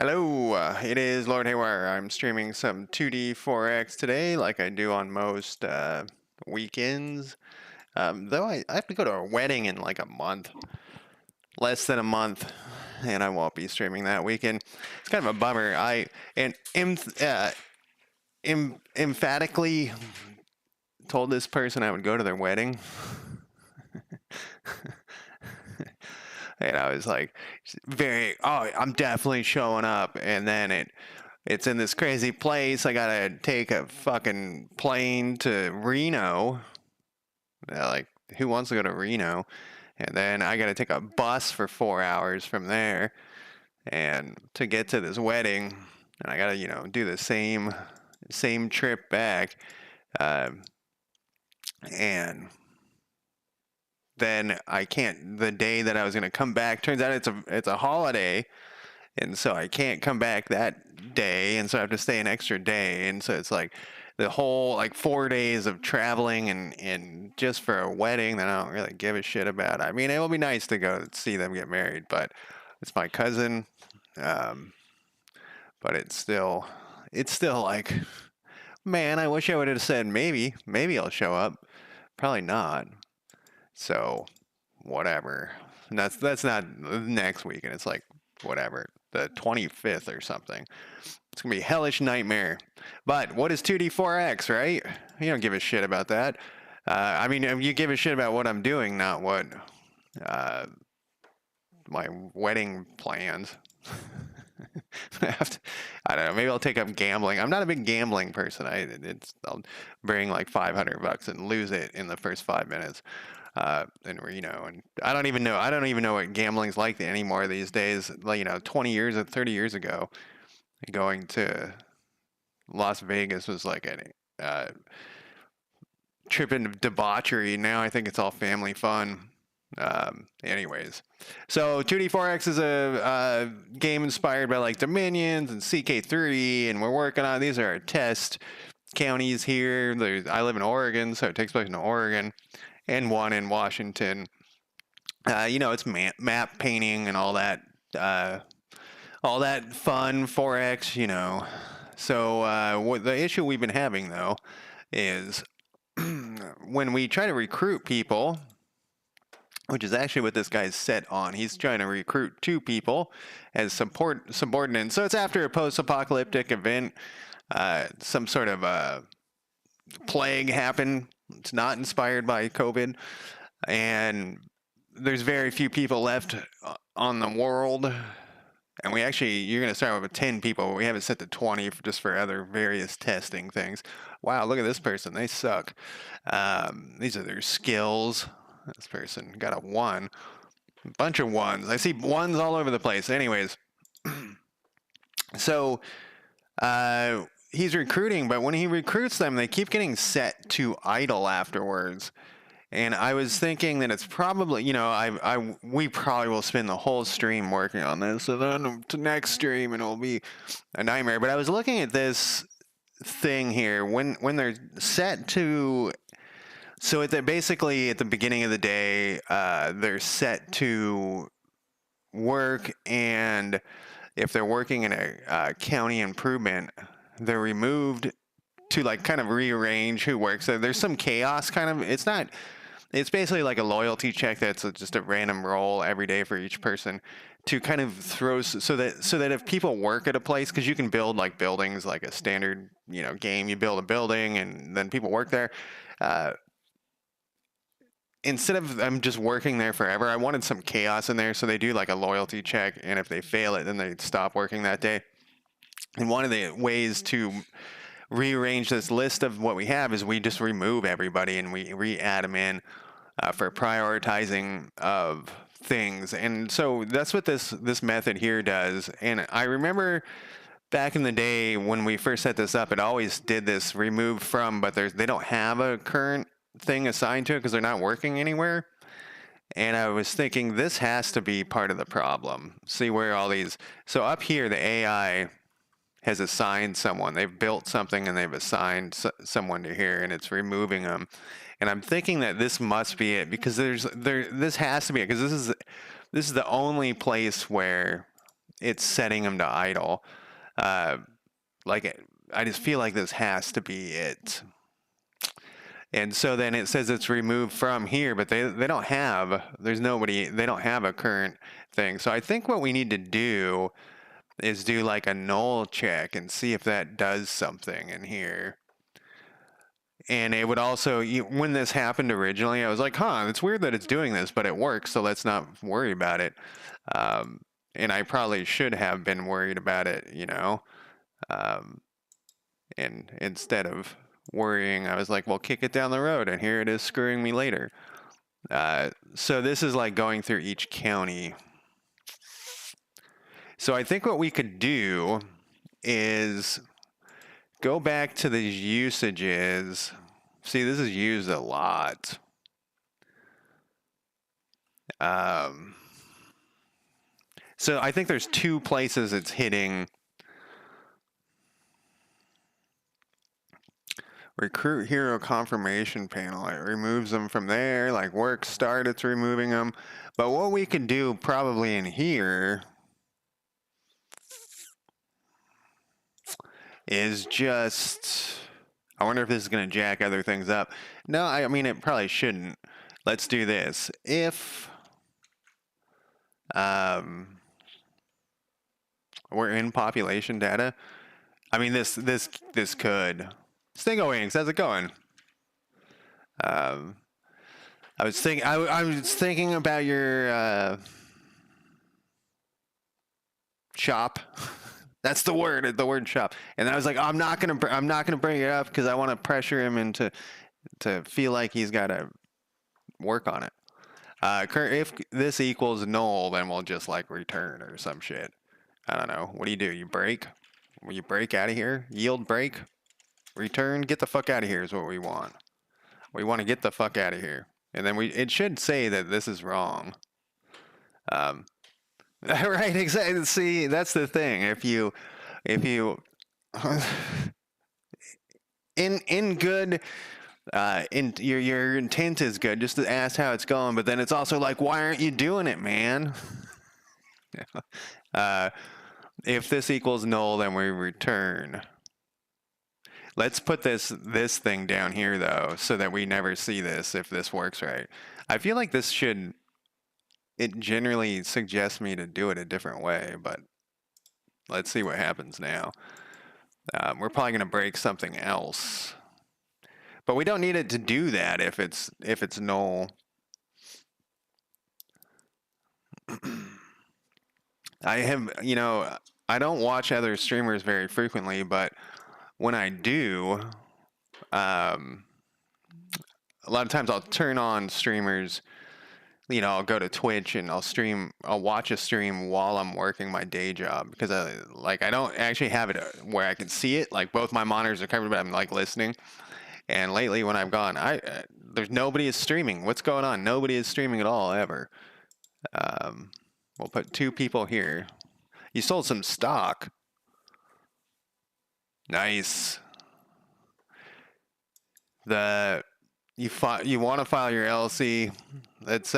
Hello, it is Lord Haywire. I'm streaming some 2D 4X today, like I do on most weekends. Though I have to go to a wedding in like a month, less than a month, and I won't be streaming that weekend. It's kind of a bummer. I emphatically told this person I would go to their wedding. And I was like, I'm definitely showing up. And then it's in this crazy place. I gotta take a fucking plane to Reno. Like, who wants to go to Reno? And then I gotta take a bus for 4 hours from there, and to get to this wedding, and I gotta do the same trip back, and then I can't. The day that I was gonna come back turns out it's a holiday, and so I can't come back that day, and so I have to stay an extra day, and so it's like the whole like 4 days of traveling and just for a wedding that I don't really give a shit about. I mean, it will be nice to go see them get married, but it's my cousin, um, but it's still like, man, I wish I would have said maybe I'll show up. Probably not. So whatever. And that's not next week, and it's like whatever, the 25th or something. It's gonna be a hellish nightmare. But what is 2D4X, right? You don't give a shit about that. I mean, you give a shit about what I'm doing, not what uh, my wedding plans. I don't know. Maybe I'll take up gambling. I'm not a big gambling person. I'll bring like $500 and lose it in the first 5 minutes. In Reno, and I don't even know what gambling's like anymore these days. Like 20 years or 30 years ago, going to Las Vegas was like a trip into debauchery. Now I think it's all family fun. Anyways, so 2D4X is a game inspired by like Dominions and CK3, and we're working on these are our test counties here. I live in Oregon, so it takes place in Oregon, and one in Washington. It's map painting and all that fun 4X. So what the issue we've been having though is when we try to recruit people, which is actually what this guy's set on. He's trying to recruit 2 people as subordinates. So it's after a post-apocalyptic event. Some sort of plague happened. It's not inspired by COVID. And there's very few people left on the world. And you're going to start with 10 people. We have it set to 20 just for other various testing things. Wow, look at this person. They suck. These are their skills. This person got a 1. A bunch of 1s. I see 1s all over the place. Anyways, so he's recruiting, but when he recruits them, they keep getting set to idle afterwards. And I was thinking that it's probably, we probably will spend the whole stream working on this. So then to next stream, and it'll be a nightmare. But I was looking at this thing here when they're set to. So basically at the beginning of the day, they're set to work, and if they're working in a county improvement, they're removed to like kind of rearrange who works there. There's some chaos kind of. It's basically like a loyalty check that's just a random roll every day for each person to kind of throw so that if people work at a place, because you can build like buildings like a standard game, you build a building and then people work there. Instead of them just working there forever, I wanted some chaos in there, so they do like a loyalty check, and if they fail it, then they stop working that day. And one of the ways to rearrange this list of what we have is we just remove everybody and we re-add them in for prioritizing of things. And so that's what this method here does. And I remember back in the day when we first set this up, it always did this remove from, but they don't have a current thing assigned to it because they're not working anywhere. And I was thinking this has to be part of the problem. See where all these, so up here the AI has assigned someone. They've built something and they've assigned someone to here, and it's removing them. And I'm thinking that this must be it, because this has to be it, because this is the only place where it's setting them to idle. Uh, I just feel like this has to be it. And so then it says it's removed from here, but they don't have, there's nobody, they don't have a current thing. So I think what we need to do is do like a null check and see if that does something in here. And it would also, when this happened originally, I was like, huh, it's weird that it's doing this, but it works, so let's not worry about it. And I probably should have been worried about it, you know? And instead of worrying, I was like, well, kick it down the road, and here it is screwing me later. So this is like going through each county. So I think what we could do is go back to these usages. See, this is used a lot. So I think there's two places it's hitting. Recruit hero confirmation panel. It removes them from there. Like work start, it's removing them. But what we could do probably in here is just, I wonder if this is going to jack other things up. No, I mean, it probably shouldn't. Let's do this. If we're in population data, I mean, this could. Stingo Wings, how's it going? I was thinking about your shop. That's the word shop. And I was like, I'm not gonna bring it up because I want to pressure him into to feel like he's got to work on it. If this equals null, then we'll just like return or some shit. I don't know. What do? You break? Will you break out of here? Yield break? Return? Get the fuck out of here is what we want. We want to get the fuck out of here. And then it should say that this is wrong. Right, exactly. See, that's the thing. If you in good in your intent is good, just to ask how it's going, but then it's also like, why aren't you doing it, man? If this equals null, then we return. Let's put this thing down here though, so that we never see this if this works right. I feel like this should, it generally suggests me to do it a different way, but let's see what happens now. We're probably going to break something else, but we don't need it to do that if it's null. I have, I don't watch other streamers very frequently, but when I do, a lot of times I'll turn on streamers. I'll go to Twitch and I'll watch a stream while I'm working my day job because I don't actually have it where I can see it. Like both my monitors are covered, but I'm like listening. And lately when I've gone, there's nobody is streaming. What's going on? Nobody is streaming at all ever. We'll put 2 people here. You sold some stock. Nice. You want to file your LC. Let's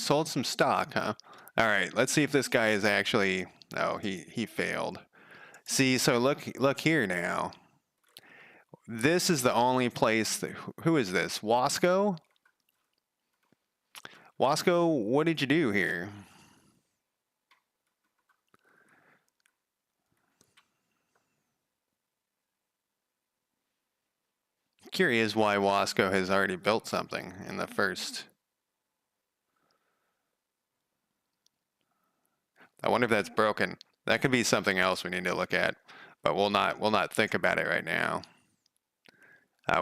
sold some stock, huh? All right, let's see if this guy is actually. No, he failed. See, so look here now. This is the only place that, who is this? Wasco? Wasco, what did you do here? Curious why Wasco has already built something in the first. I wonder if that's broken. That could be something else we need to look at, but we'll not think about it right now.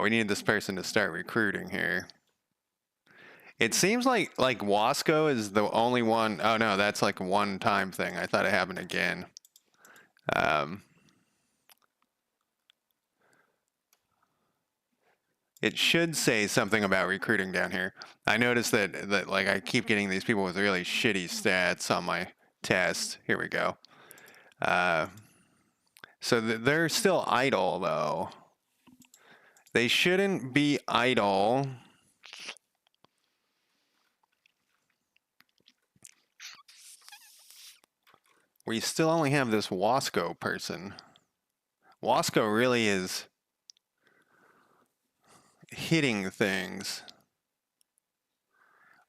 We need this person to start recruiting here. It seems like Wasco is the only one. Oh no, that's like a one-time thing. I thought it happened again. It should say something about recruiting down here. I noticed that like I keep getting these people with really shitty stats on my test. Here we go. So they're still idle though. They shouldn't be idle. We still only have this Wasco person. Wasco really is hitting things.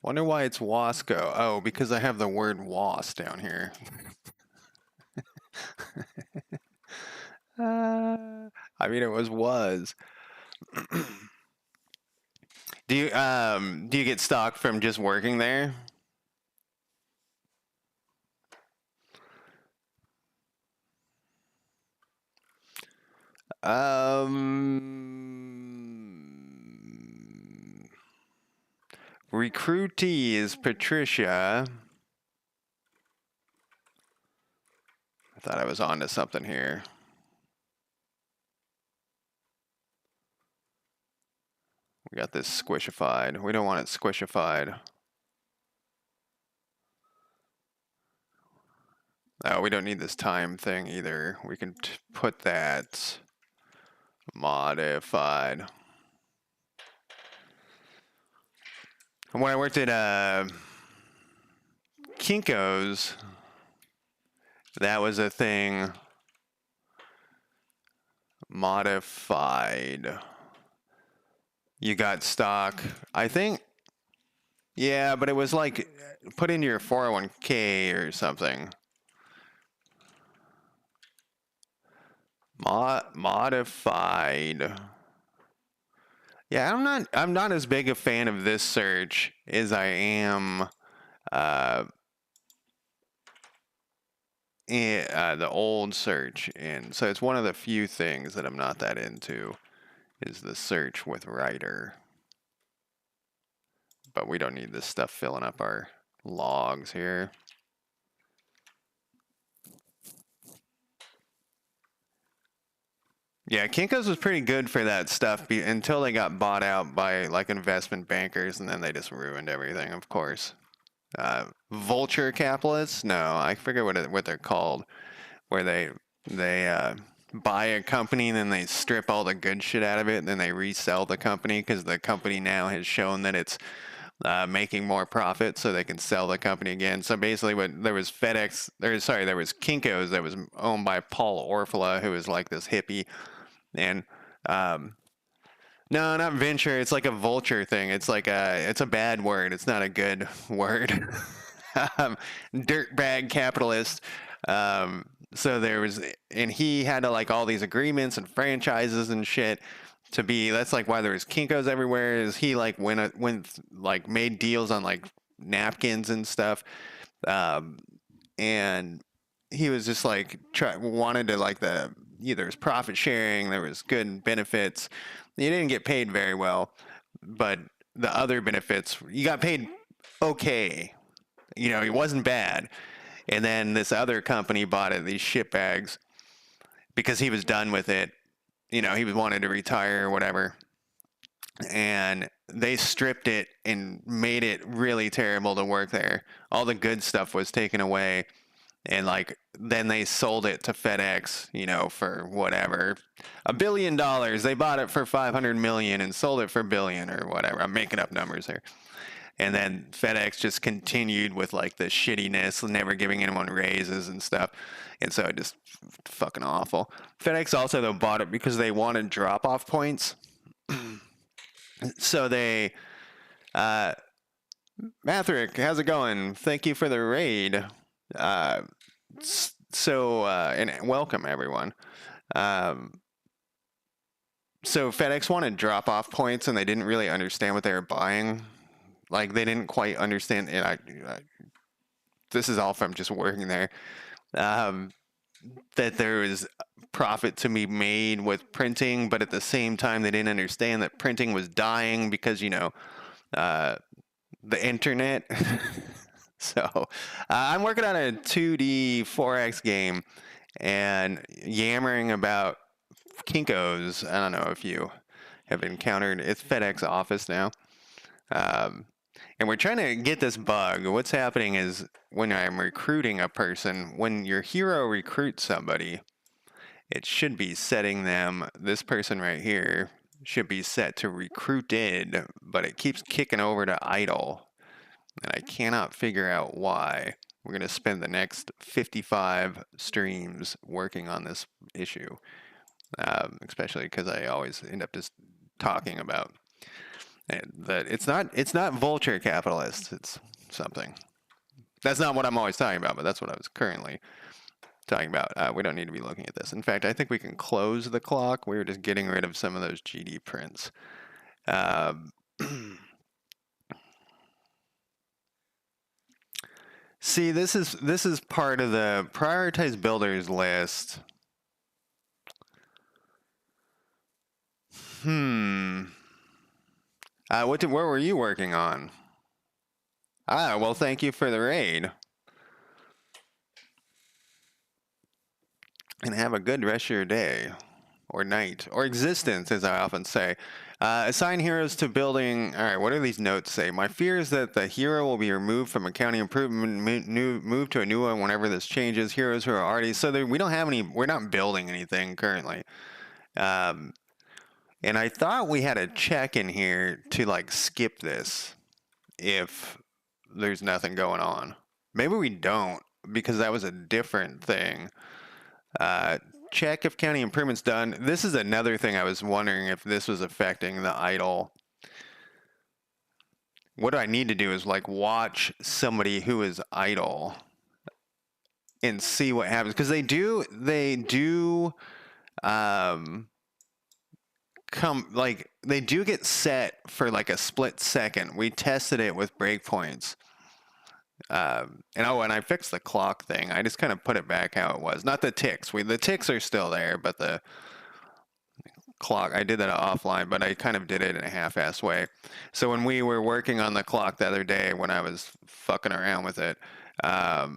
Wonder why it's Wasco. Oh, because I have the word was down here. I mean, it was. Do you get stock from just working there? Recruitee is Patricia. I thought I was onto something here. We got this squishified. We don't want it squishified. Oh, we don't need this time thing either. We can put that modified. When I worked at Kinko's, that was a thing. Modified. You got stock. I think. Yeah, but it was like put into your 401k or something. Modified. Yeah, I'm not as big a fan of this search as I am the old search, and so it's one of the few things that I'm not that into is the search with writer. But we don't need this stuff filling up our logs here. Yeah, Kinko's was pretty good for that stuff until they got bought out by like investment bankers, and then they just ruined everything, of course. Vulture capitalists? No, I forget what they're called, where they buy a company and then they strip all the good shit out of it, and then they resell the company because the company now has shown that it's making more profit, so they can sell the company again. So basically, there was Kinko's that was owned by Paul Orfalea, who was like this hippie, and no, not venture. It's like a vulture thing. It's like it's a bad word. It's not a good word. Dirtbag capitalist. So there was, and he had to like all these agreements and franchises and shit to be. That's like why there was Kinkos everywhere. Is he like went like made deals on like napkins and stuff, and he was just like wanted to like there was profit sharing, there was good benefits. You didn't get paid very well, but the other benefits you got paid okay. You know, it wasn't bad. And then this other company bought it, these shitbags, because he was done with it. You know, he wanted to retire or whatever. And they stripped it and made it really terrible to work there. All the good stuff was taken away. And like then they sold it to FedEx, you know, for whatever, $1 billion. They bought it for 500 million and sold it for $1 billion or whatever. I'm making up numbers here. And then FedEx just continued with like the shittiness, never giving anyone raises and stuff. And so it just fucking awful. FedEx also though bought it because they wanted drop off points. So they, Mathrick, how's it going? Thank you for the raid. And welcome everyone. So FedEx wanted drop off points and they didn't really understand what they were buying. Like they didn't quite understand. And this is all from just working there. That there was profit to be made with printing, but at the same time, they didn't understand that printing was dying because, you know, the internet. So I'm working on a 2D 4X game and yammering about Kinko's. I don't know if you have encountered, it's FedEx Office now. And we're trying to get this bug. What's happening is when I'm recruiting a person, when your hero recruits somebody, it should be setting them, this person right here should be set to recruited, but it keeps kicking over to idle. And I cannot figure out why. we're going to spend the next 55 streams working on this issue, especially because I always end up just talking about that it's not vulture capitalists. It's something. That's not what I'm always talking about, but that's what I was currently talking about. We don't need to be looking at this. In fact, I think we can close the clock. We were just getting rid of some of those GD prints. See, this is part of the prioritize builders list. What were you working on? Well, thank you for the raid. And have a good rest of your day, or night, or existence, as I often say. Assign heroes to building. All right, what do these notes say? My fear is that the hero will be removed from a county improvement, move to a new one whenever this changes. Heroes who are already we don't have any. We're not building anything currently. And I thought we had a check in here to like skip this if there's nothing going on. Maybe we don't, because that was a different thing. Check if county improvement's done. This is another thing I was wondering if this was affecting the idle. What do I need to do is like watch somebody who is idle and see what happens, because they do they do get set for like a split second. We tested it with breakpoints. And I fixed the clock thing. I just kind of put it back how it was. Not the ticks. The ticks are still there, but the clock, I did that offline, but I kind of did it in a half-assed way. So when we were working on the clock the other day, when I was fucking around with it, I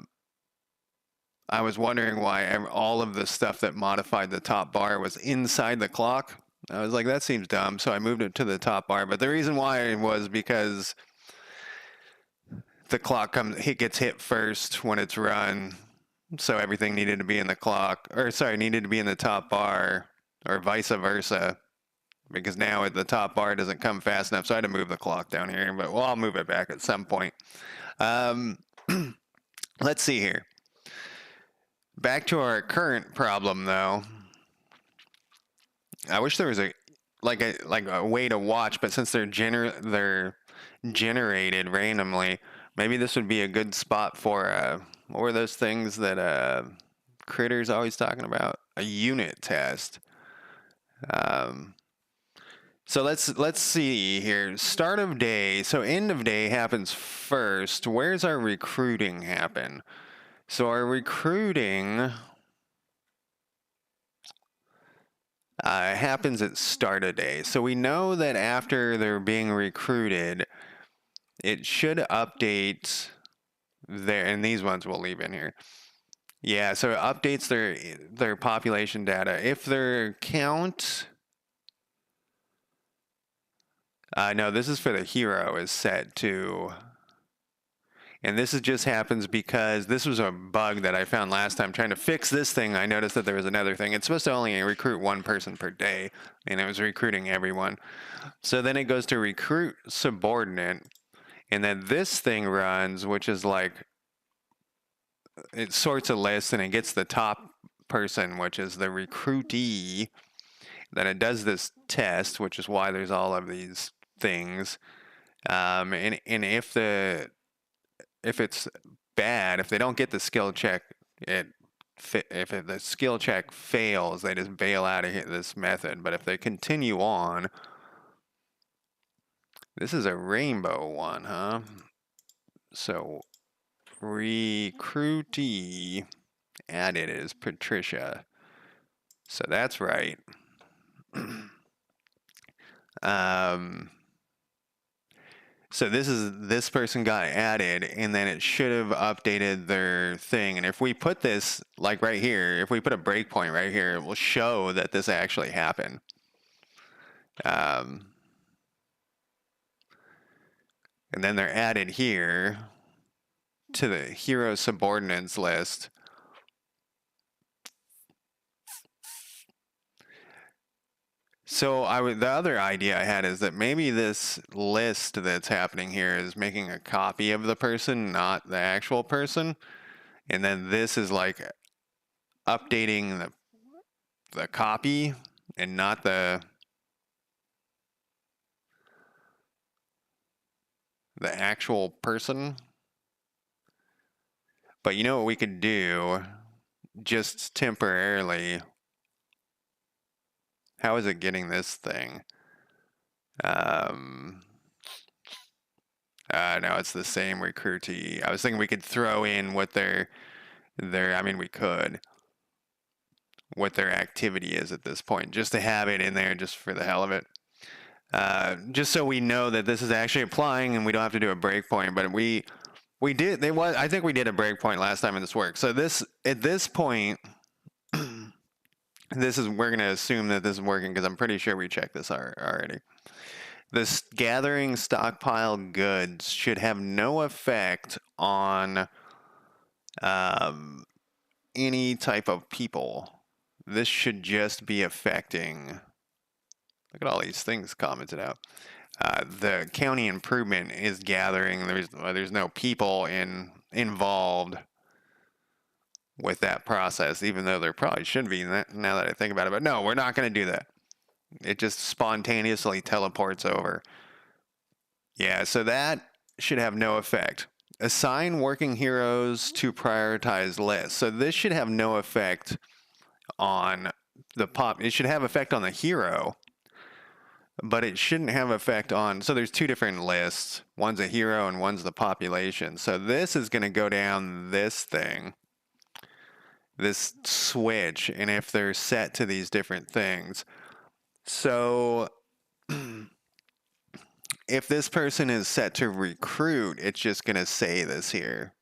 was wondering why all of the stuff that modified the top bar was inside the clock. I was like, that seems dumb. So I moved it to the top bar. But the reason why was because the clock gets hit first when it's run, so everything needed to be in the clock, needed to be in the top bar, or vice versa, because now the top bar doesn't come fast enough, so I had to move the clock down here, but I'll move it back at some point. Let's see here. Back to our current problem, though. I wish there was a way to watch, but since they're generated randomly, maybe this would be a good spot for what were those things that Critter's always talking about? A unit test. So let's see here. Start of day. So end of day happens first. Where's our recruiting happen? So our recruiting happens at start of day. So we know that after they're being recruited, it should update there, and these ones we'll leave in here. Yeah, so it updates their population data. If their count, no, this is for the hero, is set to, and this just happens because this was a bug that I found last time trying to fix this thing. I noticed that there was another thing. It's supposed to only recruit one person per day, and it was recruiting everyone. So then it goes to recruit subordinate. And then this thing runs, which is like, it sorts a list and it gets the top person, which is the recruitee. Then it does this test, which is why there's all of these things. And if it's bad, if they don't get the skill check, the skill check fails, they just bail out of this method. But if they continue on, this is a rainbow one, huh? So recruitee added is Patricia. So that's right. So this person got added, and then it should have updated their thing. And if we put this like right here, if we put a breakpoint right here, it will show that this actually happened. And then they're added here to the hero subordinates list. So the other idea I had is that maybe this list that's happening here is making a copy of the person, not the actual person. And then this is like updating the copy and not the actual person. But you know what we could do just temporarily? How is it getting this thing? No, it's the same recruitee. I was thinking we could throw in what I mean, we could, what their activity is at this point, just to have it in there just for the hell of it. Just so we know that this is actually applying and we don't have to do a breakpoint, but I think we did a breakpoint last time and this worked. So at this point, we're going to assume that this is working because I'm pretty sure we checked this already. This gathering stockpile goods should have no effect on any type of people. This should just be affecting, look at all these things commented out. The county improvement is gathering. There's no people involved with that process, even though there probably should be now that I think about it. But no, we're not going to do that. It just spontaneously teleports over. Yeah, so that should have no effect. Assign working heroes to prioritize lists. So this should have no effect on the pop. It should have effect on the hero, but it shouldn't have effect on. So there's two different lists. One's a hero and one's the population. So this is going to go down this thing, this switch, and if they're set to these different things. So if this person is set to recruit, it's just going to say this here.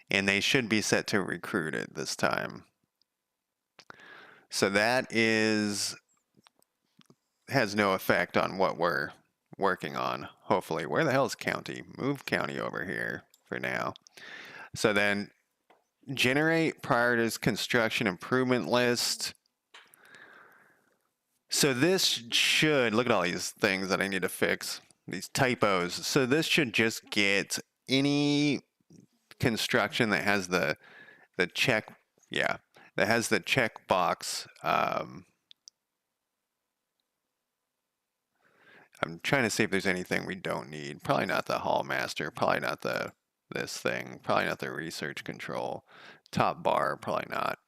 And they should be set to recruit it this time. So that has no effect on what we're working on, hopefully. Where the hell is county? Move county over here for now. So then generate prioritized construction improvement list. So this should, look at all these things that I need to fix, these typos. So this should just get any construction that has the check, that has the check box. I'm trying to see if there's anything we don't need. Probably not the hall master, probably not this thing, probably not the research control. Top bar, probably not.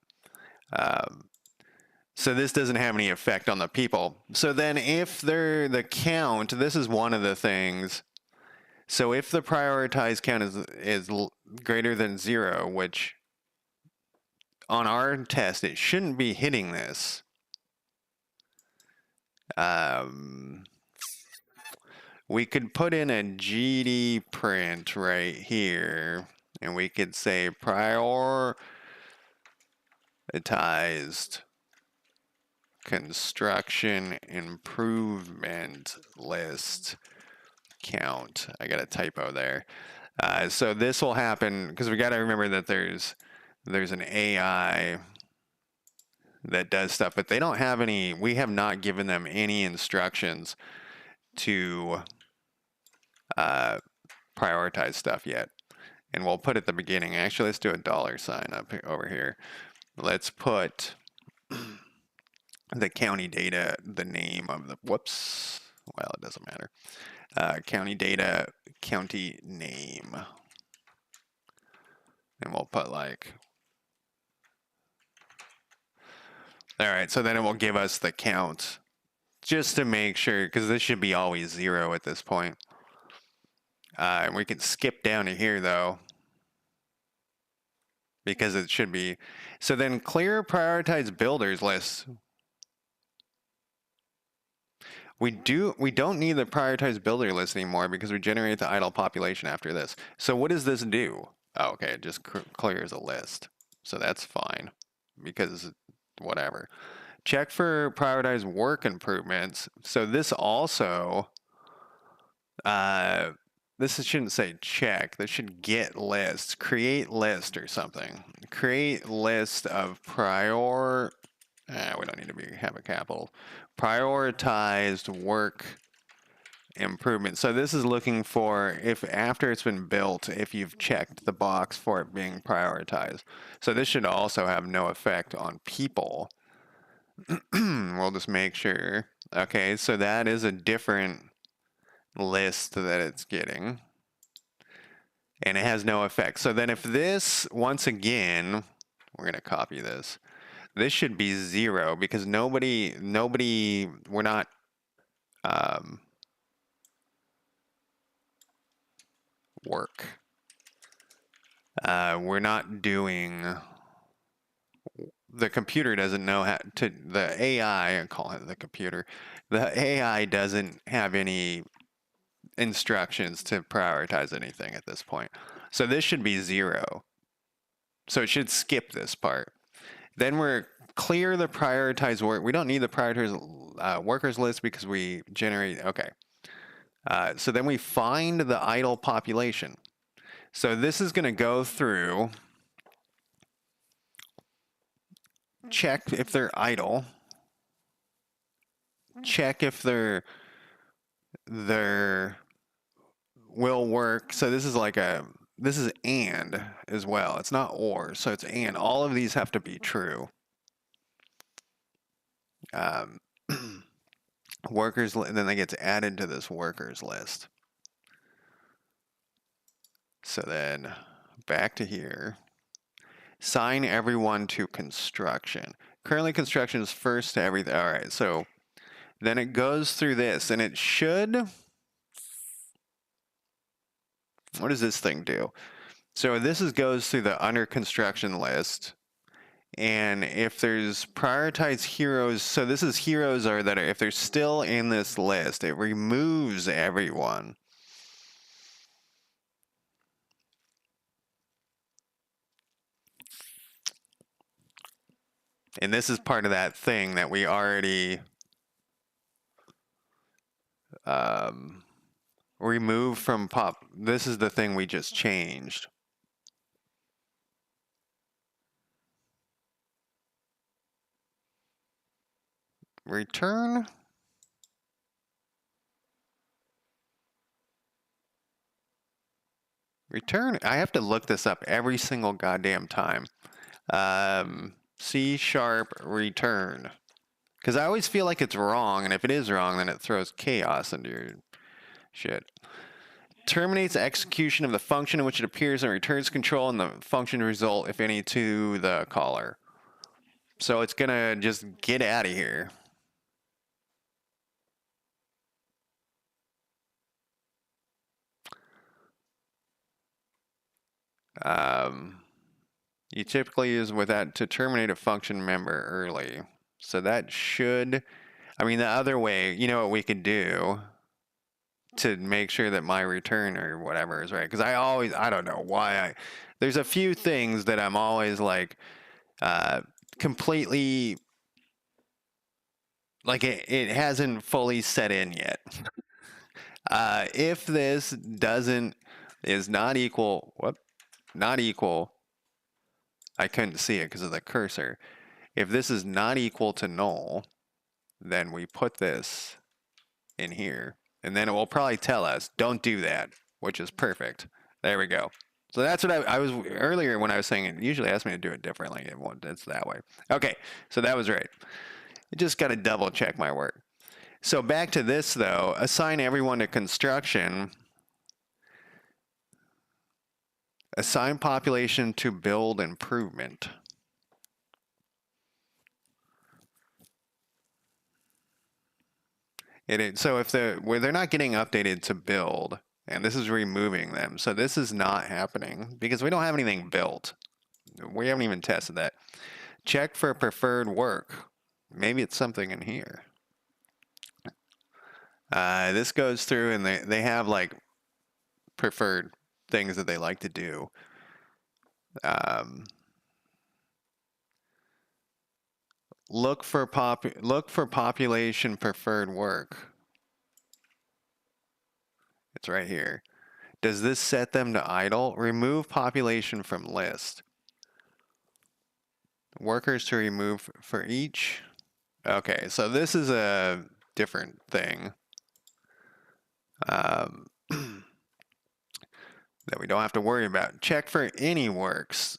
So this doesn't have any effect on the people. So then if they're the count, this is one of the things. So if the prioritized count is greater than 0, which on our test, it shouldn't be hitting this. We could put in a GD print right here, and we could say prioritized construction improvement list count. I got a typo there. So this will happen because we got to remember that there's an AI that does stuff, but they don't have any. We have not given them any instructions to prioritize stuff yet. And we'll put at the beginning. Actually, let's do a $sign up over here. Let's put the county data, the name of the, whoops, well, it doesn't matter. County data, county name. And we'll put like, all right, so then it will give us the count just to make sure, because this should be always 0 at this point. And we can skip down to here though, because it should be. So then clear prioritized builders list. We don't need the prioritized builder list anymore because we generate the idle population after this. So what does this do? Oh, okay, it just clears a list. So that's fine because whatever. Check for prioritized work improvements. So this also, this shouldn't say check. This should get list, create list or something. Create list of prioritized We don't need to have a capital. Prioritized work improvement. So this is looking for if after it's been built, if you've checked the box for it being prioritized. So this should also have no effect on people. We'll just make sure. Okay, so that is a different list that it's getting. And it has no effect. So then if this, once again, we're going to copy this. This should be 0 because nobody, we're not, work. We're not doing, the computer doesn't know how to, the AI, I call it the computer, the AI doesn't have any instructions to prioritize anything at this point. So this should be 0. So it should skip this part. Then we're clear the prioritized work. We don't need the prioritized workers list because we generate, okay. So then we find the idle population. So this is going to go through, check if they're idle, check if they're will work. So this is like this is and as well. It's not or, so it's and. All of these have to be true. Workers, and then they get added to this workers list. So then back to here. Assign everyone to construction. Currently construction is first to everything. All right, so then it goes through this and it should, what does this thing do? So this goes through the under construction list. And if there's prioritized heroes, so this is heroes are that are, if they're still in this list, it removes everyone. And this is part of that thing that we already removed from pop. This is the thing we just changed. Return. Return. I have to look this up every single goddamn time. C# return. Because I always feel like it's wrong, and if it is wrong, then it throws chaos into your shit. Terminates execution of the function in which it appears and returns control and the function result, if any, to the caller. So it's gonna just get out of here. You typically use with that to terminate a function member early. So that should, I mean, the other way, you know what we could do to make sure that my return or whatever is right. Because I don't know why there's a few things that I'm always like, completely, like it hasn't fully set in yet. If this is not equal, not equal, I couldn't see it because of the cursor. If this is not equal to null, then we put this in here. And then it will probably tell us, don't do that, which is perfect. There we go. So that's what I was earlier when I was saying it usually asks me to do it differently. It's that way. Okay, so that was right. I just got to double check my work. So back to this though, assign everyone to construction. Assign population to build improvement. So if they're not getting updated to build, and this is removing them, so this is not happening because we don't have anything built. We haven't even tested that. Check for preferred work. Maybe it's something in here. This goes through and they have like preferred things that they like to do. Look for population preferred work. It's right here. Does this set them to idle? Remove population from list. Workers to remove for each. Okay, so this is a different thing that we don't have to worry about. Check for any works.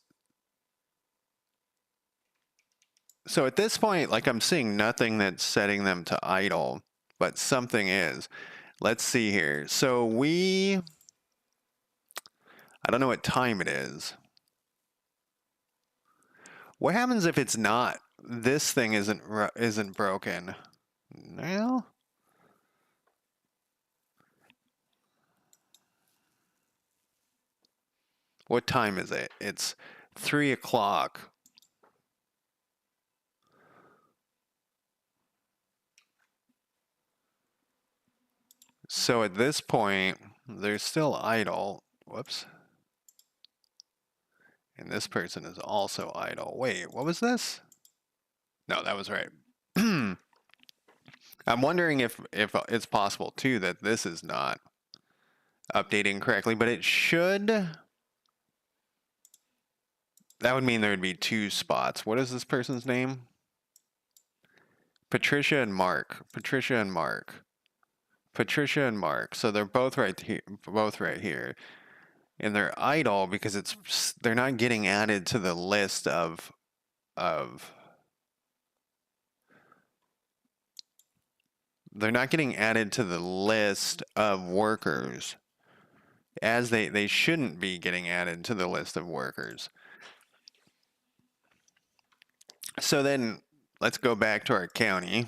So at this point, like, I'm seeing nothing that's setting them to idle, but something is. Let's see here. So I don't know what time it is. What happens if it's not? This thing isn't broken. Well, what time is it? It's 3 o'clock. So at this point, they're still idle. Whoops. And this person is also idle. Wait, what was this? No, that was right. I'm wondering if it's possible too that this is not updating correctly, but it should. That would mean there would be 2 spots. What is this person's name? Patricia and Mark. Patricia and Mark. Patricia and Mark. So they're both right here. Both right here. And they're idle because they're not getting added to the list of they're not getting added to the list of workers, as they shouldn't be getting added to the list of workers. So then let's go back to our county.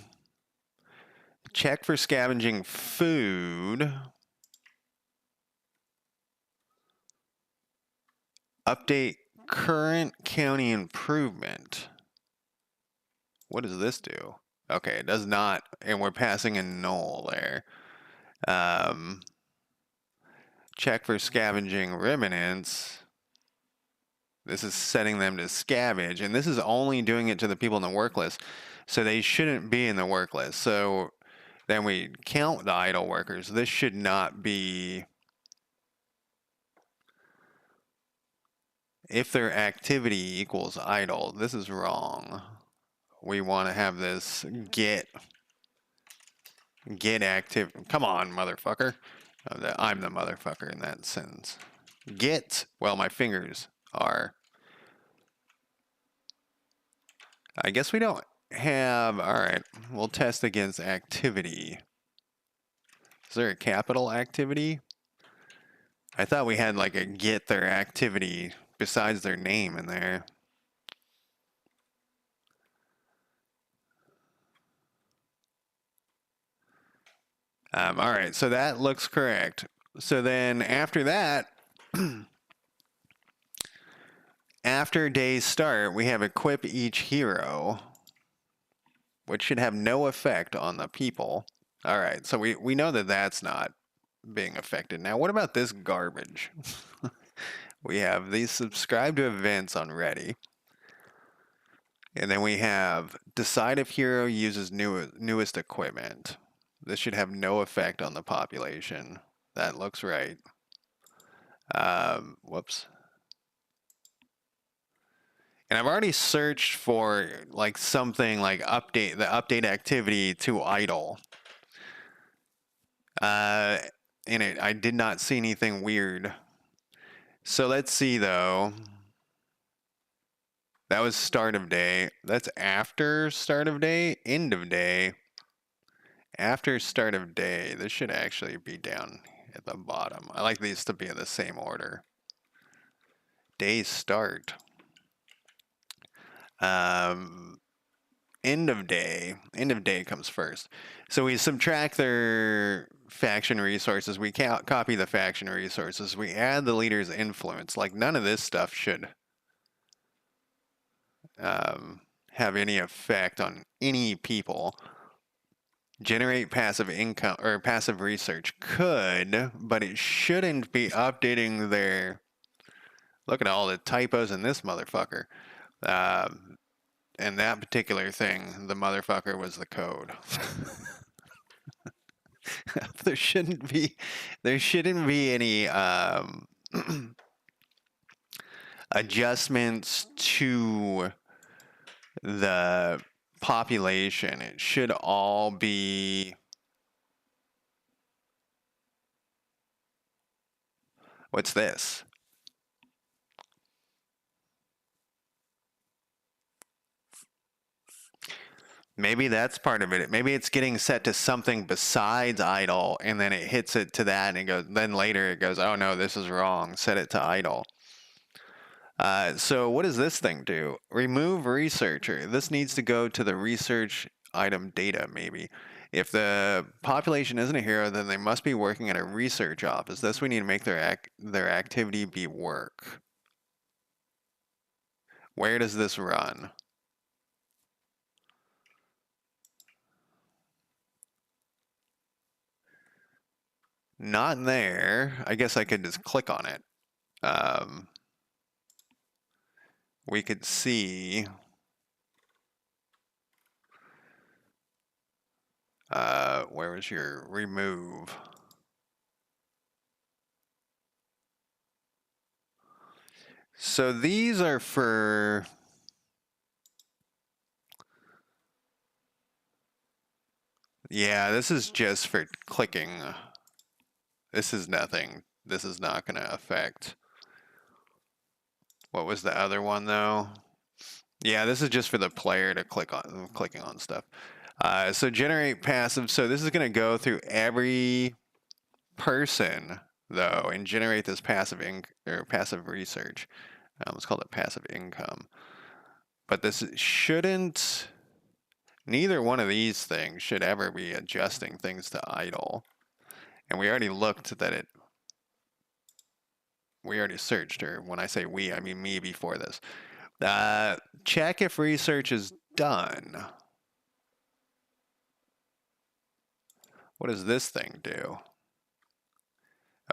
Check for scavenging food. Update current county improvement. What does this do? Okay, it does not, and we're passing a null there. Check for scavenging remnants. This is setting them to scavenge, and this is only doing it to the people in the work list, so they shouldn't be in the work list. So then we count the idle workers. This should not be, if their activity equals idle. This is wrong. We want to have this get active. Come on, motherfucker. I'm the motherfucker in that sentence. Get, well, my fingers are. I guess we don't have, all right, we'll test against activity. Is there a capital activity? I thought we had like a get their activity besides their name in there. All right, so that looks correct. So then after that, after day's start, we have equip each hero, which should have no effect on the people. All right, so we know that that's not being affected. Now, what about this garbage? We have these subscribe to events on Ready. And then we have decide if hero uses newest equipment. This should have no effect on the population. That looks right. Whoops. And I've already searched for like something like update activity to idle. And I did not see anything weird. So let's see though. That was start of day. That's after start of day, end of day. After start of day, this should actually be down at the bottom. I like these to be in the same order. Day start. End of day. End of day comes first. So we subtract their faction resources. We copy the faction resources. We add the leader's influence. Like, none of this stuff should have any effect on any people. Generate passive income or passive research could, but it shouldn't be updating their. Look at all the typos in this motherfucker. And that particular thing, the motherfucker was the code. there shouldn't be any adjustments to the population, it should all be, what's this? Maybe that's part of it. Maybe it's getting set to something besides idle, and then it hits it to that, and it goes. Then later it goes, "Oh no, this is wrong. Set it to idle." So what does this thing do? Remove researcher. This needs to go to the research item data. Maybe if the population isn't a hero, then they must be working at a research office. Thus, we need to make their activity be work. Where does this run? Not there. I guess I could just click on it. We could see where was your remove? So these are for, yeah, this is just for clicking. This is nothing. This is not going to affect. What was the other one though? Yeah, this is just for the player to clicking on stuff. So generate passive. So this is going to go through every person though and generate this passive passive research. Let's call it passive income. But this shouldn't. Neither one of these things should ever be adjusting things to idle. And we already looked that it. We already searched, or when I say we, I mean me before this. Check if research is done. What does this thing do?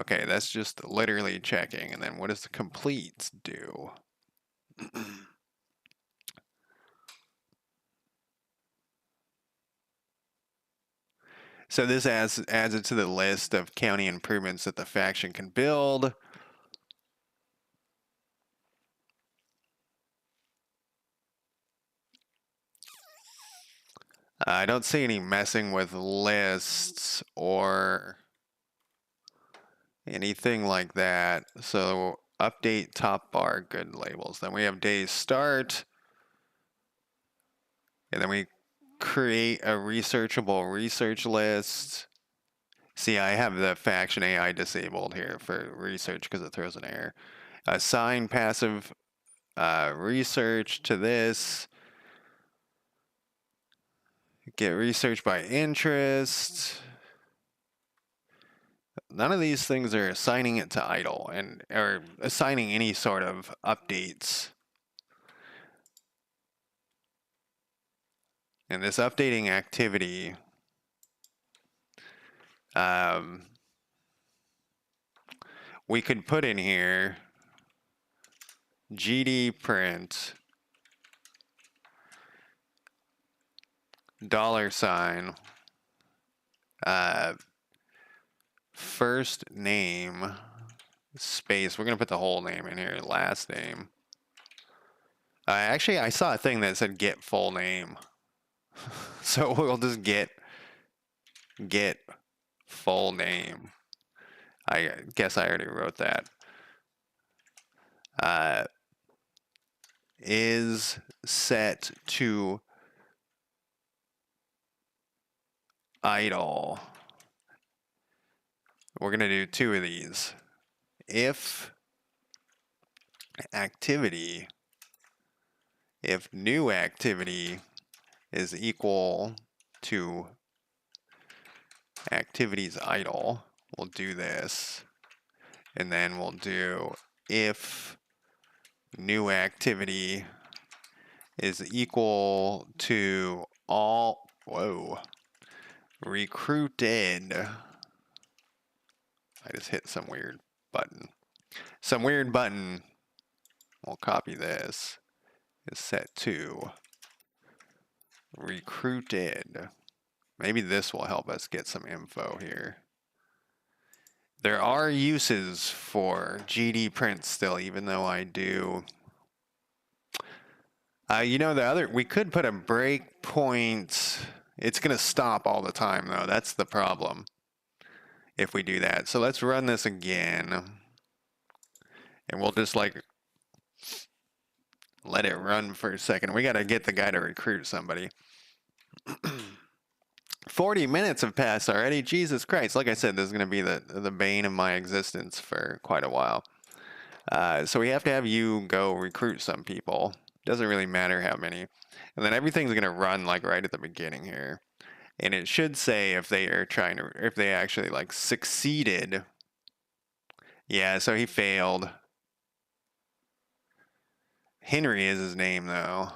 Okay, that's just literally checking. And then what does the completes do? So this adds it to the list of county improvements that the faction can build. I don't see any messing with lists or anything like that. So update top bar good labels. Then we have day start. And then we create a researchable research list. See, I have the faction AI disabled here for research because it throws an error. Assign passive research to this. Get research by interest. None of these things are assigning it to idle or assigning any sort of updates. And this updating activity, we could put in here GD print $, first name space. We're gonna put the whole name in here. Last name. Actually, I saw a thing that said get full name, so we'll just get full name. I guess I already wrote that. Is set to idle. We're going to do two of these. If activity, if new activity is equal to activities idle, we'll do this. And then we'll do if new activity is equal to all, recruited. I just hit some weird button. Some weird button. We'll copy this. Is set to recruited. Maybe this will help us get some info here. There are uses for GD print still, even though I do You know, we could put a break point. It's going to stop all the time, though. That's the problem if we do that. So let's run this again. And we'll just like let it run for a second. We got to get the guy to recruit somebody. 40 minutes have passed already. Jesus Christ. Like I said, this is going to be the bane of my existence for quite a while. So we have to have you go recruit some people. Doesn't really matter how many. And then everything's going to run like right at the beginning here. And it should say if they are trying to, if they actually like succeeded. Yeah, so he failed. Henry is his name though.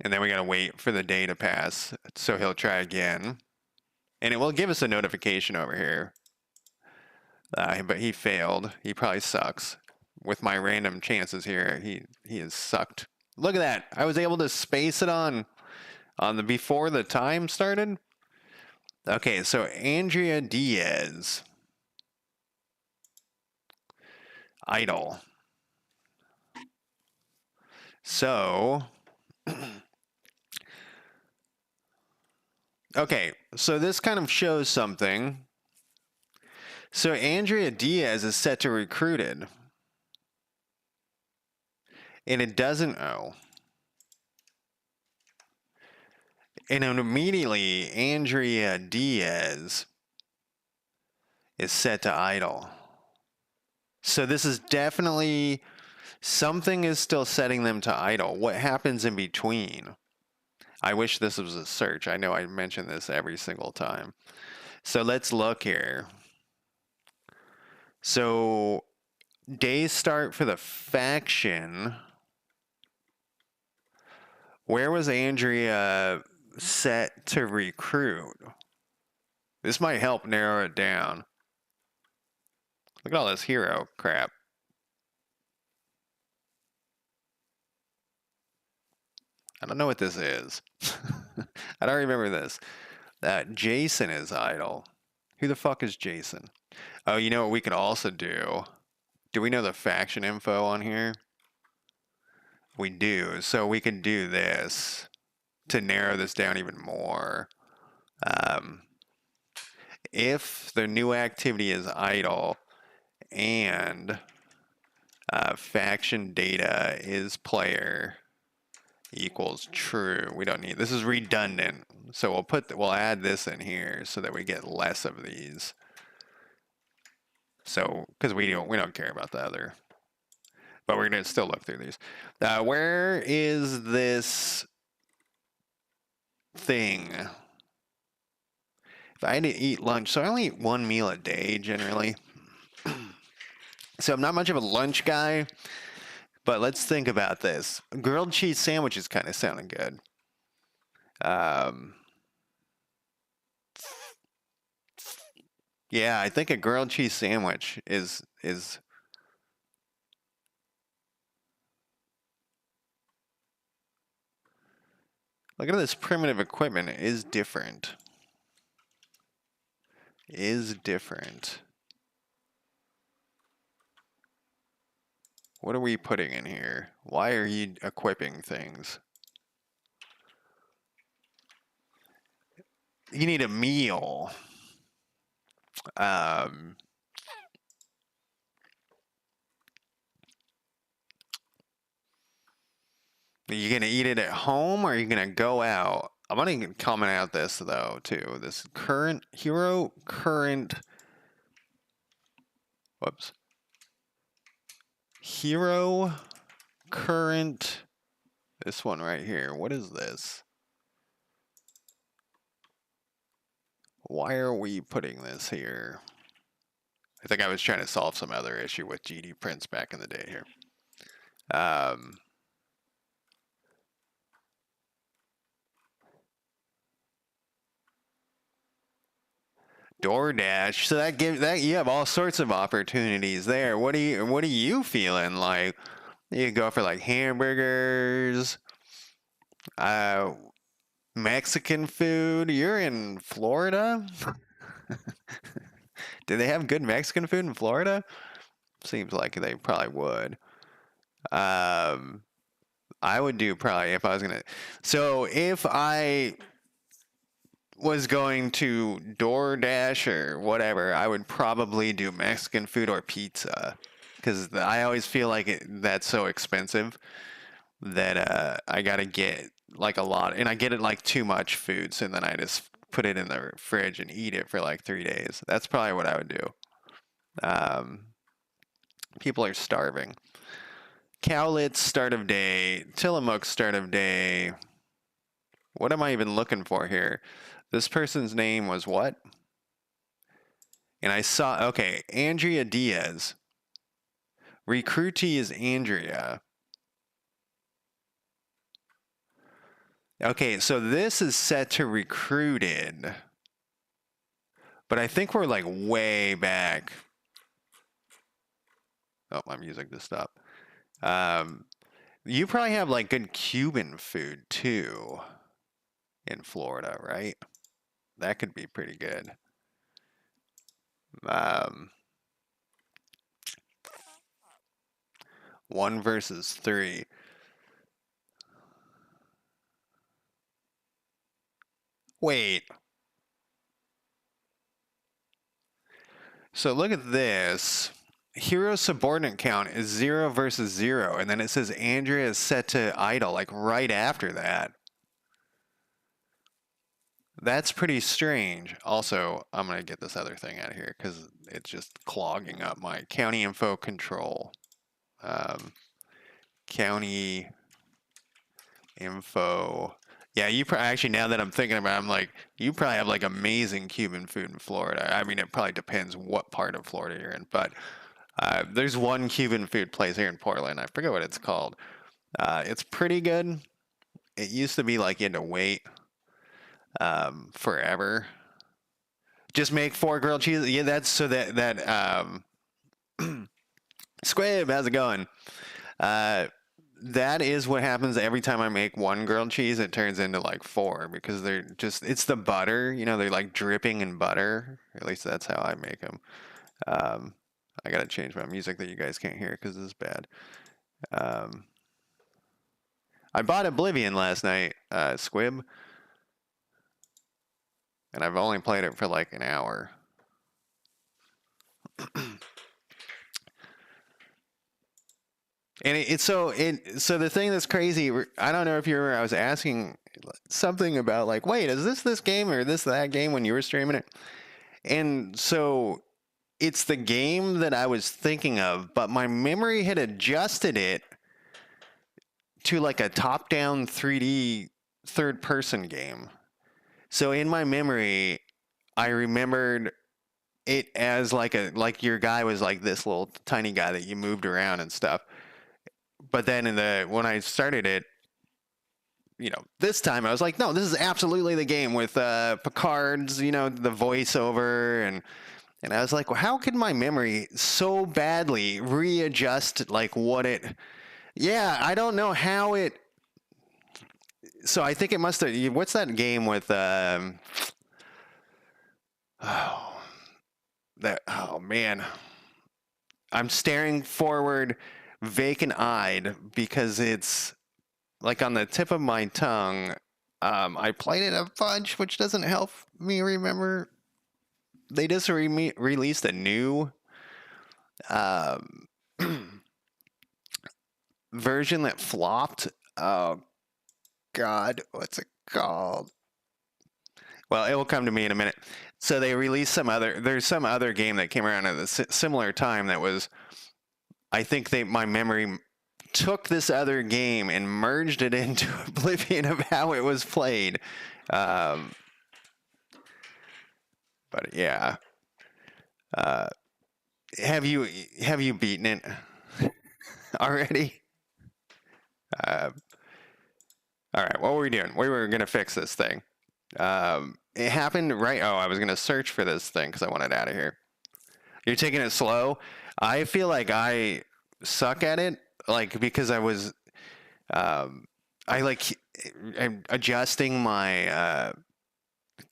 And then we got to wait for the day to pass. So he'll try again. And it will give us a notification over here. But he failed. He probably sucks. With my random chances here, he has sucked. Look at that. I was able to space it on the before the time started. Okay, so Andrea Diaz. Idle. So okay, so this kind of shows something. So Andrea Diaz is set to recruited. And it doesn't, oh. And then immediately, Andrea Diaz is set to idle. So this is definitely, something is still setting them to idle. What happens in between? I wish this was a search. I know I mention this every single time. So let's look here. So days start for the faction. Where was Andrea set to recruit? This might help narrow it down. Look at all this hero crap. I don't know what this is. I don't remember this. Jason is idle. Who the fuck is Jason? Oh, you know what we could also do? Do we know the faction info on here? We do. So we can do this to narrow this down even more. If the new activity is idle and faction data is player equals true, we don't need, this is redundant. So we'll add this in here so that we get less of these. So, because we don't care about the other, but we're gonna still look through these. Where is this thing? If I had to eat lunch, so I only eat one meal a day generally. So I'm not much of a lunch guy, but let's think about this. Grilled cheese sandwiches kind of sounding good. Yeah, I think a grilled cheese sandwich is look at this primitive equipment is different. Is different. What are we putting in here? Why are you equipping things? You need a meal. Are you gonna eat it at home or are you gonna go out? I'm gonna comment out this though too. This current hero current. Whoops. Hero current. This one right here. What is this? Why are we putting this here? I think I was trying to solve some other issue with GD prints back in the day here. DoorDash. So that gives that you have all sorts of opportunities there. What are you feeling like? You go for like hamburgers, Mexican food. You're in Florida. Do they have good Mexican food in Florida? Seems like they probably would. Um, I would do probably if I was gonna. So if I was going to DoorDash or whatever, I would probably do Mexican food or pizza because I always feel like that's so expensive that I gotta get like a lot, and I get it like too much food, so then I just put it in the fridge and eat it for like 3 days. That's probably what I would do. Um, People are starving. Cowlitz start of day, Tillamook start of day. What am I even looking for here? This person's name was what? And I saw, okay, Andrea Diaz. Recruitee is Andrea. Okay, so this is set to recruited. But I think we're like way back. Oh, my music just stopped. You probably have like good Cuban food too in Florida, right? That could be pretty good. Um, 1 versus 3. Wait. So look at this. Hero subordinate count is 0 versus 0, and then it says Andrea is set to idle, like right after that. That's pretty strange. Also, I'm going to get this other thing out of here because it's just clogging up my county info control. County info. Yeah, actually, now that I'm thinking about it, I'm like, you probably have like amazing Cuban food in Florida. I mean, it probably depends what part of Florida you're in, but there's one Cuban food place here in Portland. I forget what it's called. It's pretty good. It used to be like you had to wait forever. Just make 4 grilled cheeses. Yeah, that's so that Squib, how's it going? That is what happens every time I make 1 grilled cheese. It turns into like 4 because it's the butter. They're like dripping in butter. At least that's how I make them. I gotta change my music that you guys can't hear because this is bad. I bought Oblivion last night, Squib, and I've only played it for like an hour. And so the thing that's crazy, I don't know if you remember, I was asking something about like, wait, is this game or that game when you were streaming it? And so it's the game that I was thinking of, but my memory had adjusted it to like a top-down 3D third-person game. So in my memory, I remembered it as like your guy was like this little tiny guy that you moved around and stuff. But then when I started it, this time I was like, no, this is absolutely the game with Picard's, the voiceover, and I was like, well, how could my memory so badly readjust like what it? Yeah, I don't know how it. So I think it must have. What's that game with? Oh man, I'm staring forward, vacant-eyed because it's like on the tip of my tongue. I played it a bunch, which doesn't help me remember. They just released a new version that flopped. Oh God, what's it called? Well, it will come to me in a minute. So they released there's some other game that came around at a similar time that was, I think my memory took this other game and merged it into oblivion of how it was played. But yeah. Have you beaten it already? All right, what were we doing? We were gonna fix this thing. It happened right. Oh, I was gonna search for this thing because I wanted out of here. You're taking it slow. I feel like I suck at it, like because I'm adjusting my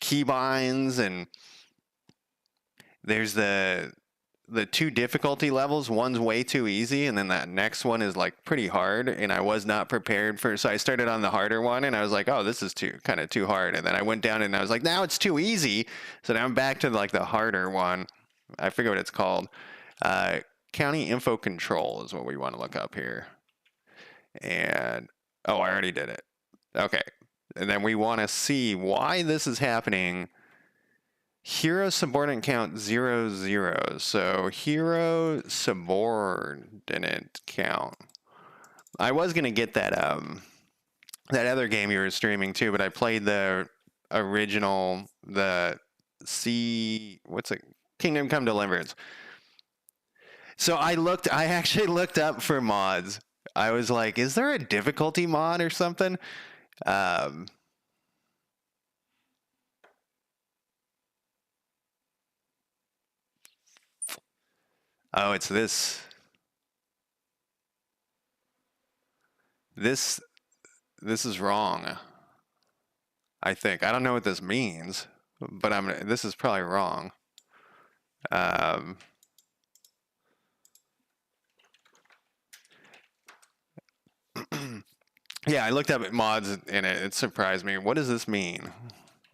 keybinds, and there's the two difficulty levels. One's way too easy, and then that next one is like pretty hard. And I was not prepared for, so I started on the harder one, and I was like, oh, this is kind of too hard. And then I went down, and I was like, now it's too easy. So now I'm back to like the harder one. I forget what it's called. Uh, County info control is what we want to look up here. And oh, I already did it. Okay. And then we want to see why this is happening. Hero subordinate count 00. So hero subordinate count. I was gonna get that that other game you were streaming too, but I played the original, the what's it? Kingdom Come Deliverance. So I actually looked up for mods. I was like, is there a difficulty mod or something? Oh, it's this. This is wrong. I think. I don't know what this means, but this is probably wrong. Yeah, I looked up at mods and it surprised me. What does this mean?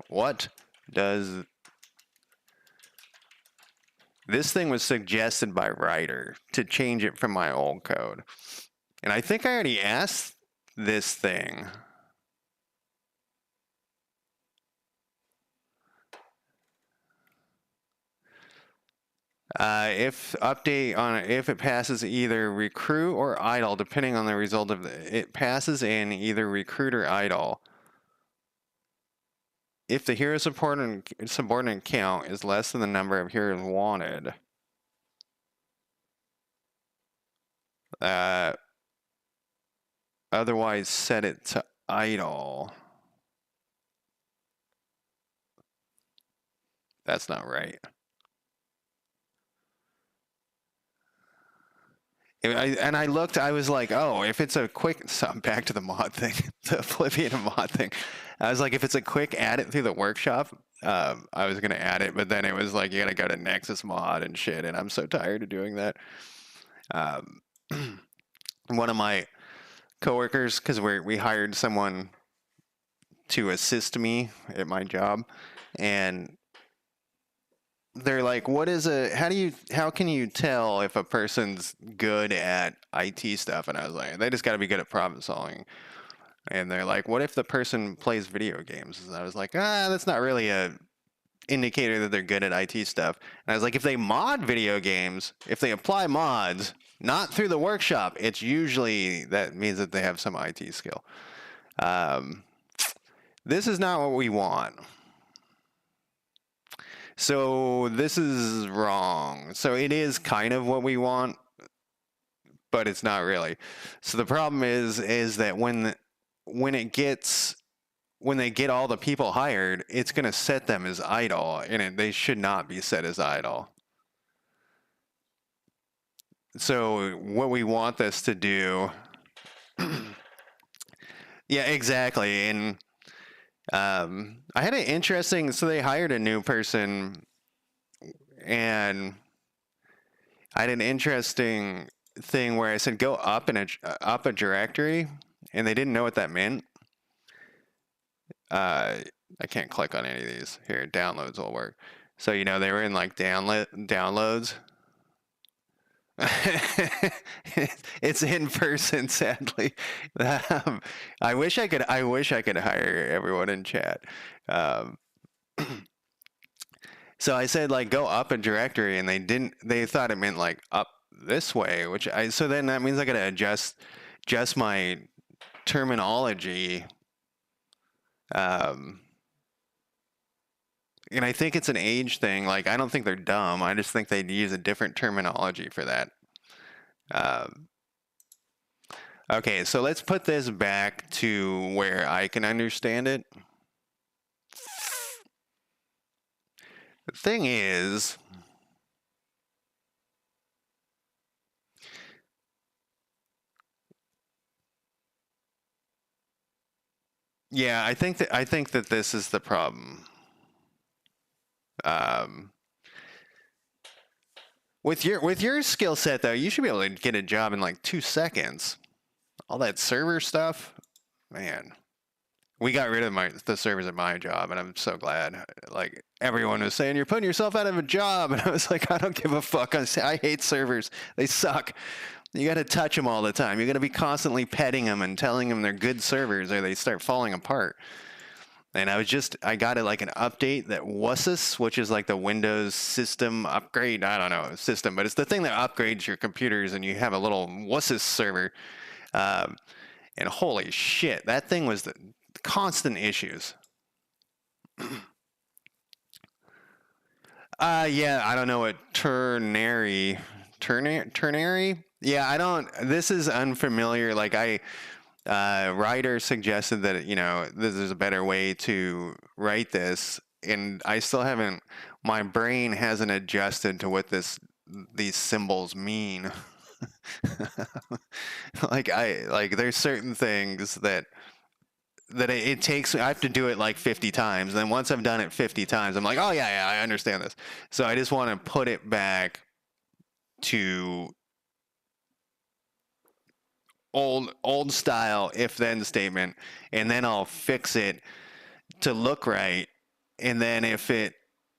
What does... This thing was suggested by Ryder to change it from my old code. And I think I already asked this thing. If it passes either recruit or idle, depending on the result of it passes in either recruit or idle. If the hero subordinate count is less than the number of heroes wanted, otherwise set it to idle. That's not right. And I looked, I was like, oh, if it's a quick, so I'm back to the mod thing, the Oblivion mod thing. I was like, if it's a quick add it through the workshop, I was going to add it, but then it was like, you got to go to Nexus mod and shit, and I'm so tired of doing that. One of my coworkers, because we hired someone to assist me at my job, and they're like, how can you tell if a person's good at IT stuff? And I was like, they just got to be good at problem solving. And they're like, what if the person plays video games? And I was like, that's not really a indicator that they're good at IT stuff. And I was like, if they mod video games, if they apply mods, not through the workshop, it's usually, that means that they have some IT skill. This is not what we want. So this is wrong. So it is kind of what we want, but it's not really. So the problem is that when they get all the people hired, it's going to set them as idle, and they should not be set as idle. So what we want this to do, yeah, exactly. And I had an interesting, so they hired a new person, and I had an interesting thing where I said go up a directory, and they didn't know what that meant. I can't click on any of these. Here, downloads will work. So, they were in like downloads. It's in person, sadly. I wish I could hire everyone in chat. So I said like go up a directory, and they thought it meant like up this way, so then that means I gotta adjust my terminology. And I think it's an age thing. Like, I don't think they're dumb. I just think they'd use a different terminology for that. Okay, so let's put this back to where I can understand it. The thing is, yeah, I think that this is the problem. With your skill set though, you should be able to get a job in like 2 seconds. All that server stuff, man. We got rid of the servers at my job, and I'm so glad. Like everyone was saying, you're putting yourself out of a job, and I was like, I don't give a fuck. I hate servers. They suck. You got to touch them all the time. You got to be constantly petting them and telling them they're good servers, or they start falling apart. And I got it like an update that WSUS, which is like the Windows system upgrade. I don't know system, but it's the thing that upgrades your computers, and you have a little WSUS server. And holy shit, that thing was the constant issues. Yeah, I don't know what ternary. Yeah, I don't. This is unfamiliar. Like Ryder suggested that this is a better way to write this, and I still haven't. My brain hasn't adjusted to what these symbols mean. like there's certain things that it takes. I have to do it like 50 times. And then once I've done it 50 times, I'm like, oh yeah, I understand this. So I just want to put it back to old style if then statement, and then I'll fix it to look right. And then if it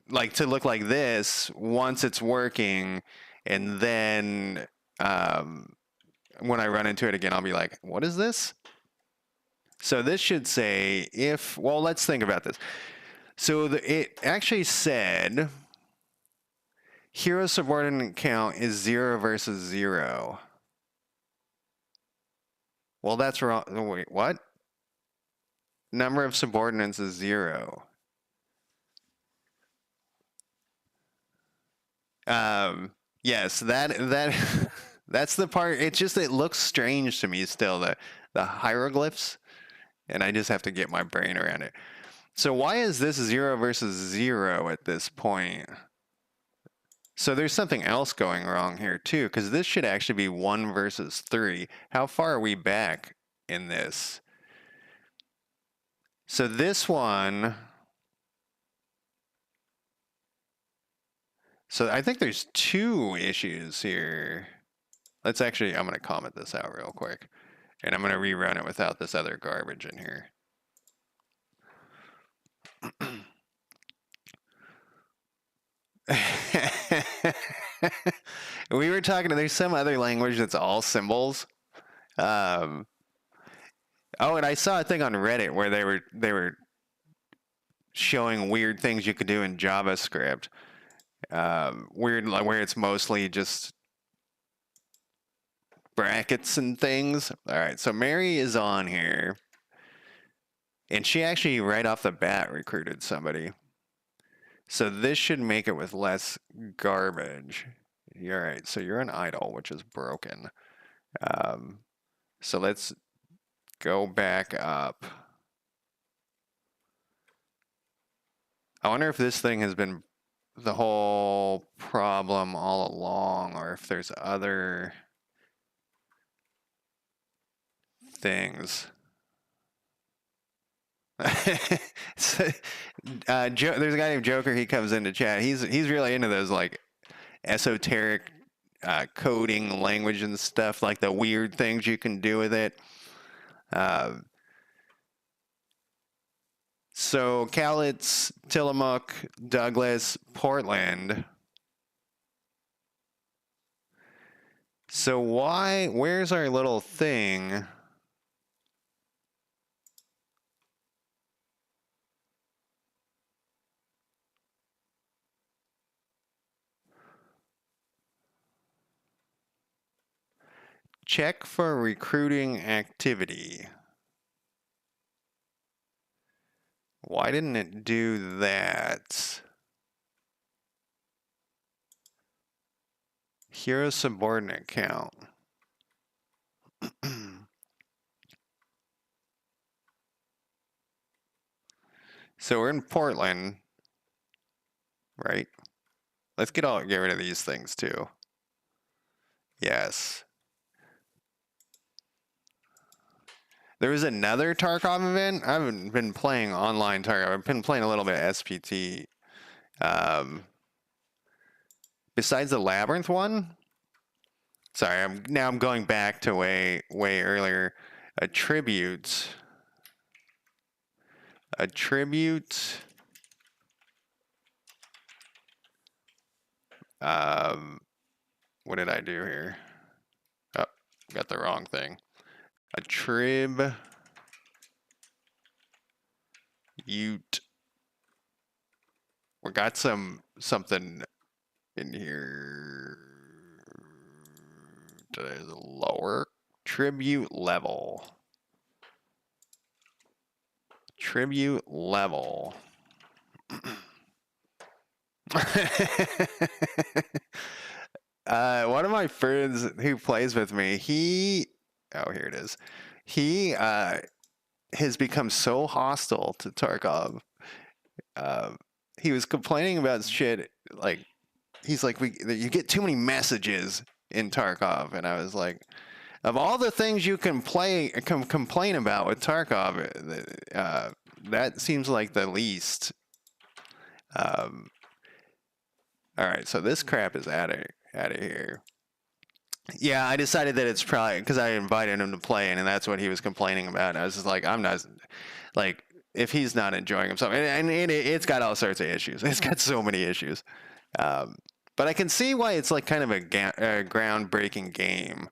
to look like this once it's working, and then when I run into it again, I'll be like, what is this? So this should say let's think about this. So it actually said hero subordinate count is 0 versus 0. Well, that's wrong. Wait, what? Number of subordinates is 0. Yes, that that's the part. It's just it looks strange to me still, the hieroglyphs, and I just have to get my brain around it. So why is this 0 versus 0 at this point? So there's something else going wrong here too, because this should actually be 1 versus 3. How far are we back in this? So this one. So I think there's 2 issues here. I'm going to comment this out real quick. And I'm going to rerun it without this other garbage in here. We were talking, there's some other language that's all symbols. Oh, and I saw a thing on Reddit where they were showing weird things you could do in JavaScript. Weird, where it's mostly just brackets and things. All right, so Mary is on here, and she actually right off the bat recruited somebody. So this should make it with less garbage. All right, so you're an idol, which is broken. So let's go back up. I wonder if this thing has been the whole problem all along, or if there's other things. So, there's a guy named Joker. He comes into chat. He's really into those like esoteric coding language and stuff, like the weird things you can do with it. So Cowlitz, Tillamook, Douglas, Portland. So where's our little thing? Check for recruiting activity. Why didn't it do that? Hero subordinate count. So we're in Portland, right? Let's get rid of these things too. Yes. There was another Tarkov event. I haven't been playing online Tarkov. I've been playing a little bit of SPT. besides the labyrinth one. Sorry, I'm going back to way earlier. Attributes. What did I do here? Oh, got the wrong thing. Attribute. We got something in here. There's a lower tribute level. Tribute level. One of my friends who plays with me, oh, here it is. He has become so hostile to Tarkov. He was complaining about shit like he's like, you get too many messages in Tarkov, and I was like, of all the things you can complain about with Tarkov, that seems like the least. All right, so this crap is out of here. Yeah, I decided that it's probably because I invited him to play, and that's what he was complaining about. And I was just like, I'm not like, if he's not enjoying himself, and it's got all sorts of issues. It's got so many issues. But I can see why it's like kind of a groundbreaking game.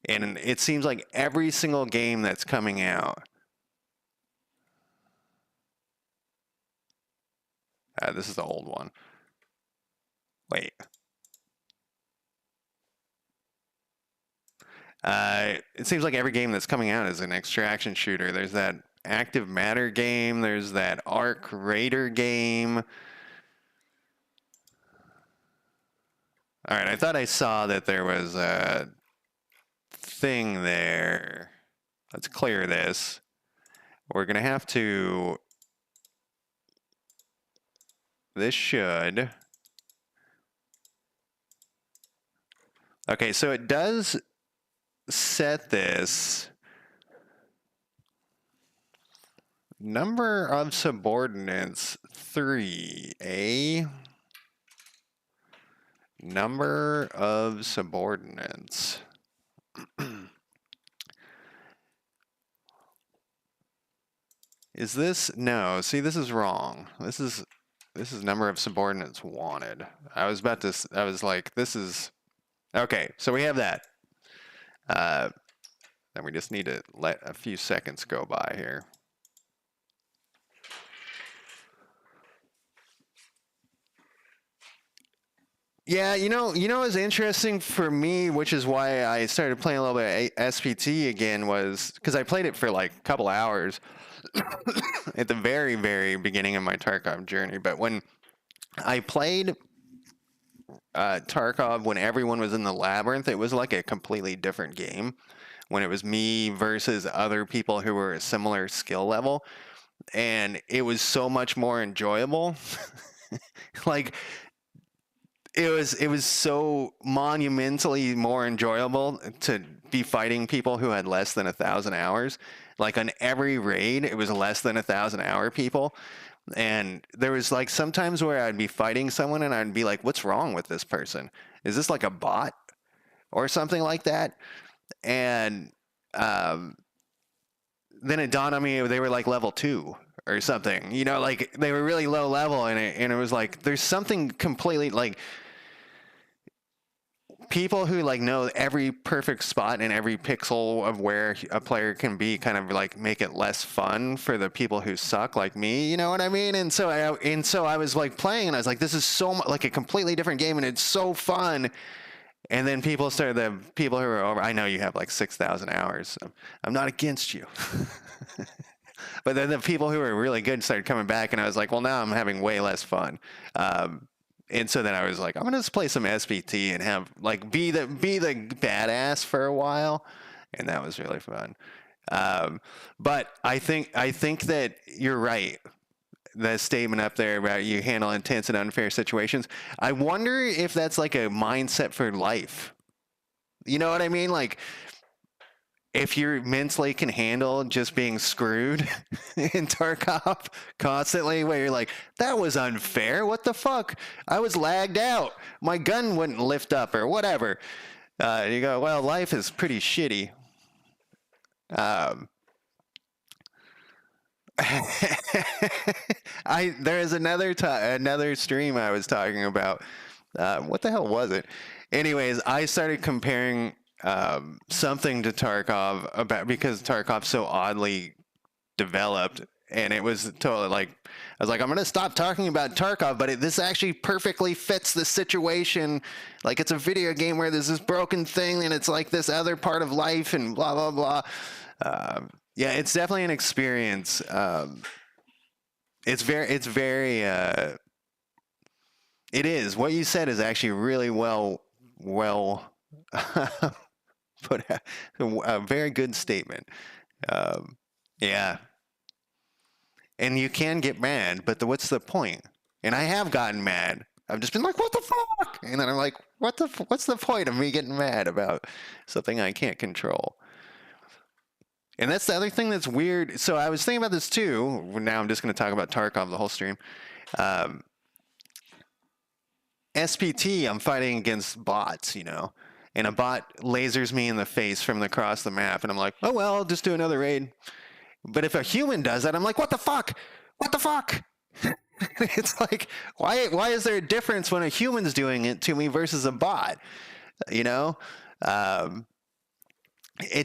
And it seems like every single game that's coming out. This is the old one. Wait. It seems like every game that's coming out is an extraction shooter. There's that Active Matter game. There's that Arc Raider game. All right, I thought I saw that there was a thing there. Let's clear this. We're going to have to... This should... Okay, so it does set this number of subordinates 3, number of subordinates. Is this, no, see, this is wrong. This is number of subordinates wanted. I was like, this is, okay, so we have that. Then we just need to let a few seconds go by here. Yeah, you know what's interesting for me, which is why I started playing a little bit of SPT again, was because I played it for like a couple hours at the very, very beginning of my Tarkov journey. But when I played Tarkov when everyone was in the labyrinth, it was like a completely different game. When it was me versus other people who were a similar skill level, and it was so much more enjoyable. Like, it was so monumentally more enjoyable to be fighting people who had less than 1,000 hours. Like on every raid, it was less than 1,000-hour people. And there was like sometimes where I'd be fighting someone and I'd be like, what's wrong with this person? Is this like a bot or something like that? And then it dawned on me they were like level 2 or something, you know, like they were really low level, and it was like there's something completely like people who like know every perfect spot and every pixel of where a player can be kind of like make it less fun for the people who suck like me, you know what I mean? And so I was like playing and I was like, this is so like a completely different game and it's so fun. And then the people who are over, I know you have like 6,000 hours. I'm not against you. But then the people who were really good started coming back, and I was like, well, now I'm having way less fun. And so then I was like, I'm gonna just play some SBT and have like be the badass for a while, and that was really fun. But I think that you're right. The statement up there about you handle intense and unfair situations. I wonder if that's like a mindset for life. You know what I mean? Like, if you mentally can handle just being screwed in Tarkov constantly, where you're like, that was unfair. What the fuck? I was lagged out. My gun wouldn't lift up or whatever. You go, well, life is pretty shitty. Um, there is another stream I was talking about. What the hell was it? Anyways, I started comparing something to Tarkov about because Tarkov's so oddly developed, and it was totally like I was like, I'm gonna stop talking about Tarkov, but this actually perfectly fits the situation. Like it's a video game where there's this broken thing, and it's like this other part of life, and blah blah blah. Yeah, it's definitely an experience. It's very. It is what you said is actually really well put a very good statement. Yeah, and you can get mad, but what's the point? And I have gotten mad. I've just been like, what the fuck? And then I'm like, what's the point of me getting mad about something I can't control? And that's the other thing that's weird. So I was thinking about this too. Now I'm just going to talk about Tarkov the whole stream. SPT, I'm fighting against bots, and a bot lasers me in the face from across the map, and I'm like, oh well, I'll just do another raid. But if a human does that, I'm like, what the fuck? What the fuck? It's like, why is there a difference when a human's doing it to me versus a bot? It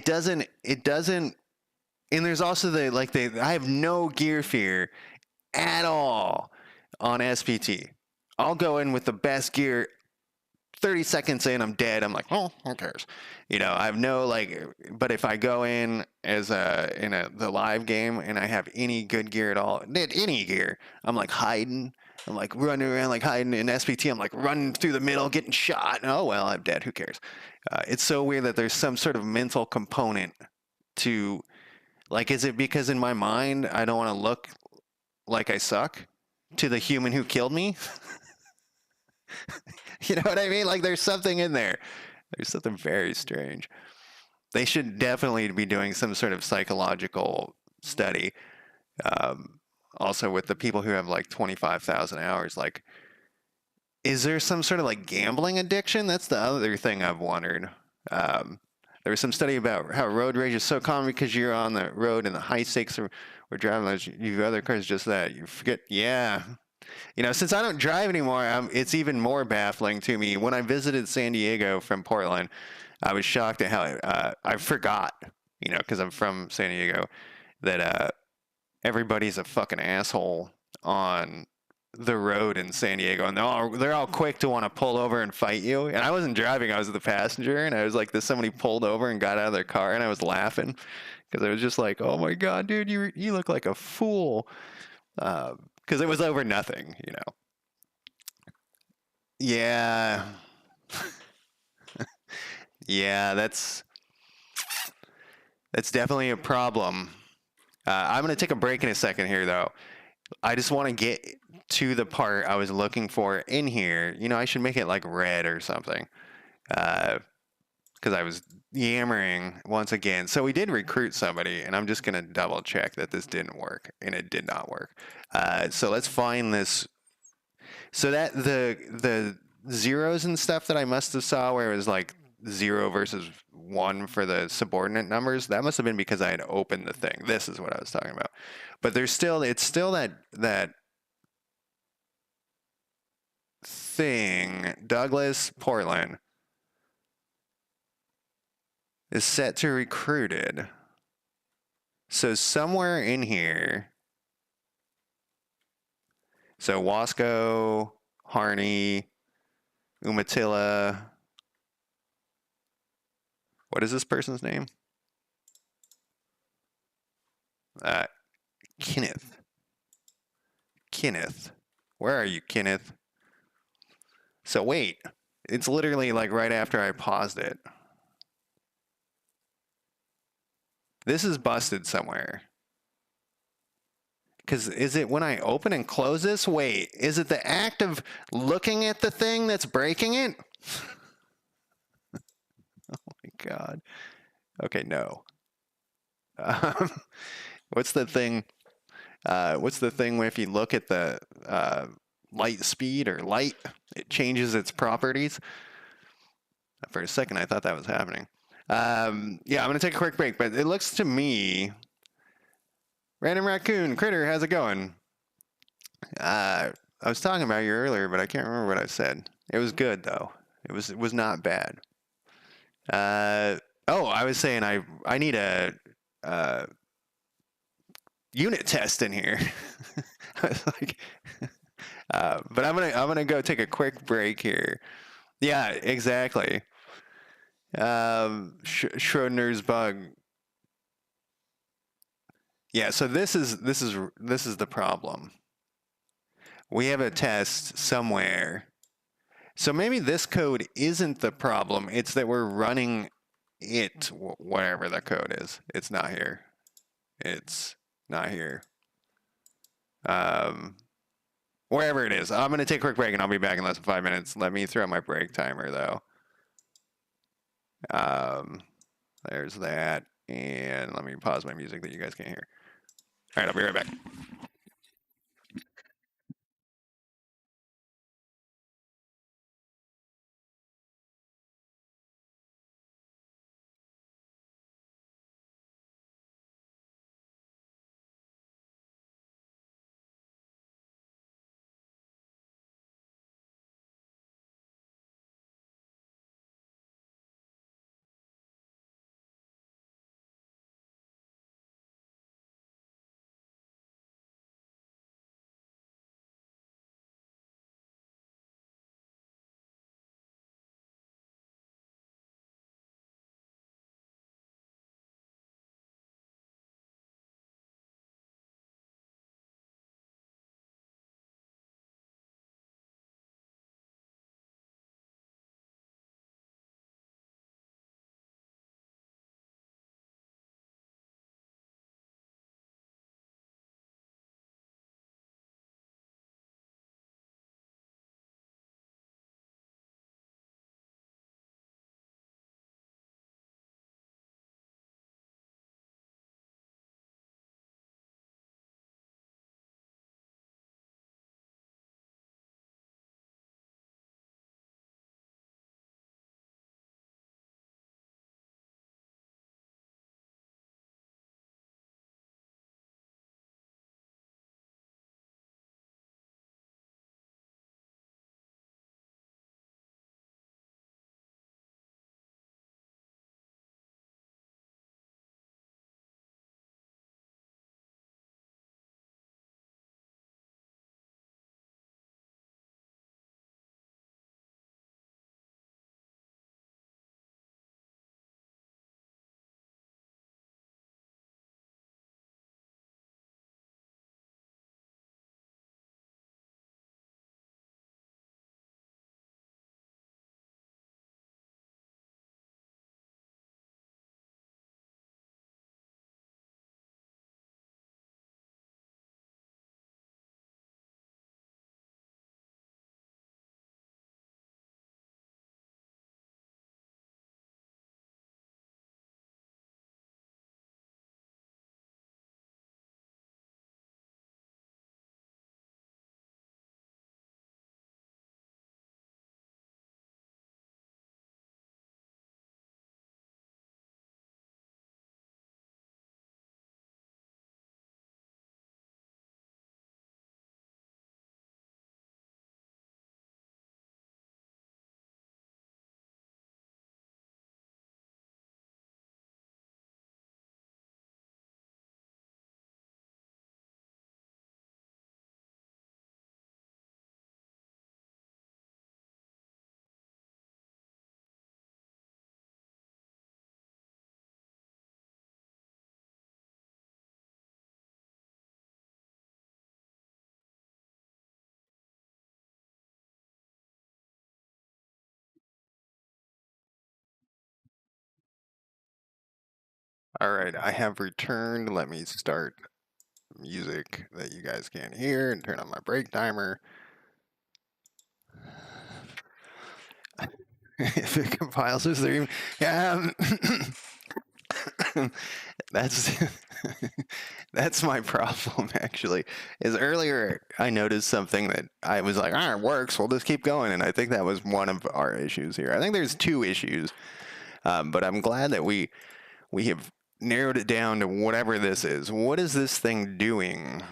doesn't, and there's also I have no gear fear at all on SPT. I'll go in with the best gear. 30 seconds in, I'm dead. I'm like, oh, who cares? I have no but if I go in as the live game and I have any good gear at all, any gear, I'm like hiding. I'm like running around like hiding. In SPT, I'm like running through the middle, getting shot. And, oh, well, I'm dead. Who cares? It's so weird that there's some sort of mental component to, is it because in my mind, I don't want to look like I suck to the human who killed me? You know what I mean? There's something in there. There's something very strange. They should definitely be doing some sort of psychological study. Also with the people who have 25,000 hours, is there some sort of gambling addiction? That's the other thing I've wondered. There was some study about how road rage is so common because you're on the road and the high stakes are driving. You other cars just that you forget. Yeah. Since I don't drive anymore, it's even more baffling to me. When I visited San Diego from Portland, I was shocked at how I forgot, because I'm from San Diego, that everybody's a fucking asshole on the road in San Diego, and they're all quick to want to pull over and fight you. And I wasn't driving; I was the passenger, and I was like, somebody pulled over and got out of their car, and I was laughing because I was just like, "Oh my god, dude, you look like a fool." Because it was over nothing, Yeah. Yeah, that's definitely a problem. I'm going to take a break in a second here, though. I just want to get to the part I was looking for in here. I should make it red or something. Because I was yammering once again. So we did recruit somebody, and I'm just going to double check that this didn't work, and it did not work. So let's find this. So that the zeros and stuff that I must have saw where it was 0 versus 1 for the subordinate numbers, that must have been because I had opened the thing. This is what I was talking about. But it's still that thing, Douglas Portland, is set to recruited. So somewhere in here, so Wasco, Harney, Umatilla. What is this person's name? Kenneth. Kenneth. Where are you, Kenneth? So wait, it's literally right after I paused it. This is busted somewhere. Because is it when I open and close this? Wait, is it the act of looking at the thing that's breaking it? Oh my god. Okay, no. Um, what's the thing? What's the thing where if you look at the light speed or light, it changes its properties? For a second, I thought that was happening. Yeah, I'm gonna take a quick break, but it looks to me, Random Raccoon Critter, how's it going? I was talking about you earlier, but I can't remember what I said. It was good though. It was not bad. Uh, oh, I was saying I need a uh, unit test in here. I was like, but I'm gonna go take a quick break here. Yeah, exactly. Schrodinger's bug. Yeah, so this is the problem. We have a test somewhere. So maybe this code isn't the problem. It's that we're running it, whatever the code is. It's not here. It's not here. Wherever it is. I'm going to take a quick break and I'll be back in less than 5 minutes. Let me throw my break timer though. There's that. And let me pause my music that you guys can't hear. All right, I'll be right back. All right, I have returned. Let me start music that you guys can't hear and turn on my break timer. If it compiles this, there. That's that's my problem actually. Is earlier I noticed something that I was like, it works. We'll just keep going, and I think that was one of our issues here. I think there's two issues, but I'm glad that we have narrowed it down to whatever this is. What is this thing doing?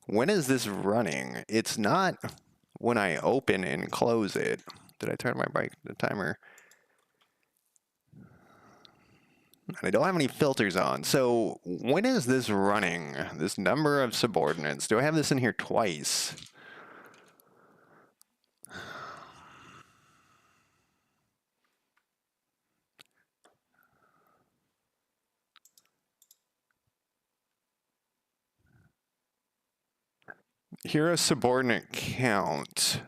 When is this running? It's not when I open and close it. Did I turn the timer? I don't have any filters on. So when is this running? This number of subordinates. Do I have this in here twice? Hero subordinate count.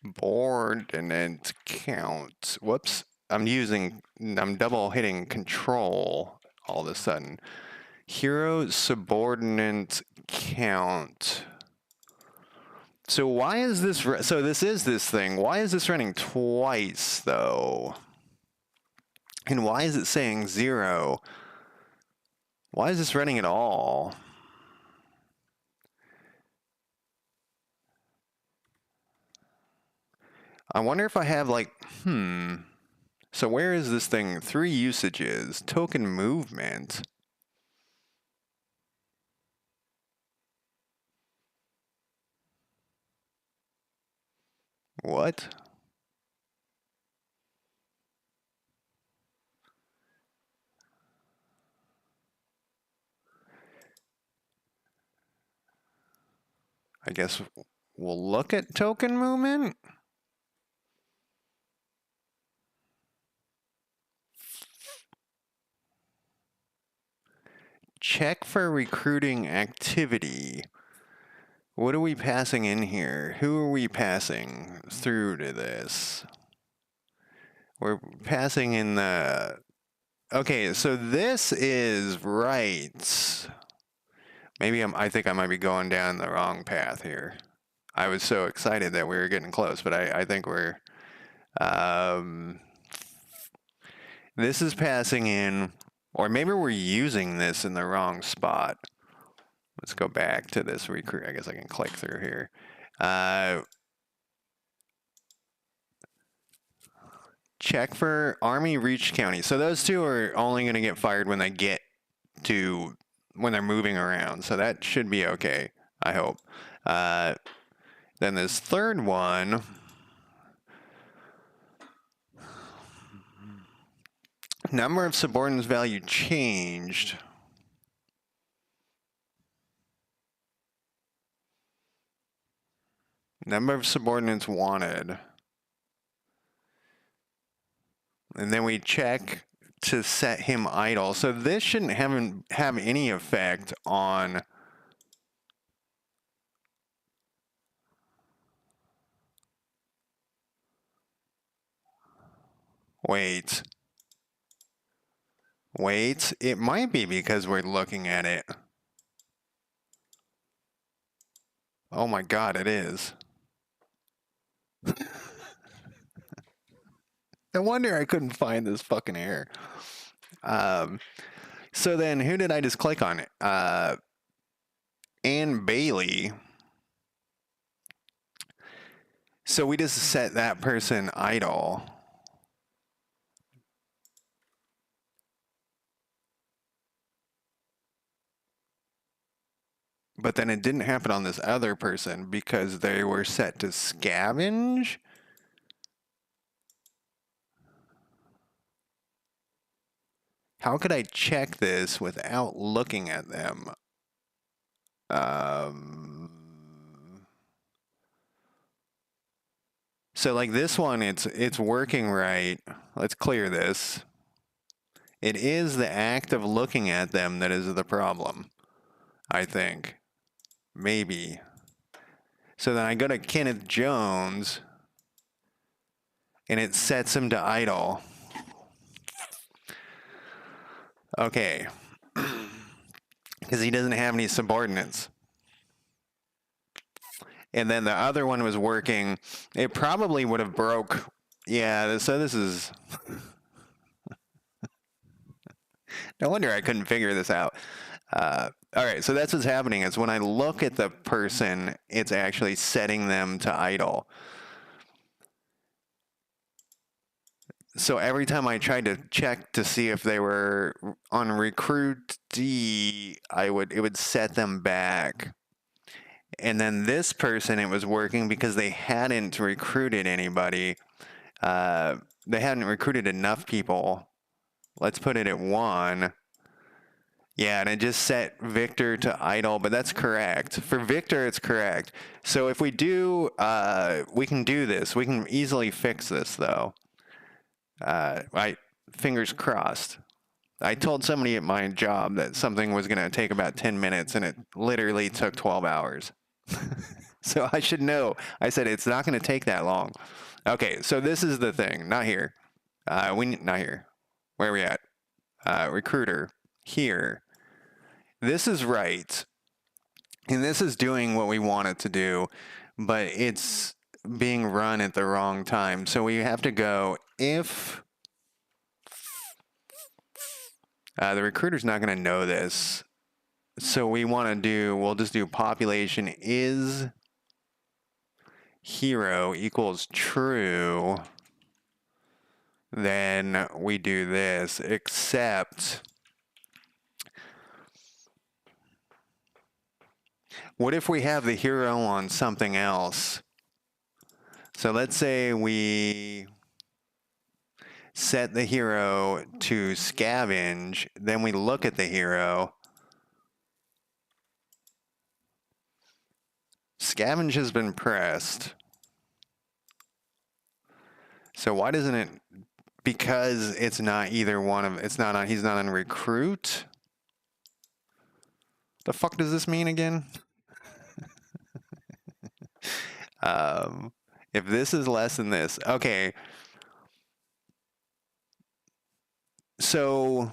Subordinate count. Whoops. I'm double hitting control all of a sudden. Hero subordinate count. So why is this, so this is this thing. Why is this running twice though? And why is it saying 0? Why is this running at all? I wonder if I have like, So where is this thing? 3 usages, token movement. What? I guess we'll look at token movement. Check for recruiting activity. What are we passing in here? Who are we passing through to this? We're passing in the... Okay, so this is right. Maybe I think I might be going down the wrong path here. I was so excited that we were getting close, but I think we're... this is passing in, or maybe we're using this in the wrong spot. Let's go back to this recruit. I guess I can click through here. Check for Army Reach County. So those two are only going to get fired when they get to, when they're moving around. So that should be okay, I hope. Then this third one, number of subordinates value changed. Number of subordinates wanted. And then we check to set him idle. So this shouldn't have any effect on... Wait, it might be because we're looking at it. Oh my God, it is. No wonder I couldn't find this fucking error. So then who did I just click on? Ann Bailey. So we just set that person idle. But then it didn't happen on this other person because they were set to scavenge. How could I check this without looking at them? So like this one, it's working right. Let's clear this. It is the act of looking at them that is the problem, I think. Maybe. So then I go to Kenneth Jones, and it sets him to idle. Okay. Because he doesn't have any subordinates. and then the other one was working, it probably would have broke. Yeah, so this is no wonder I couldn't figure this out. All right, so that's what's happening is when I look at the person, it's actually setting them to idle. So every time I tried to check to see if they were on recruit D, it would set them back. And then this person, it was working because they hadn't recruited anybody. They hadn't recruited enough people. Let's put it at 1. Yeah, and it just set Victor to idle, but that's correct. For Victor, it's correct. So if we do, we can do this. We can easily fix this, though. Fingers crossed. I told somebody at my job that something was going to take about 10 minutes, and it literally took 12 hours. So I should know. I said, it's not going to take that long. Okay, so this is the thing. Not here. Not here. Where are we at? Recruiter. Here. This is right. And this is doing what we want it to do, but it's being run at the wrong time. So we have to go if the recruiter's not going to know this. So we'll just do population is hero equals true. Then we do this, except what if we have the hero on something else? So let's say we set the hero to scavenge, then we look at the hero. Scavenge has been pressed. So why doesn't it? Because it's not either one of, he's not on recruit. The fuck does this mean again? If this is less than this, okay. So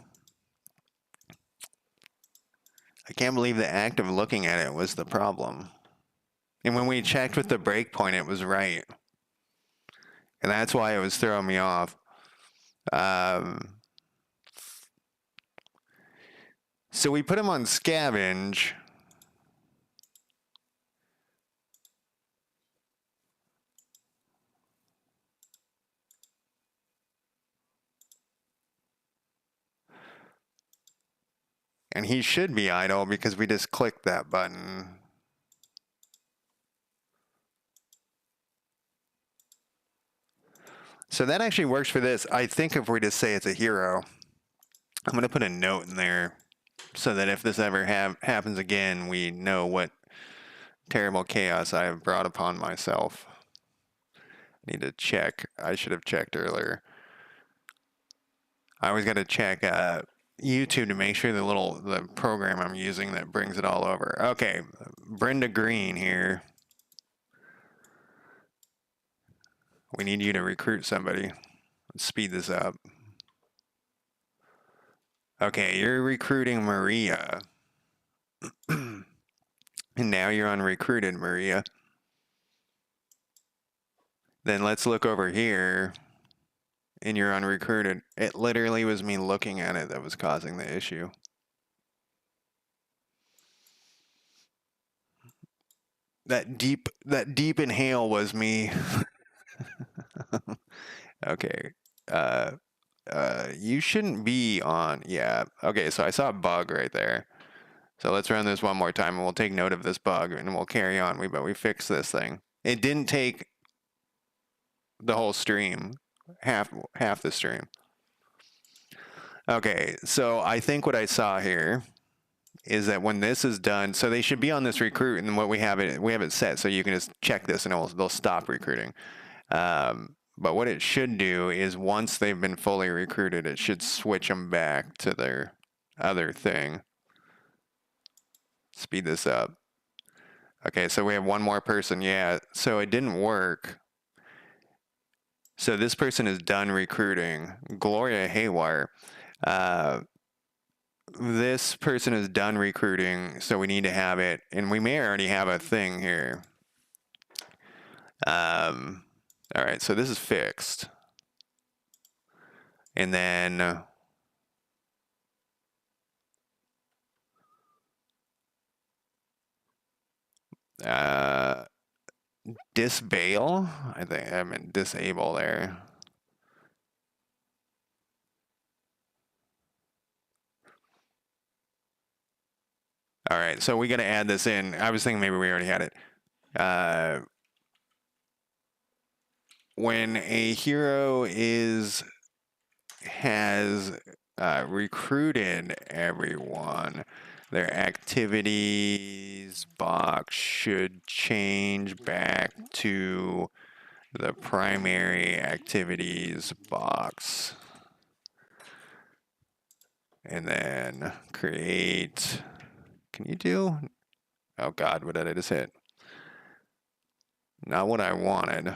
I can't believe the act of looking at it was the problem. And when we checked with the breakpoint, it was right. And that's why it was throwing me off. So we put him on scavenge. And he should be idle because we just clicked that button. So that actually works for this. I think if we just say it's a hero, I'm going to put a note in there so that if this ever happens again, we know what terrible chaos I have brought upon myself. I need to check. I should have checked earlier. I always got to check YouTube to make sure the program I'm using that brings it all over. Okay, Brenda Green here. We need you to recruit somebody. Let's speed this up. Okay, you're recruiting Maria. And now you're on recruited, Maria. Then let's look over here. And you're on recruited. It literally was me looking at it that was causing the issue. That deep inhale was me. Okay. You shouldn't be on. Yeah. Okay, so I saw a bug right there. So let's run this one more time and we'll take note of this bug and we'll carry on. But we fixed this thing. It didn't take the whole stream. Half the stream. Okay, so I think what I saw here is that when this is done, so they should be on this recruit, and what we have it set so you can just check this and they'll stop recruiting. But what it should do is once they've been fully recruited, it should switch them back to their other thing. Speed this up. Okay, so we have one more person. Yeah, so it didn't work. So this person is done recruiting. Gloria Haywire. This person is done recruiting, so we need to have it. And we may already have a thing here. All right, so this is fixed. And then disable, I think I meant disable there. All right, so we got to add this in. I was thinking maybe we already had it. When a hero has recruited everyone, their activities box should change back to the primary activities box. And then create, can you do? Oh God, what did I just hit? Not what I wanted.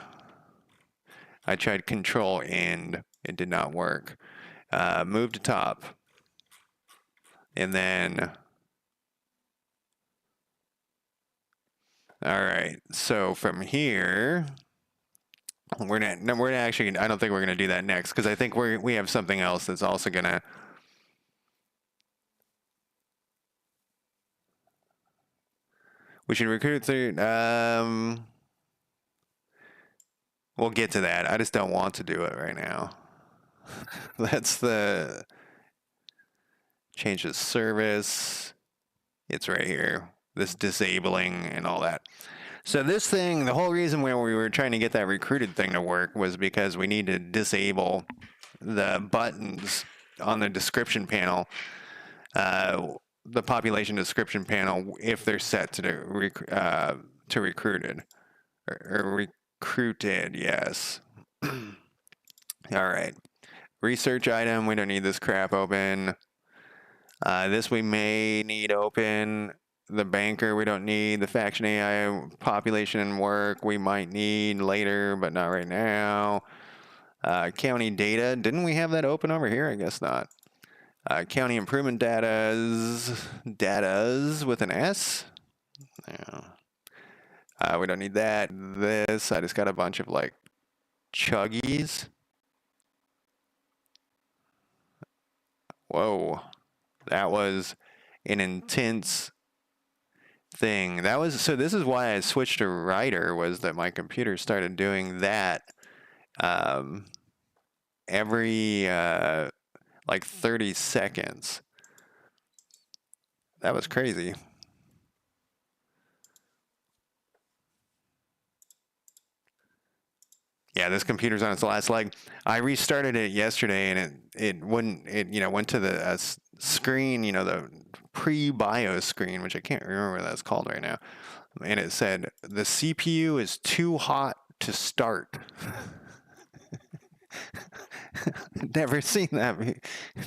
I tried control and it did not work. Move to top. And then, all right, so from here, we're not actually, I don't think we're gonna do that next because I think we have something else that's also gonna, we should recruit through, we'll get to that. I just don't want to do it right now. That's the change the service. It's right here. This disabling and all that. So this thing, the whole reason why we were trying to get that recruited thing to work was because we need to disable the buttons on the description panel, the population description panel, if they're set to recruited or recruited. Yes. All right. Research item. We don't need this crap open. This we may need open. The banker we don't need. The faction AI population and work we might need later, but not right now. County data. Didn't we have that open over here? I guess not. County improvement datas with an S. Yeah. We don't need that. This, I just got a bunch of like chuggies. Whoa. That was an intense thing. That was, so this is why I switched to writer, was that my computer started doing that every like 30 seconds. That was crazy. Yeah, this computer's on its last leg. I restarted it yesterday, and it wouldn't. It went to the screen, the pre-BIOS screen, which I can't remember what that's called right now, and it said the CPU is too hot to start. Never seen that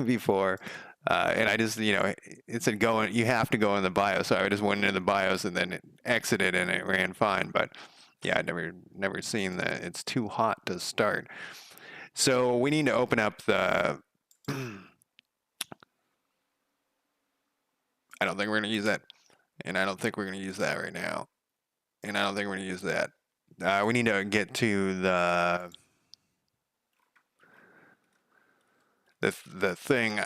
before. And I just, it said you have to go in the BIOS. So I just went into the BIOS and then it exited and it ran fine. But yeah, I'd never seen that it's too hot to start. So we need to open up the, I don't think we're going to use that. And I don't think we're going to use that right now. And I don't think we're going to use that. We need to get to the thing,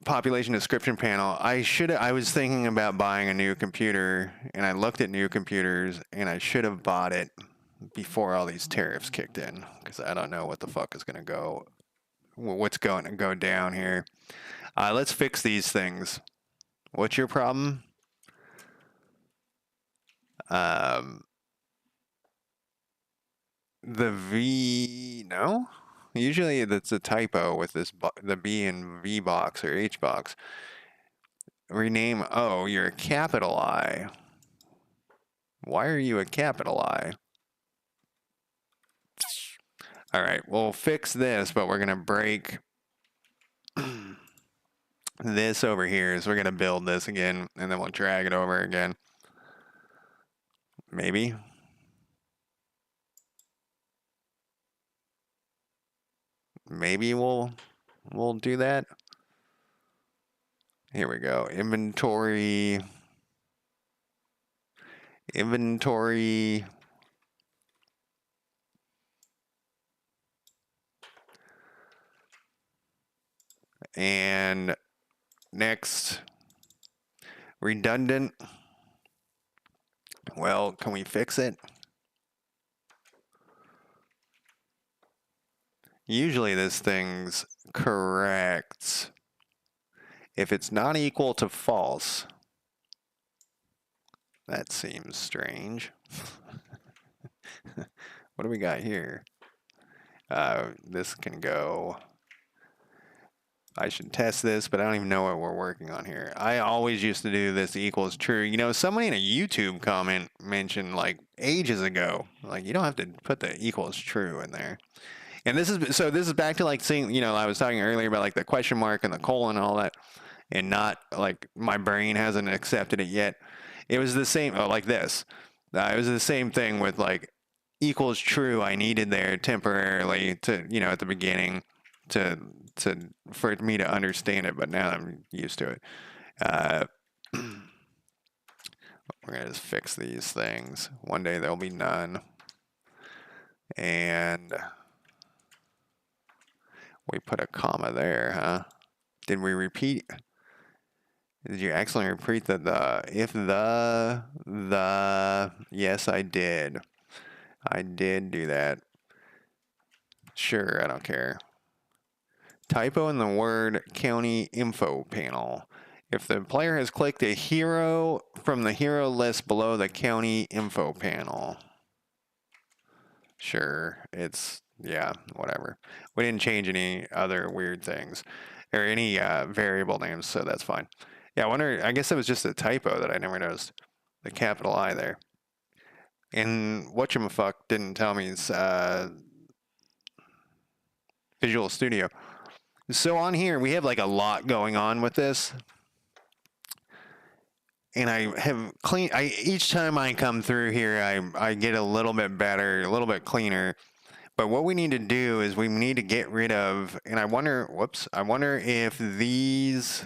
population description panel. I was thinking about buying a new computer, and I looked at new computers, and I should have bought it before all these tariffs kicked in, because I don't know what the fuck is going to what's going to go down here. Let's fix these things. What's your problem? The V, no? Usually that's a typo with the B in V box or H box. Rename O, you're a capital I. Why are you a capital I? All right, we'll fix this, but we're going to break this over here. So we're going to build this again, and then we'll drag it over again. Maybe. Maybe we'll do that. Here we go. Inventory. And next, redundant. Well, can we fix it? Usually this thing's correct if it's not equal to false. That seems strange. What do we got here? This can go. I should test this, but I don't even know what we're working on here. I always used to do this equals true. You know, somebody in a YouTube comment mentioned like ages ago, like you don't have to put the equals true in there. And this is back to like seeing, you know, I was talking earlier about like the question mark and the colon and all that, and not like my brain hasn't accepted it yet. It was the same, like this. It was the same thing with like equals true. I needed there temporarily to, you know, at the beginning to for me to understand it, but now I'm used to it. We're gonna just fix these things. One day there'll be none. And we put a comma there, huh? Did we repeat? Did you accidentally repeat the yes, I did. I did do that. Sure, I don't care. Typo in the word county info panel. If the player has clicked a hero from the hero list below the county info panel. Sure, it's, yeah, whatever. We didn't change any other weird things or any variable names, so that's fine. Yeah, I wonder, I guess it was just a typo that I never noticed. The capital I there. And whatchamacallit didn't tell me it's Visual Studio. So on here, we have like a lot going on with this. And I have each time I come through here, I get a little bit better, a little bit cleaner. But what we need to do is we need to get rid of, and I wonder if these,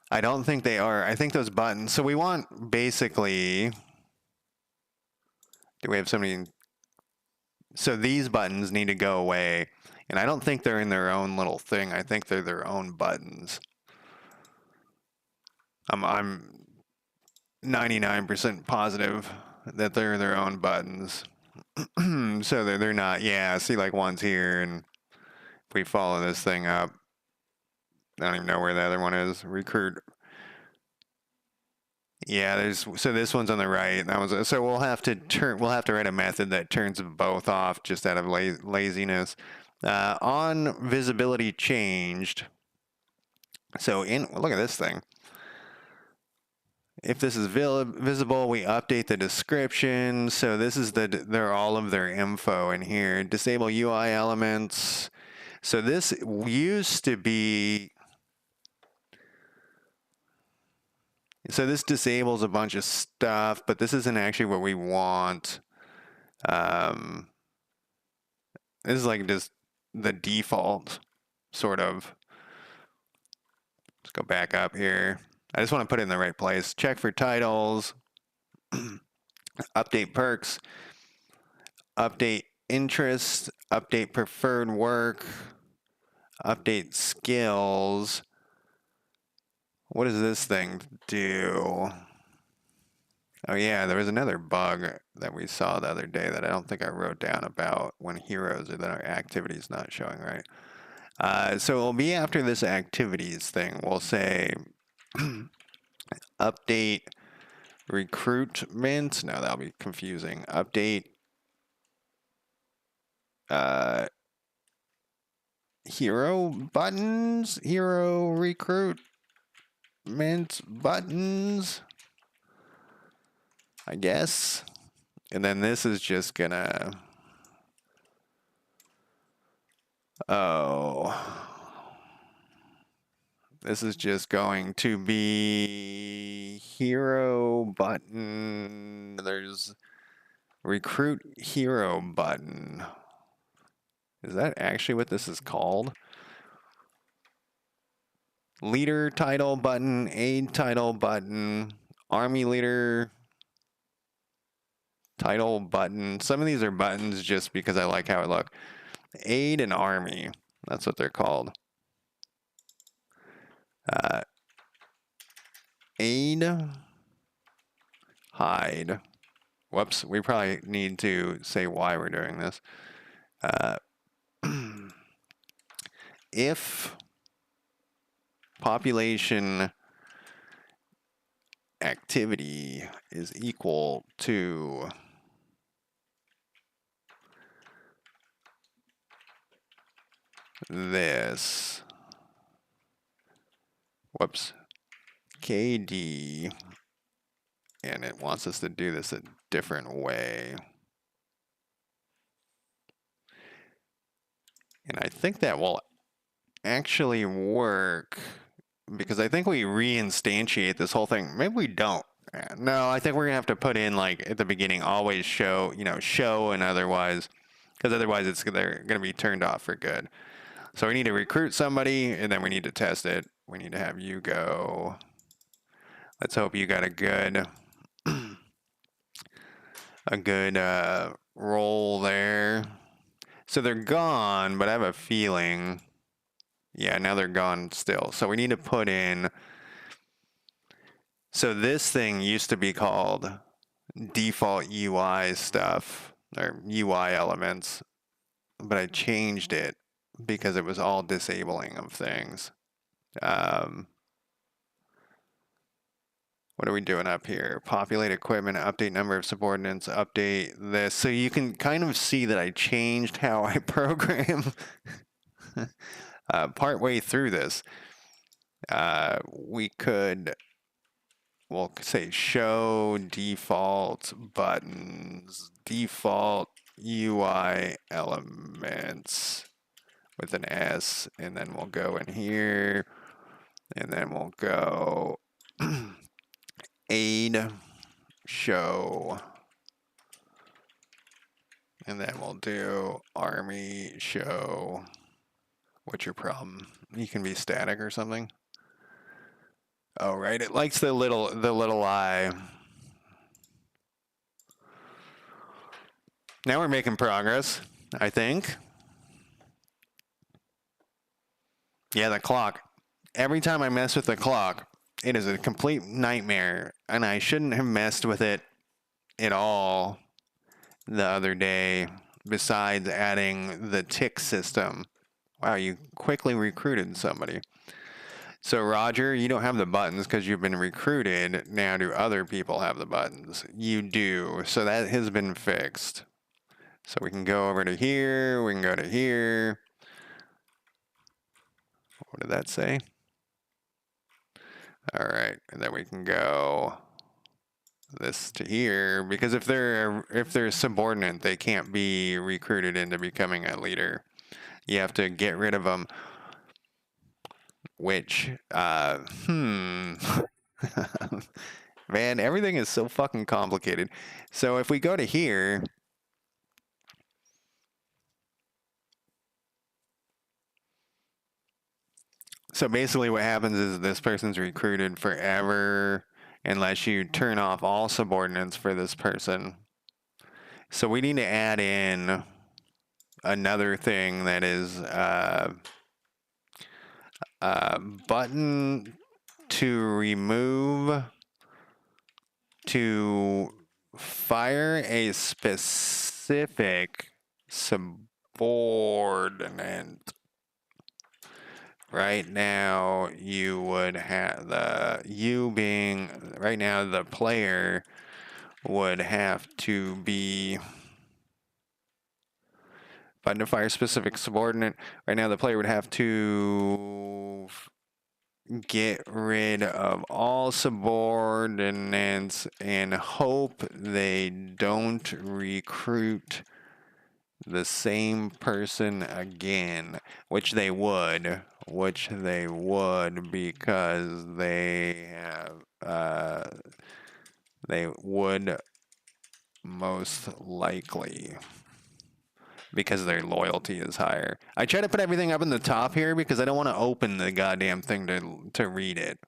I don't think they are. I think those buttons. So we want basically, do we have somebody? So these buttons need to go away. And I don't think they're in their own little thing. I think they're their own buttons. I'm 99% positive that they're their own buttons. So they're not, yeah, see like one's here, and if we follow this thing up, I don't even know where the other one is. Recruit. Yeah, so this one's on the right. That was so we'll have to write a method that turns both off just out of laziness. On visibility changed. So look at this thing. If this is visible, we update the description. So this is they're all of their info in here. Disable UI elements. So this used to be. So this disables a bunch of stuff, but this isn't actually what we want. This is like just the default, sort of. Let's go back up here. I just want to put it in the right place. Check for titles. Update perks. Update interest. Update preferred work. Update skills. What does this thing do? Oh yeah, there was another bug that we saw the other day that I don't think I wrote down about when heroes or that our activity is not showing right. So it'll be after this activities thing. We'll say update recruitment. No, that'll be confusing. Update hero buttons, hero recruitment buttons, I guess. And then this is just gonna, this is just going to be hero button. There's recruit hero button. Is that actually what this is called? Leader title button, aid title button, army leader title button. Some of these are buttons just because I like how it looks. Aid and army, that's what they're called. Aid, hide. Whoops, we probably need to say why we're doing this. If population activity is equal to this, whoops, KD, and it wants us to do this a different way. And I think that will actually work because I think we reinstantiate this whole thing. Maybe we don't. No, I think we're gonna have to put in like at the beginning, always show, show and otherwise, because otherwise they're gonna be turned off for good. So we need to recruit somebody and then we need to test it. We need to have you go. Let's hope you got a good roll there. So they're gone, but I have a feeling, yeah, now they're gone still. So we need to put in, so this thing used to be called default UI stuff, or UI elements, but I changed it because it was all disabling of things. What are we doing up here? Populate equipment, update number of subordinates, update this. So you can kind of see that I changed how I program partway through this. We could, we'll say show default buttons, default UI elements with an S, and then we'll go in here, and then we'll go aid show, and then we'll do army show. What's your problem? You can be static or something. Oh, right. It likes the little eye. Now we're making progress, I think. Yeah, the clock. Every time I mess with the clock, it is a complete nightmare, and I shouldn't have messed with it at all the other day, besides adding the tick system. Wow, you quickly recruited somebody. So Roger, you don't have the buttons because you've been recruited. Now do other people have the buttons? You do. So that has been fixed. So we can go over to here. We can go to here. What did that say? All right, and then we can go this to here, because if they're subordinate, they can't be recruited into becoming a leader. You have to get rid of them. Which, man, everything is so fucking complicated. So if we go to here, so basically what happens is this person's recruited forever unless you turn off all subordinates for this person. So we need to add in another thing that is button to remove to fire a specific subordinate. Right now, you would have right now the player would have to be button to fire specific subordinate. Right now, the player would have to get rid of all subordinates and hope they don't recruit the same person again, which they would because they would most likely, because their loyalty is higher. I try to put everything up in the top here because I don't want to open the goddamn thing to read it.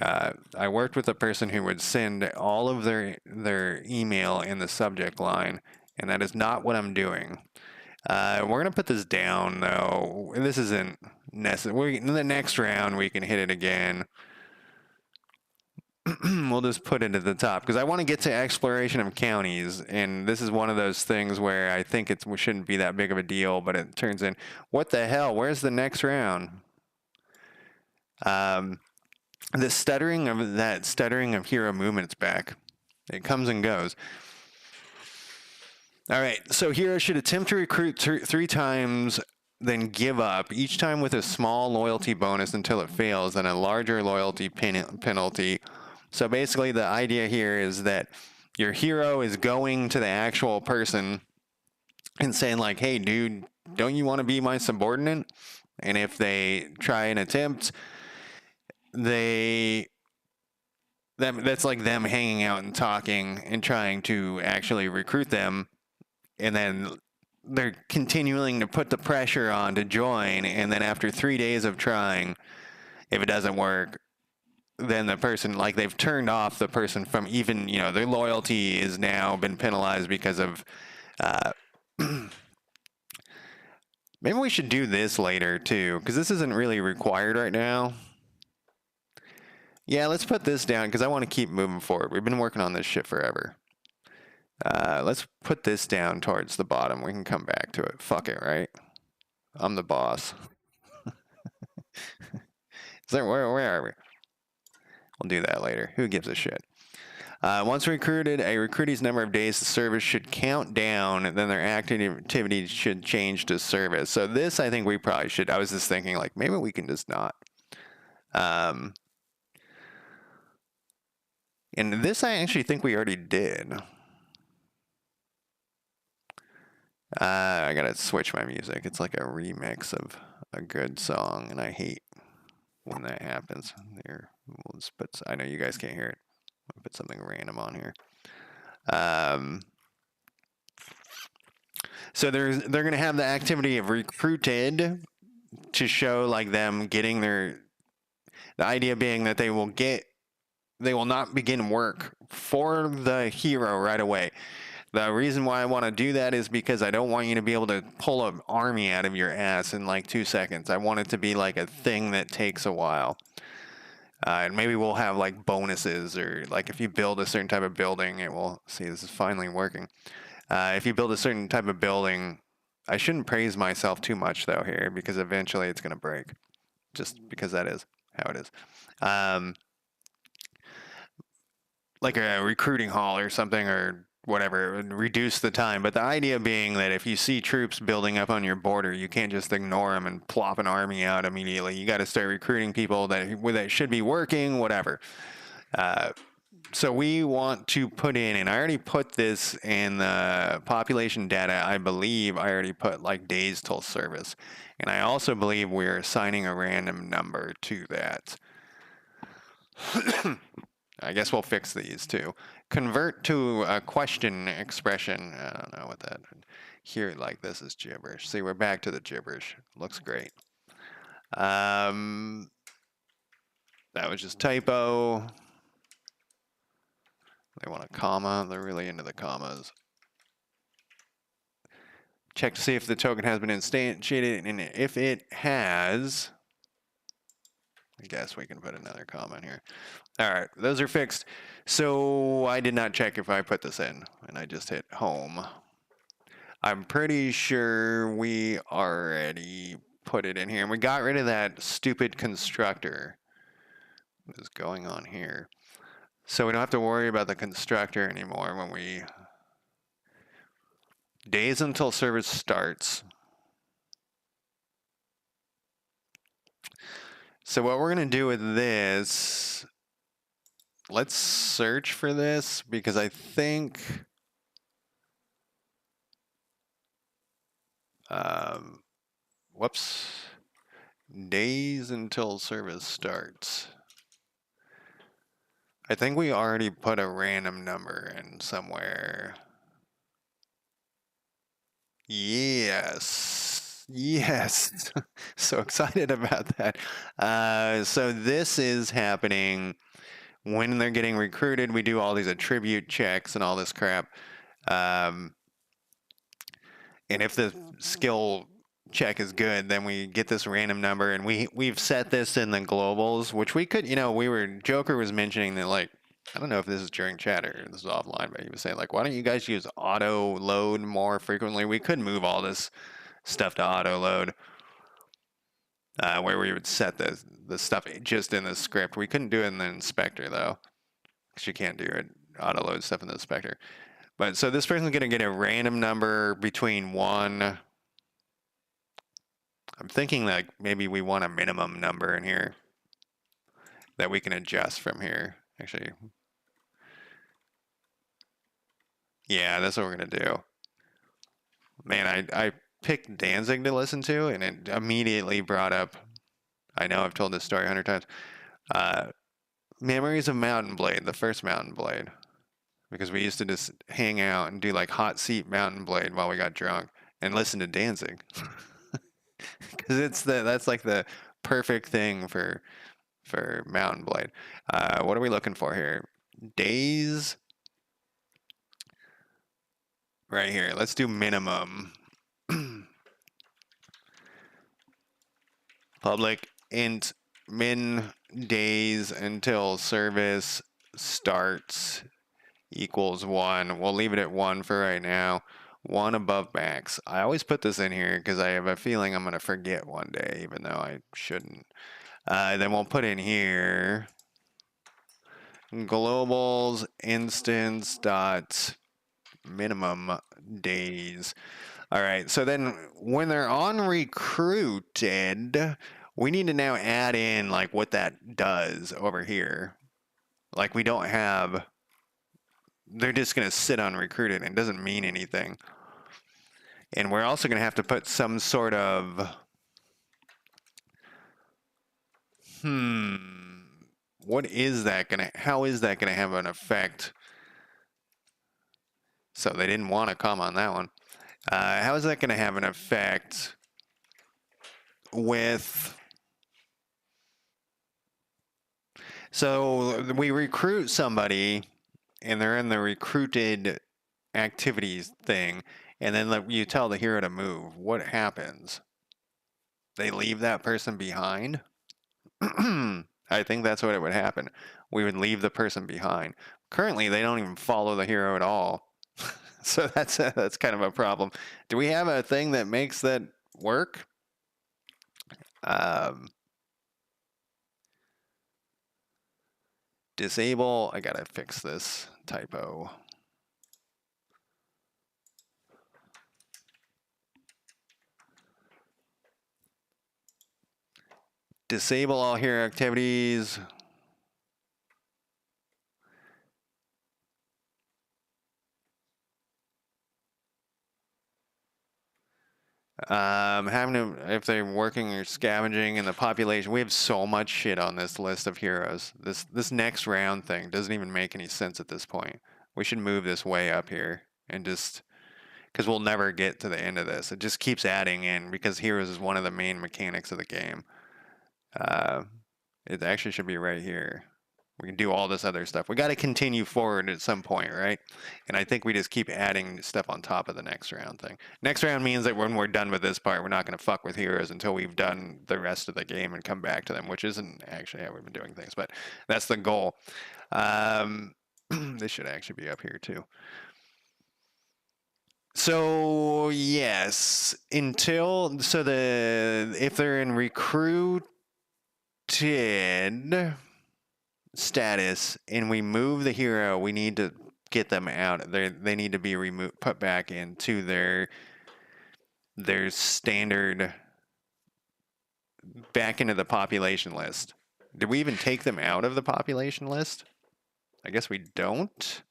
I worked with a person who would send all of their email in the subject line, and that is not what I'm doing. We're going to put this down, though. This isn't necessary. In the next round, we can hit it again. We'll just put it at the top because I want to get to exploration of counties, and this is one of those things where I think it shouldn't be that big of a deal, but it turns in, what the hell? Where's the next round? The stuttering of hero movement's back. It comes and goes. All right, so heroes should attempt to recruit 3 times, then give up, each time with a small loyalty bonus until it fails, and a larger loyalty penalty. So basically the idea here is that your hero is going to the actual person and saying like, hey, dude, don't you want to be my subordinate? And if they try and attempt, that's like them hanging out and talking and trying to actually recruit them. And then they're continuing to put the pressure on to join. And then after 3 days of trying, if it doesn't work, then the person, like they've turned off the person from even, their loyalty is now been penalized because of, maybe we should do this later too, because this isn't really required right now. Yeah, let's put this down because I want to keep moving forward. We've been working on this shit forever. Let's put this down towards the bottom. We can come back to it. Fuck it, right? I'm the boss. Where are we? We'll do that later. Who gives a shit? Once recruited, a recruitee's number of days to service should count down, and then their activity should change to service. So this, I think we probably should. I was just thinking, like, maybe we can just not. And this, I actually think we already did. I gotta switch my music. It's like a remix of a good song, and I hate when that happens. There, we'll just put, I know you guys can't hear it. I'll put something random on here. So they're gonna have the activity of recruited to show like them getting the idea being that they will not begin work for the hero right away. The reason why I want to do that is because I don't want you to be able to pull an army out of your ass in like 2 seconds. I want it to be like a thing that takes a while. And maybe we'll have like bonuses, or like if you build a certain type of building, it will, see, this is finally working. If you build a certain type of building, I shouldn't praise myself too much though here, because eventually it's going to break, just because that is how it is. Like a recruiting hall or something, or whatever, reduce the time. But the idea being that if you see troops building up on your border, you can't just ignore them and plop an army out immediately. You got to start recruiting people that should be working, whatever. So we want to put in, and I already put this in the population data, I believe I already put like days till service. And I also believe we're assigning a random number to that. I guess we'll fix these too. Convert to a question expression. I don't know what that. Here, like this is gibberish. See, we're back to the gibberish. Looks great. That was just typo. They want a comma. They're really into the commas. Check to see if the token has been instantiated, and if it has, I guess we can put another comma in here. All right, those are fixed. So I did not check if I put this in, and I just hit home. I'm pretty sure we already put it in here, and we got rid of that stupid constructor. What is going on here? So we don't have to worry about the constructor anymore when we... Days until service starts. So what we're going to do with this, let's search for this, because I think whoops, days until service starts. I think we already put a random number in somewhere. Yes. Yes. So excited about that. So this is happening when they're getting recruited. We do all these attribute checks and all this crap. And if the skill check is good, then we get this random number, and we've set this in the globals, which we could, Joker was mentioning that, like, I don't know if this is during chat or this is offline, but he was saying, like, why don't you guys use auto load more frequently? We could move all this stuff to auto load, where we would set the stuff just in the script. We couldn't do it in the inspector though, because you can't do it auto load stuff in the inspector. But so this person's gonna get a random number between one. I'm thinking like maybe we want a minimum number in here that we can adjust from here. Actually, yeah, that's what we're gonna do. Man, I picked Danzig to listen to, and it immediately brought up. I know I've told this story 100 times. Memories of Mountain Blade, the first Mountain Blade, because we used to just hang out and do like hot seat Mountain Blade while we got drunk and listen to Danzig, because that's like the perfect thing for Mountain Blade. What are we looking for here? Days. Right here. Let's do minimum. Public int min days until service starts equals 1. We'll leave it at 1 for right now. 1 above max. I always put this in here because I have a feeling I'm going to forget one day, even though I shouldn't. Then we'll put in here globals instance dot minimum days. All right, so then when they're on recruited, we need to now add in like what that does over here. Like we don't have, they're just going to sit on recruited and it doesn't mean anything. And we're also going to have to put some sort of, what is that going to, how is that going to have an effect? So they didn't want to come on that one. How is that going to have an effect with... So we recruit somebody, and they're in the recruited activities thing, and then you tell the hero to move. What happens? They leave that person behind? I think that's what it would happen. We would leave the person behind. Currently, they don't even follow the hero at all. So that's kind of a problem. Do we have a thing that makes that work? Disable. I gotta fix this typo. Disable all hero activities. Having to, if they're working or scavenging in the population, we have so much shit on this list of heroes. This next round thing doesn't even make any sense at this point. We should move this way up here and just, because we'll never get to the end of this. It just keeps adding in because heroes is one of the main mechanics of the game. It actually should be right here. We can do all this other stuff. We got to continue forward at some point, right? And I think we just keep adding stuff on top of the next round thing. Next round means that when we're done with this part, we're not going to fuck with heroes until we've done the rest of the game and come back to them, which isn't actually how we've been doing things, but that's the goal. This should actually be up here too. So yes, if they're in recruited status and we move the hero, we need to get them out. They need to be put back into their standard, back into the population list. Did we even take them out of the population list? I guess we don't.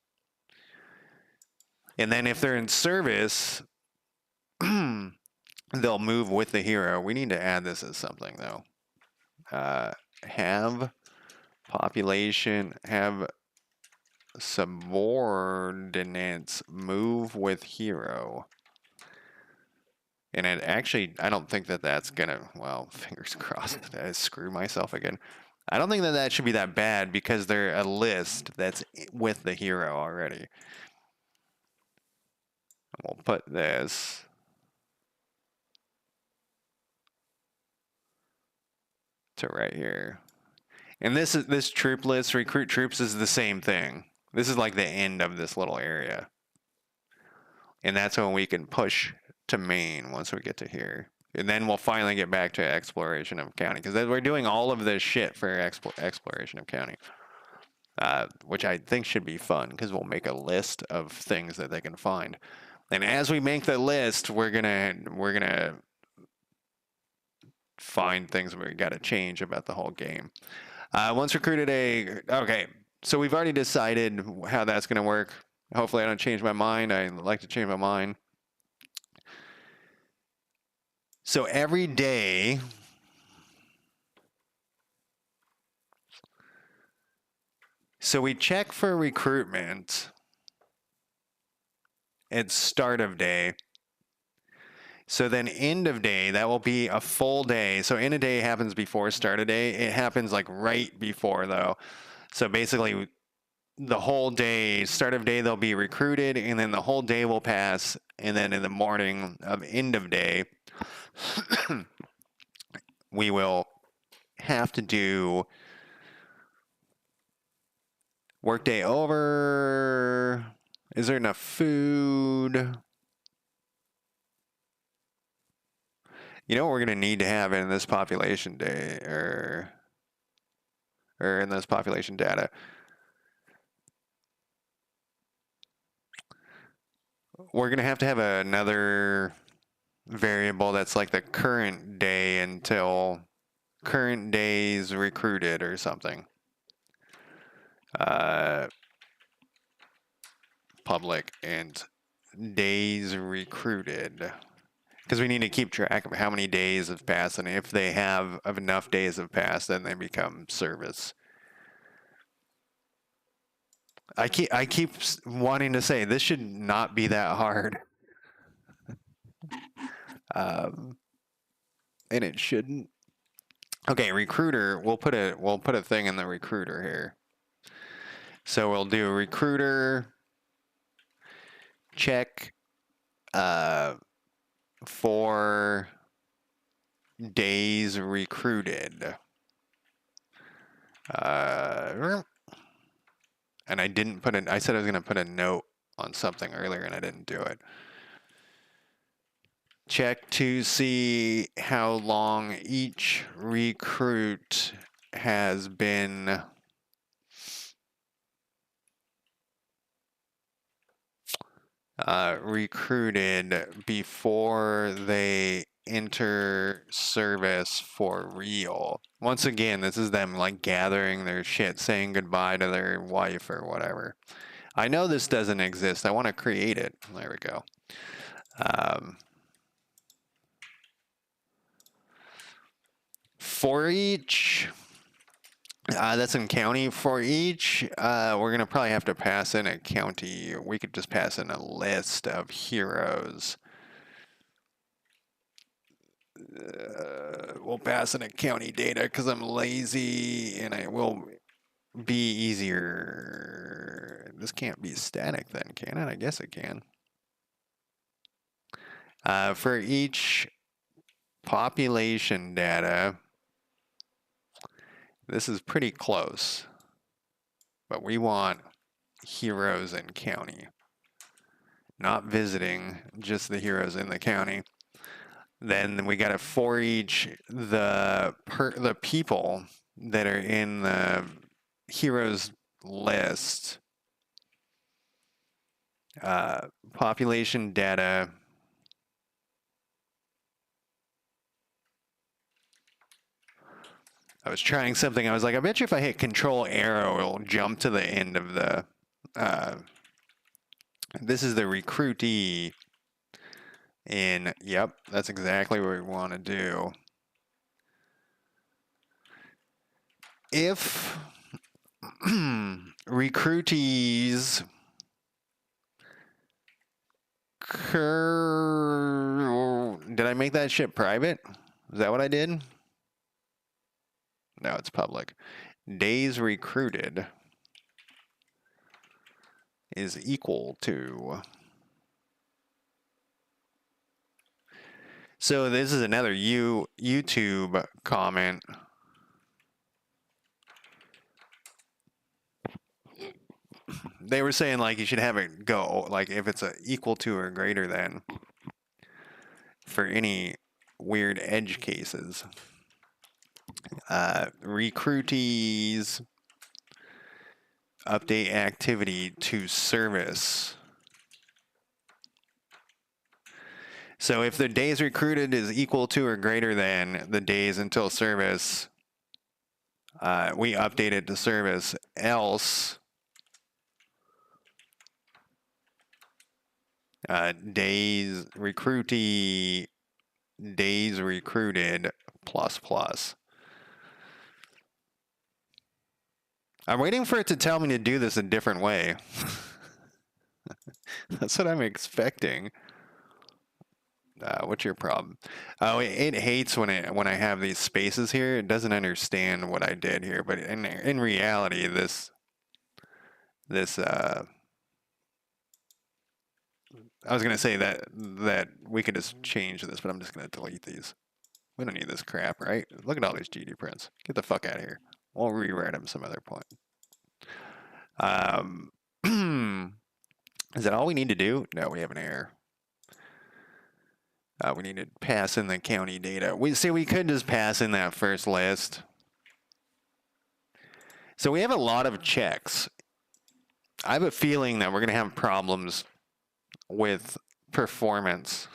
And then if they're in service, they'll move with the hero. We need to add this as something though. Have population, have subordinates move with hero. And it actually, I don't think that that's gonna, well, fingers crossed, I screw myself again. I don't think that that should be that bad because they're a list that's with the hero already. We'll put this. to right here. And this troop list, recruit troops, is the same thing. This is like the end of this little area. And that's when we can push to main once we get to here. And then we'll finally get back to exploration of county, because we're doing all of this shit for exploration of county, which I think should be fun, because we'll make a list of things that they can find. And as we make the list, we're gonna find things we got to change about the whole game. Once recruited okay, so we've already decided how that's gonna work. Hopefully I don't change my mind. I like to change my mind. So every day, so we check for recruitment at start of day. So then end of day, that will be a full day. So end of day happens before start of day. It happens like right before, though. So basically the whole day, start of day, they'll be recruited, and then the whole day will pass. And then in the morning of end of day, we will have to do workday over. Is there enough food? You know what we're going to need to have in this population day, or in this population data? We're going to have another variable that's like the current day until current days recruited or something. Public and days recruited. Because we need to keep track of how many days have passed, and if they have enough days have passed, then they become service. I keep wanting to say this should not be that hard, and it shouldn't. Okay, recruiter. We'll put a thing in the recruiter here. So we'll do recruiter check for days recruited. And I didn't put I said I was going to put a note on something earlier, and I didn't do it. Check to see how long each recruit has been recruited before they enter service for real. Once again, this is them like gathering their shit, saying goodbye to their wife or whatever. I know this doesn't exist. I want to create it. There we go. For each, that's in county. For each, we're going to probably have to pass in a county. We could just pass in a list of heroes. We'll pass in a county data because I'm lazy, and it will be easier. This can't be static then, can it? I guess it can. For each population data, this is pretty close, but we want heroes in county, not visiting, just the heroes in the county. Then we got to for each the people that are in the heroes list, population data. I was trying something. I was like, I bet you if I hit Control Arrow, it'll jump to the end of the. This is the recruitee. And yep, that's exactly what we want to do. If recruitees did I make that shit private? Is that what I did? No, it's public. Days recruited is equal to. So this is another YouTube comment. they were saying like you should have it go like if it's equal to or greater than for any weird edge cases. Recruitees update activity to service. So if the days recruited is equal to or greater than the days until service, we update it to service. Else, days recruitee days recruited plus plus. I'm waiting for it to tell me to do this a different way. That's what I'm expecting. What's your problem? Oh, it hates when I have these spaces here. It doesn't understand what I did here, but in reality, this I was gonna say that we could just change this, but I'm just gonna delete these. We don't need this crap, right? Look at all these GD prints. Get the fuck out of here. We'll rewrite them some other point. Is that all we need to do? No, we have an error. We need to pass in the county data. We could just pass in that first list. So we have a lot of checks. I have a feeling that we're going to have problems with performance.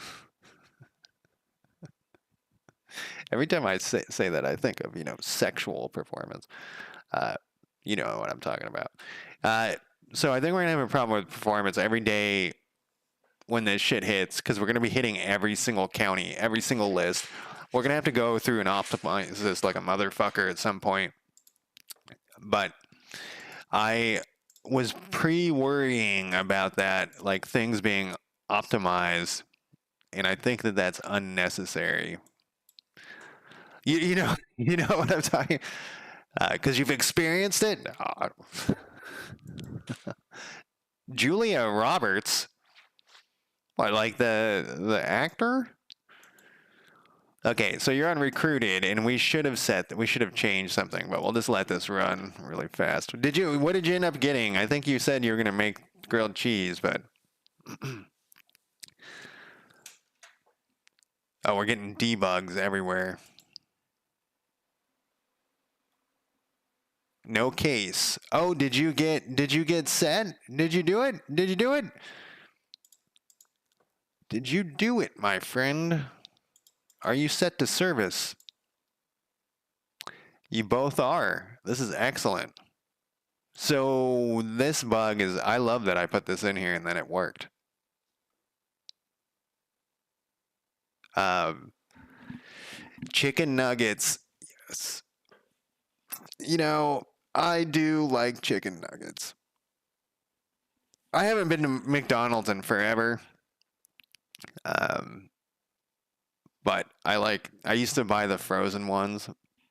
Every time I say that, I think of, sexual performance. You know what I'm talking about. So I think we're going to have a problem with performance every day when this shit hits, because we're going to be hitting every single county, every single list. We're going to have to go through and optimize this like a motherfucker at some point. But I was pre-worrying about that, like things being optimized, and I think that that's unnecessary. You know what I'm talking, because you've experienced it. Julia Roberts, what, like the actor? Okay, so you're on recruited, and we should have changed something, but we'll just let this run really fast. What did you end up getting? I think you said you were gonna make grilled cheese, but oh, we're getting debugs everywhere. No case. Oh, did you get set? Did you do it? Did you do it? Did you do it, my friend? Are you set to service? You both are. This is excellent. So this bug is, I love that I put this in here and then it worked. Chicken nuggets. Yes. I do like chicken nuggets. I haven't been to McDonald's in forever. But I used to buy the frozen ones.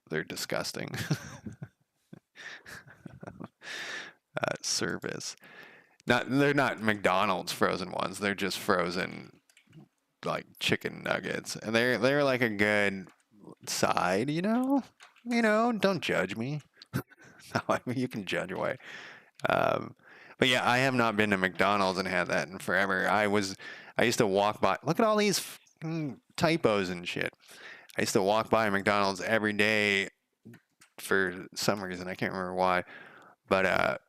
They're disgusting. Service. They're not McDonald's frozen ones. They're just frozen like chicken nuggets. And they're like a good side, don't judge me. I mean, you can judge away. But yeah, I have not been to McDonald's and had that in forever. I used to walk by. Look at all these typos and shit. I used to walk by McDonald's every day for some reason. I can't remember why. But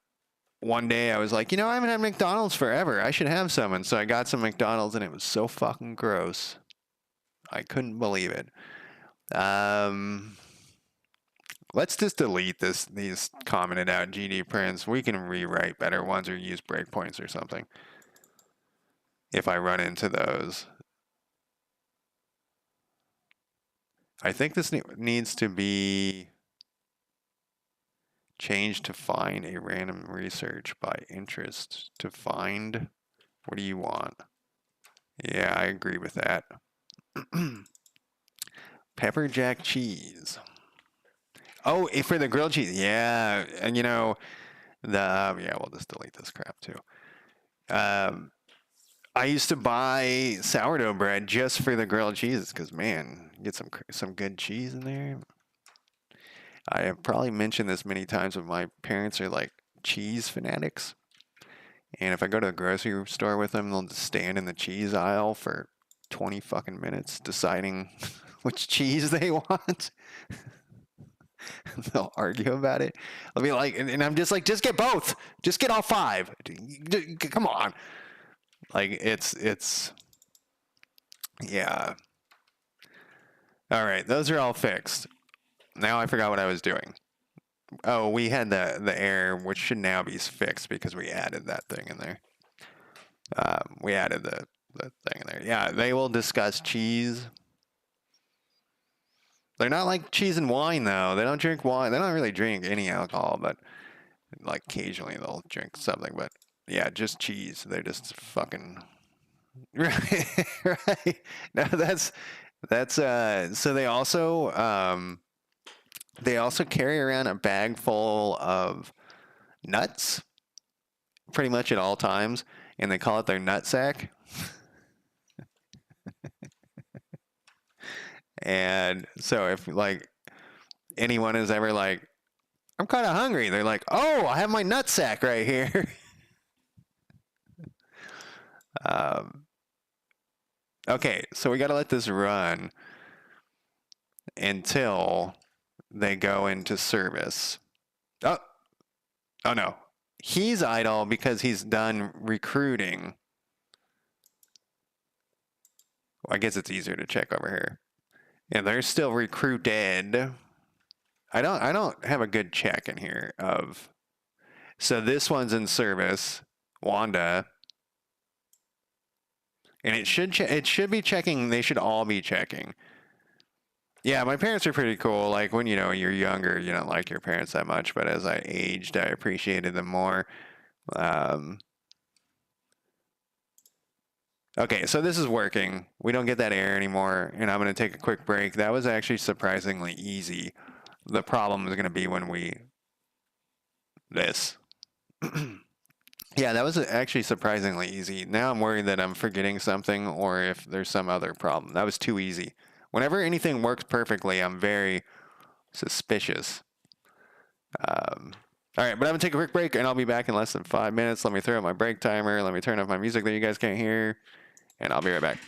one day I was like, I haven't had McDonald's forever. I should have some. And so I got some McDonald's and it was so fucking gross. I couldn't believe it. Let's just delete these commented out GD prints. We can rewrite better ones or use breakpoints or something if I run into those. I think this needs to be changed to find a random research by interest to find. What do you want? Yeah, I agree with that. Pepper jack cheese. Oh, for the grilled cheese. Yeah, and yeah, we'll just delete this crap too. I used to buy sourdough bread just for the grilled cheeses because, man, you get some good cheese in there. I have probably mentioned this many times, but my parents are like cheese fanatics. And if I go to the grocery store with them, they'll just stand in the cheese aisle for 20 fucking minutes deciding which cheese they want. They'll argue about it. I'll be like, and I'm just like, just get both. Just get all five. Come on. Like it's yeah. All right, those are all fixed. Now I forgot what I was doing. Oh, we had the error, which should now be fixed because we added that thing in there. We added the thing in there. Yeah, they will discuss cheese. They're not like cheese and wine though. They don't drink wine. They don't really drink any alcohol, but like occasionally they'll drink something. But yeah, just cheese. They're just fucking right. Right. No, that's so they also carry around a bag full of nuts pretty much at all times, and they call it their nut sack. And so if like anyone is ever like, I'm kind of hungry, they're like, oh, I have my nut sack right here. um, okay, so we got to let this run until they go into service. Oh, oh no. He's idle because he's done recruiting. Well, I guess it's easier to check over here. Yeah, they're still recruited. I don't have a good check in here of. So this one's in service, Wanda, and it should be checking. They should all be checking. Yeah, my parents are pretty cool. Like when you're younger, you don't like your parents that much, but as I aged, I appreciated them more. Um, okay, so this is working. We don't get that error anymore, and I'm going to take a quick break. That was actually surprisingly easy. The problem is going to be when we this. Yeah, that was actually surprisingly easy. Now I'm worried that I'm forgetting something or if there's some other problem. That was too easy. Whenever anything works perfectly, I'm very suspicious. All right, but I'm gonna take a quick break and I'll be back in less than 5 minutes. Let me throw up my break timer. Let me turn off my music that you guys can't hear, and I'll be right back.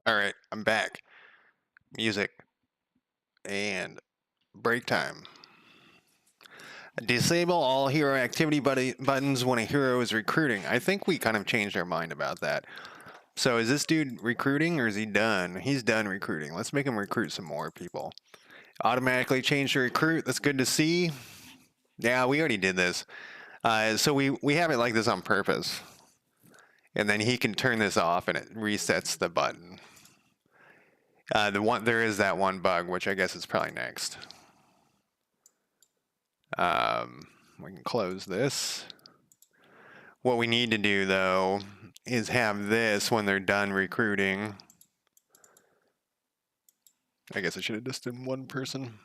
All right, I'm back. Music and break time. Disable all hero activity buttons when a hero is recruiting. I think we kind of changed our mind about that. So is this dude recruiting or is he done? He's done recruiting. Let's make him recruit some more people. Automatically change to recruit. That's good to see. Yeah, we already did this. So we have it like this on purpose. And then he can turn this off and it resets the button. There is that one bug, which I guess is probably next. We can close this. What we need to do though is have this when they're done recruiting. I guess I should have just done one person.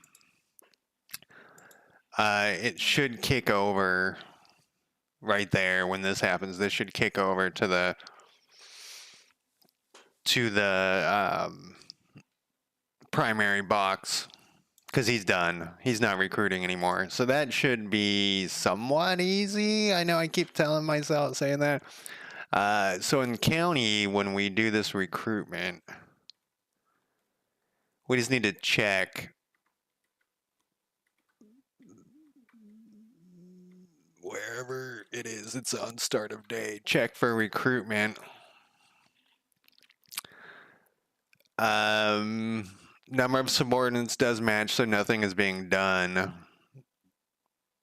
It should kick over right there when this happens. This should kick over to the primary box because he's done. He's not recruiting anymore. So that should be somewhat easy. I know I keep telling myself saying that. So in county, when we do this recruitment, we just need to check wherever it is. It's on start of day. Check for recruitment. Number of subordinates does match, so nothing is being done.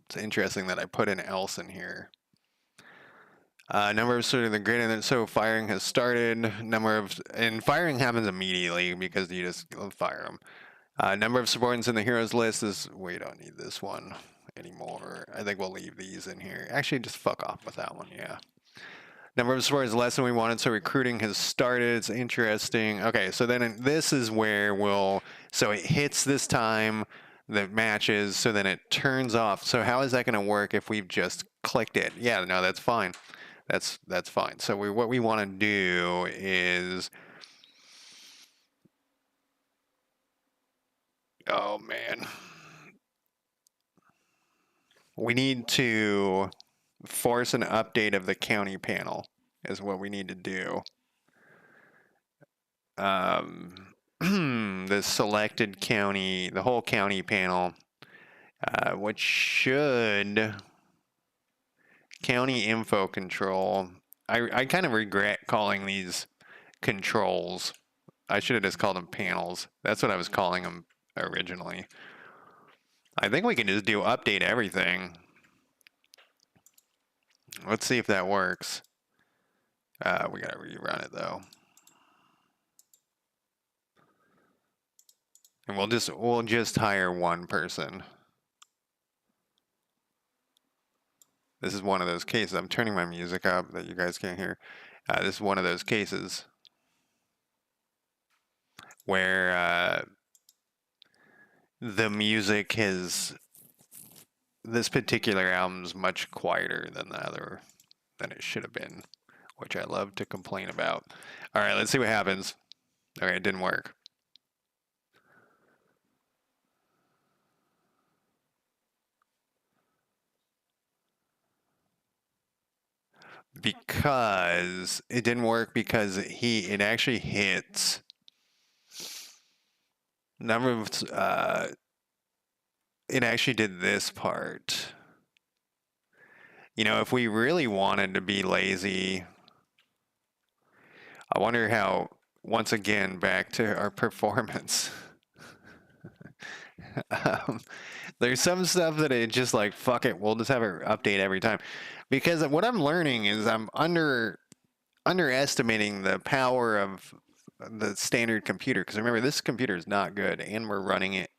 It's interesting that I put an else in here. Number of subordinates greater than, so firing has started. And firing happens immediately because you just fire them. Number of subordinates in the heroes list is, we don't need this one anymore. I think we'll leave these in here. Actually, just fuck off with that one, yeah. Number of subordinates less than we wanted, so recruiting has started. It's interesting. Okay, so then this is where so it hits this time that matches, so then it turns off. So how is that going to work if we've just clicked it? Yeah, no, that's fine. That's fine. So what we want to do is, oh man, we need to force an update of the county panel is what we need to do. The selected county, the whole county panel, which should county info control. I kind of regret calling these controls. I should have just called them panels. That's what I was calling them originally. I think we can just do update everything. Let's see if that works. We gotta rerun it though. And we'll just hire one person. This is one of those cases. I'm turning my music up that you guys can't hear. This is one of those cases where the music is, this particular album's much quieter than the other, than it should have been, which I love to complain about. All right, let's see what happens. Okay, it didn't work. Because it didn't work because it actually hits number of it actually did this part. You know, if we really wanted to be lazy, I wonder how, once again, back to our performance. There's some stuff that it just like, fuck it, we'll just have it update every time. Because what I'm learning is I'm underestimating the power of the standard computer. Because remember, this computer is not good, and we're running it,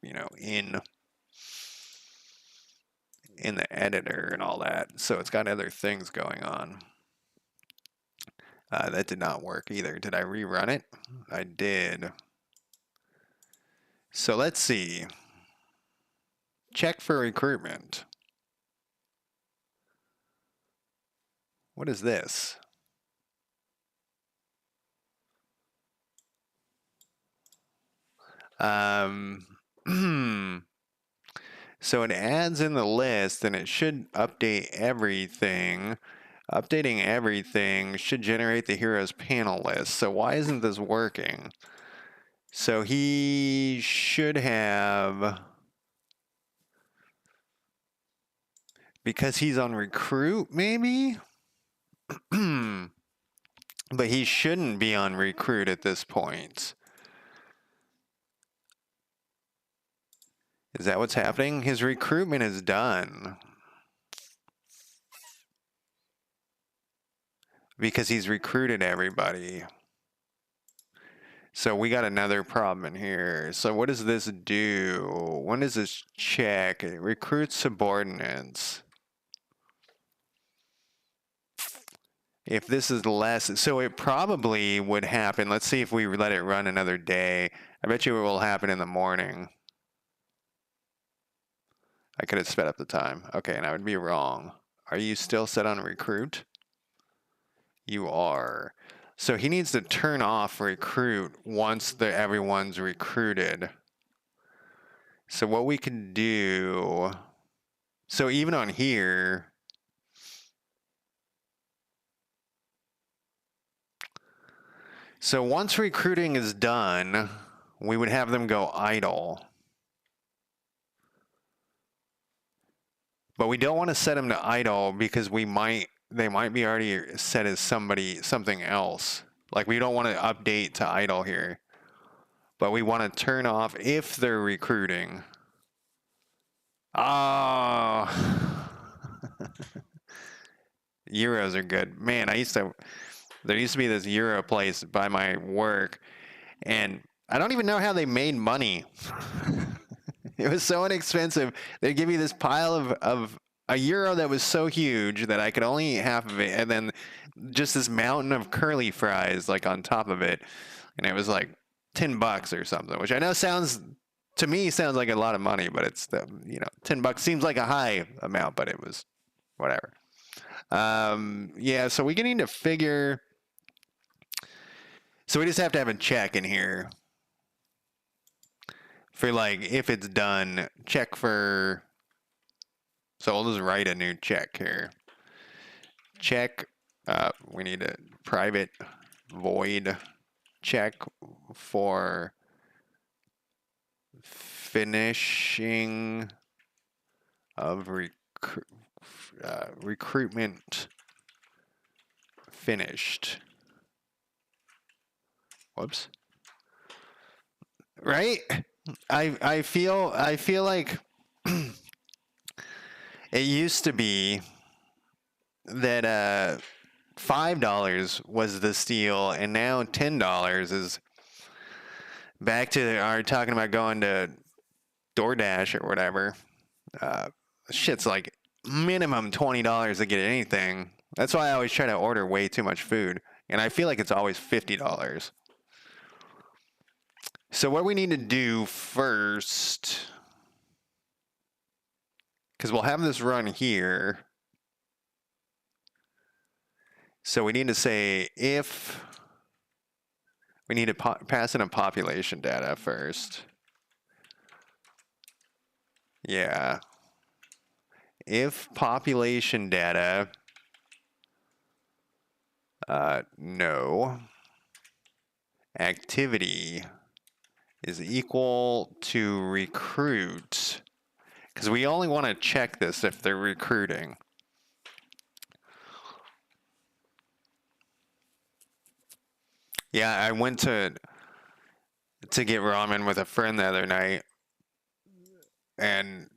you know, in the editor and all that. So it's got other things going on. That did not work either. Did I rerun it? I did. So let's see. Check for recruitment. What is this? So it adds in the list and it should update everything. Updating everything should generate the heroes panel list. So why isn't this working? So he should have, because he's on recruit, maybe? But he shouldn't be on recruit at this point. Is that what's happening? His recruitment is done. Because he's recruited everybody. So we got another problem in here. So what does this do? When does this check? It recruits subordinates. If this is less, so it probably would happen. Let's see if we let it run another day. I bet you it will happen in the morning. I could have sped up the time. Okay, and I would be wrong. Are you still set on recruit? You are. So he needs to turn off recruit once everyone's recruited. So what we can do, so even on here, so once recruiting is done, we would have them go idle. But we don't want to set them to idle because they might be already set as something else. Like we don't want to update to idle here. But we want to turn off if they're recruiting. Oh. Euros are good. Man, there used to be this Euro place by my work, and I don't even know how they made money. It was so inexpensive. They'd give you this pile of a euro that was so huge that I could only eat half of it, and then just this mountain of curly fries like on top of it, and it was like $10 or something, which I know sounds like a lot of money, but it's $10 seems like a high amount, but it was whatever. Yeah, so we need to figure. So we just have to have a check in here for like if it's done. Check for. So we'll just write a new check here. Check. We need a private void check for finishing of recruitment finished. Whoops. Right? I feel like it used to be that $5 was the steal, and now $10 is back to our talking about going to DoorDash or whatever. Shit's like minimum $20 to get anything. That's why I always try to order way too much food, and I feel like it's always $50. So what we need to do first, because we'll have this run here. So we need to say if we need to pass in a population data first. Yeah. If population data, no, activity is equal to recruit, because we only want to check this if they're recruiting. Yeah, I went to get ramen with a friend the other night, and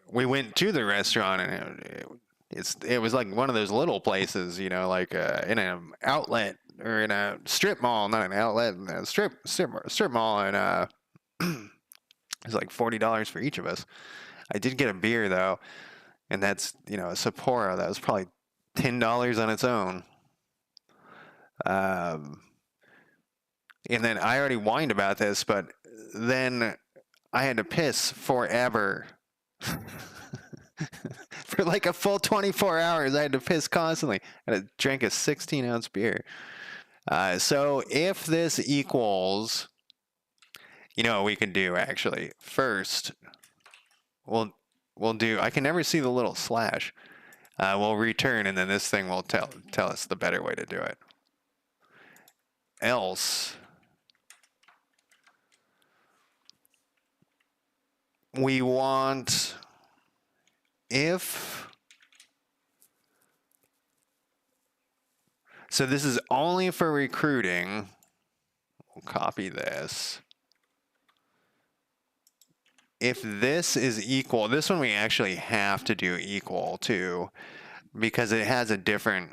we went to the restaurant, and it was like one of those little places, like in an outlet or in a strip mall, not an outlet, a strip mall, and it's like $40 for each of us. I did get a beer though, and that's a Sapporo that was probably $10 on its own. And then I already whined about this, but then I had to piss forever. For like a full 24 hours, I had to piss constantly. And I drank a 16-ounce beer. So if this equals, what we can do actually? First, we'll do, I can never see the little slash. we'll return, and then this thing will tell us the better way to do it. Else, we want if. So this is only for recruiting. We'll copy this. If this is equal, this one we actually have to do equal to because it has a different.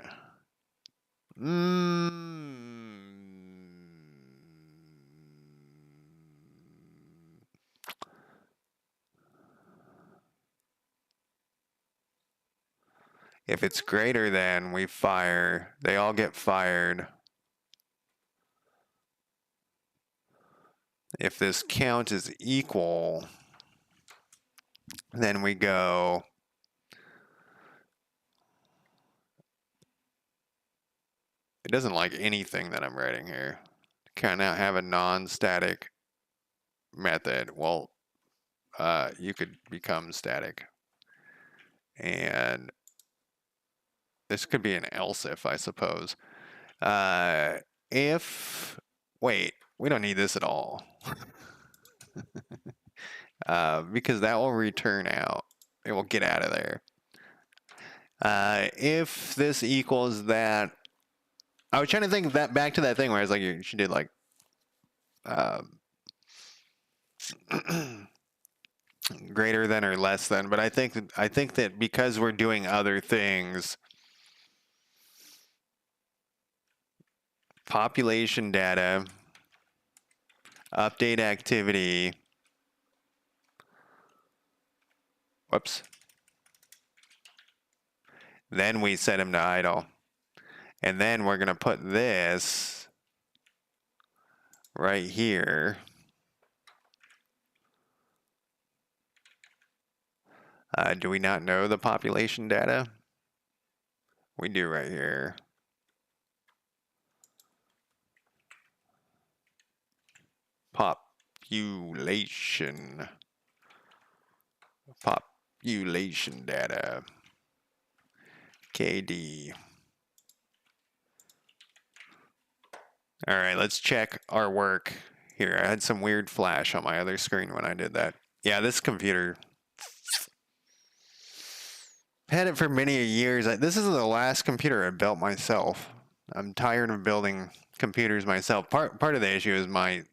If it's greater than, we fire. They all get fired. If this count is equal, then we go. It doesn't like anything that I'm writing here. Can I have a non-static method? Well, you could become static. And this could be an else if, I suppose. If, wait, we don't need this at all. Because that will return out. It will get out of there. If this equals that, I was trying to think that back to that thing where I was like, she did like, greater than or less than, but I think that because we're doing other things, population data, update activity, whoops, then we set him to idle, and then we're gonna put this right here. Do we not know the population data? We do right here. Population data. KD. All right, let's check our work here. I had some weird flash on my other screen when I did that. Yeah, this computer had it for many years. This is the last computer I built myself. I'm tired of building computers myself. Part of the issue is my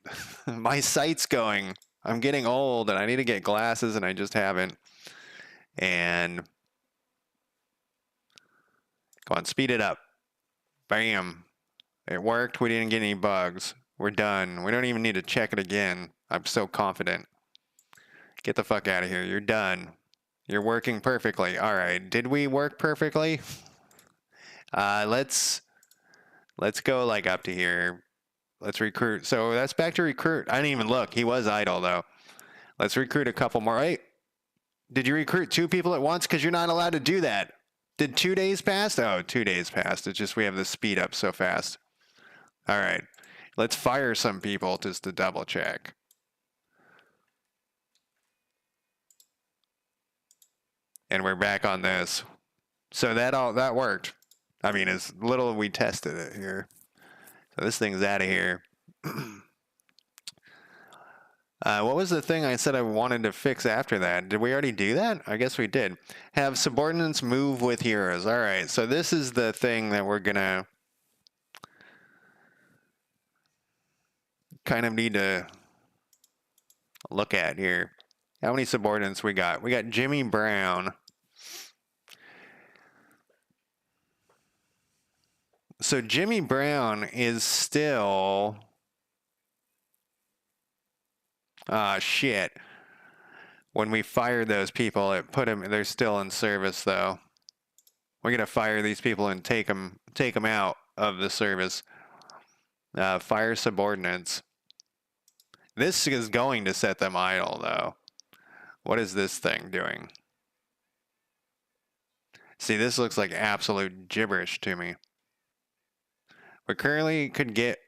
my sight's going. I'm getting old and I need to get glasses and I just haven't. And go on, speed it up. Bam. It worked. We didn't get any bugs. We're done. We don't even need to check it again. I'm so confident. Get the fuck out of here. You're done. You're working perfectly. All right. Did we work perfectly? Let's go like up to here. Let's recruit. So that's back to recruit. I didn't even look. He was idle though. Let's recruit a couple more. Hey, did you recruit 2 people at once? Because you're not allowed to do that. Did 2 days pass? Oh, 2 days passed. It's just we have the speed up so fast. All right. Let's fire some people just to double check. And we're back on this. So that worked. I mean, as little as we tested it here. So this thing's out of here. What was the thing I said I wanted to fix after that? Did we already do that? I guess we did. Have subordinates move with heroes. All right. So this is the thing that we're going to kind of need to look at here. How many subordinates we got? We got Jimmy Brown. So Jimmy Brown is still... shit. When we fired those people, it put them... They're still in service, though. We're going to fire these people and take them out of the service. Fire subordinates. This is going to set them idle, though. What is this thing doing? See, this looks like absolute gibberish to me. We currently could get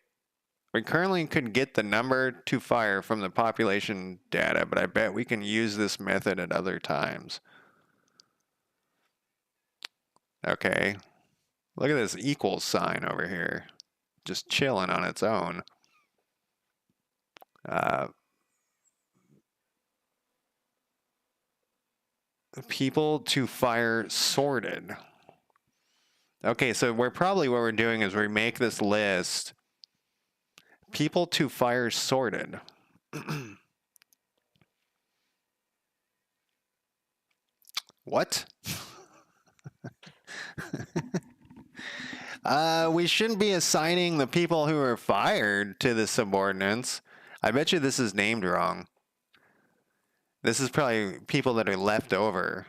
the number to fire from the population data, but I bet we can use this method at other times. Okay. Look at this equals sign over here. Just chilling on its own. People to fire sorted. Okay, so what we're doing is we make this list. People to fire sorted. What? We shouldn't be assigning the people who are fired to the subordinates. I bet you this is named wrong. This is probably people that are left over.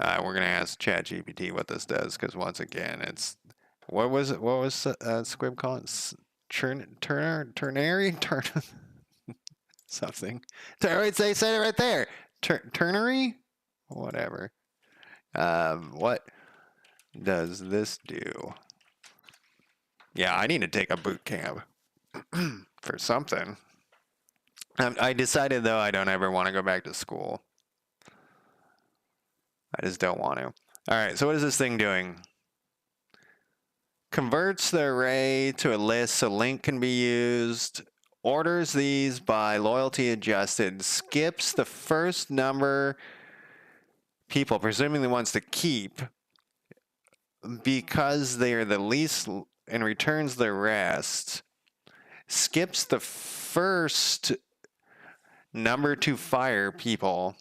We're gonna ask ChatGPT what this does, because once again, it's what was it? What was Squib calling it? Ternary something. They said it right there. Ternary, whatever. What does this do? Yeah, I need to take a boot camp for something. I decided, though, I don't ever want to go back to school. I just don't want to. All right, so what is this thing doing? Converts the array to a list so link can be used. Orders these by loyalty adjusted. Skips the first number people, presuming the ones to keep, because they are the least, and returns the rest. Skips the first number to fire people.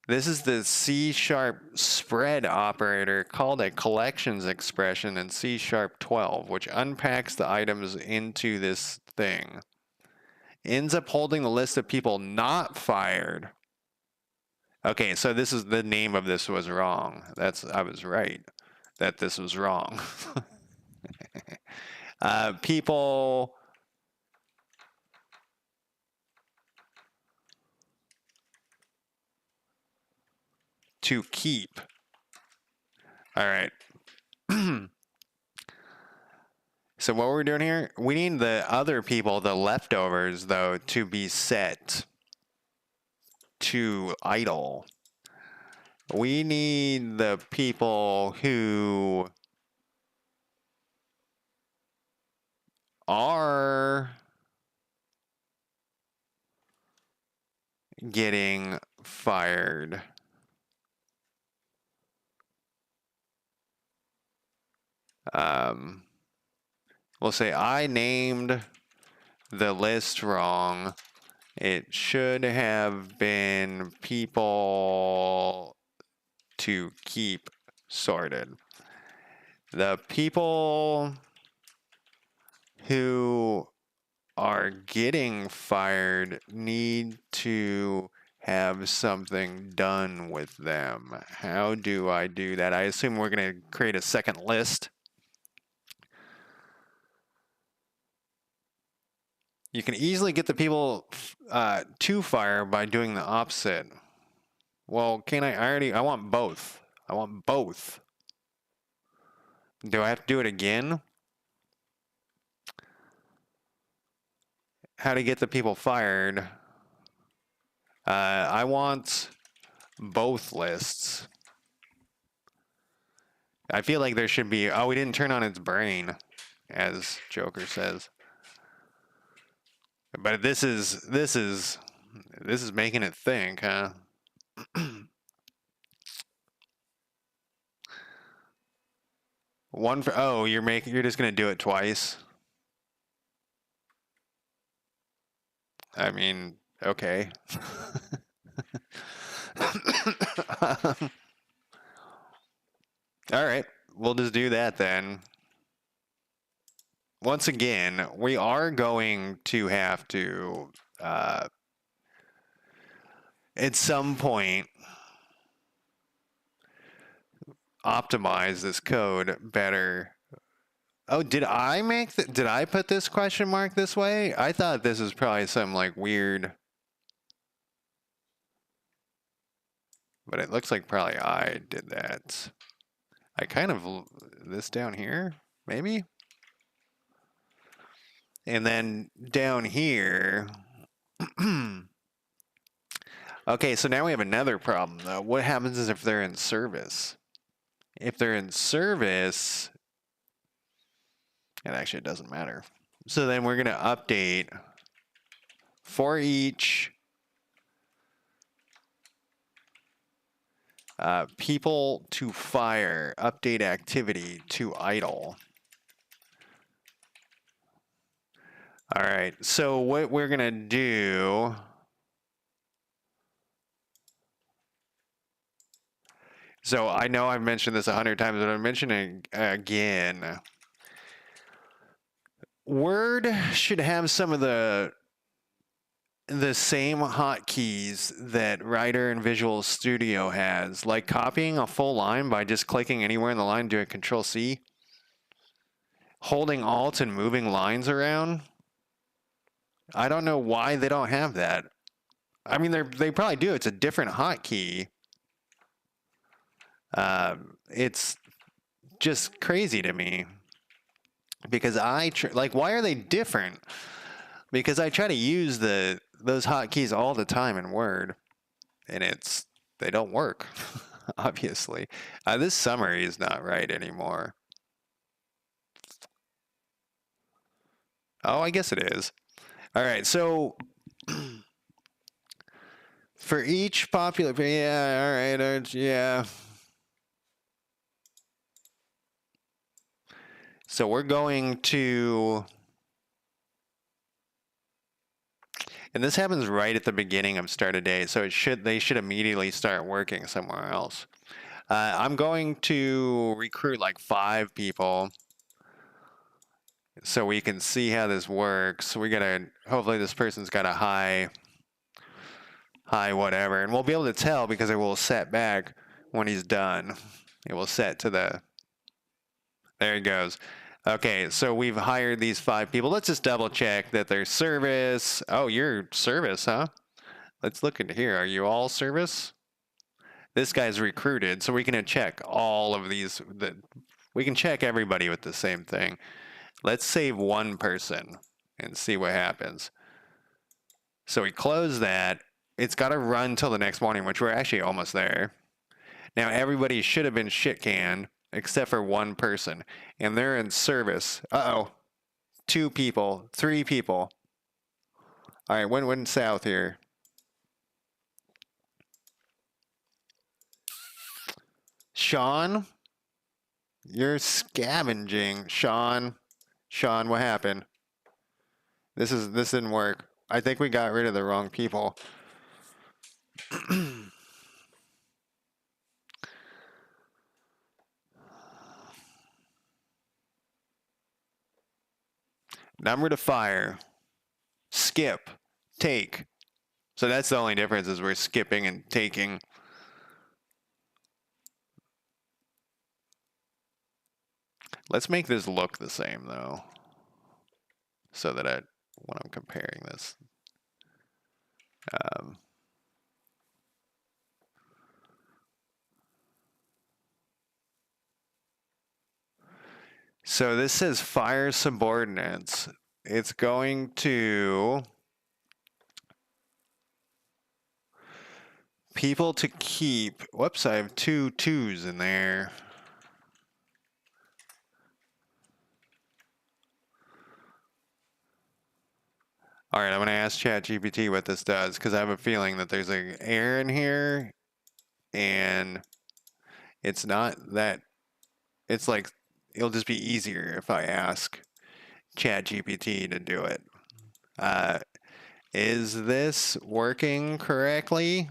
This is the C# spread operator called a collections expression in C# 12, which unpacks the items into this thing. Ends up holding the list of people not fired. Okay, so this is the name of this was wrong. I was right that this was wrong. People to keep. All right. So what we're doing here, we need the other people, the leftovers, though, to be set to idle. We need the people who are getting fired. We'll say I named the list wrong. It should have been people to keep sorted. The people who are getting fired need to have something done with them. How do I do that? I assume we're going to create a second list. You can easily get the people to fire by doing the opposite. Well, can I want both. I want both. Do I have to do it again? How to get the people fired? I want both lists. I feel like there should be, oh, we didn't turn on its brain, as Joker says. But this is making it think, huh? One for, oh, you're just gonna do it twice. I mean, okay. All right, we'll just do that then. Once again, we are going to have to, at some point, optimize this code better. Oh, did I put this question mark this way? I thought this was probably some like weird, but it looks like probably I did that. I kind of, this down here, maybe? And then down here, Okay, so now we have another problem, though. What happens is if they're in service? If they're in service, and actually it doesn't matter. So then we're going to update for each people to fire, update activity to idle. All right, so what we're going to do... So I know I've mentioned this 100 times, but I'm mentioning it again. Word should have some of the same hotkeys that Writer and Visual Studio has, like copying a full line by just clicking anywhere in the line, doing Control C, holding Alt and moving lines around. I don't know why they don't have that. I mean, they probably do. It's a different hotkey. It's just crazy to me because like, why are they different? Because I try to use those hotkeys all the time in Word, and they don't work. Obviously, this summary is not right anymore. Oh, I guess it is. All right, so for each popular, yeah, all right, yeah. So we're going to, and this happens right at the beginning of start a day, so they should immediately start working somewhere else. I'm going to recruit like 5 people so we can see how this works. Hopefully this person's got a high whatever, and we'll be able to tell because it will set back when he's done. It will set to there he goes. Okay, so we've hired these 5 people. Let's just double check that they're service. Oh, you're service, huh? Let's look into here. Are you all service? This guy's recruited, so we can check all of these. We can check everybody with the same thing. Let's save 1 person and see what happens. So we close that. It's got to run till the next morning, which we're actually almost there. Now, everybody should have been shit canned except for 1 person, and they're in service. Uh-oh. 2 people, 3 people. All right, went south here. Sean, you're scavenging. Sean, what happened? This didn't work. I think we got rid of the wrong people. Number to fire. Skip. Take. So that's the only difference is we're skipping and taking. Let's make this look the same though. So that when I'm comparing this. So this says fire subordinates. It's going to people to keep. Whoops, I have 2 2s in there. All right, I'm going to ask ChatGPT what this does because I have a feeling that there's an error in here and it's not that, it's like, it'll just be easier if I ask ChatGPT to do it. Is this working correctly?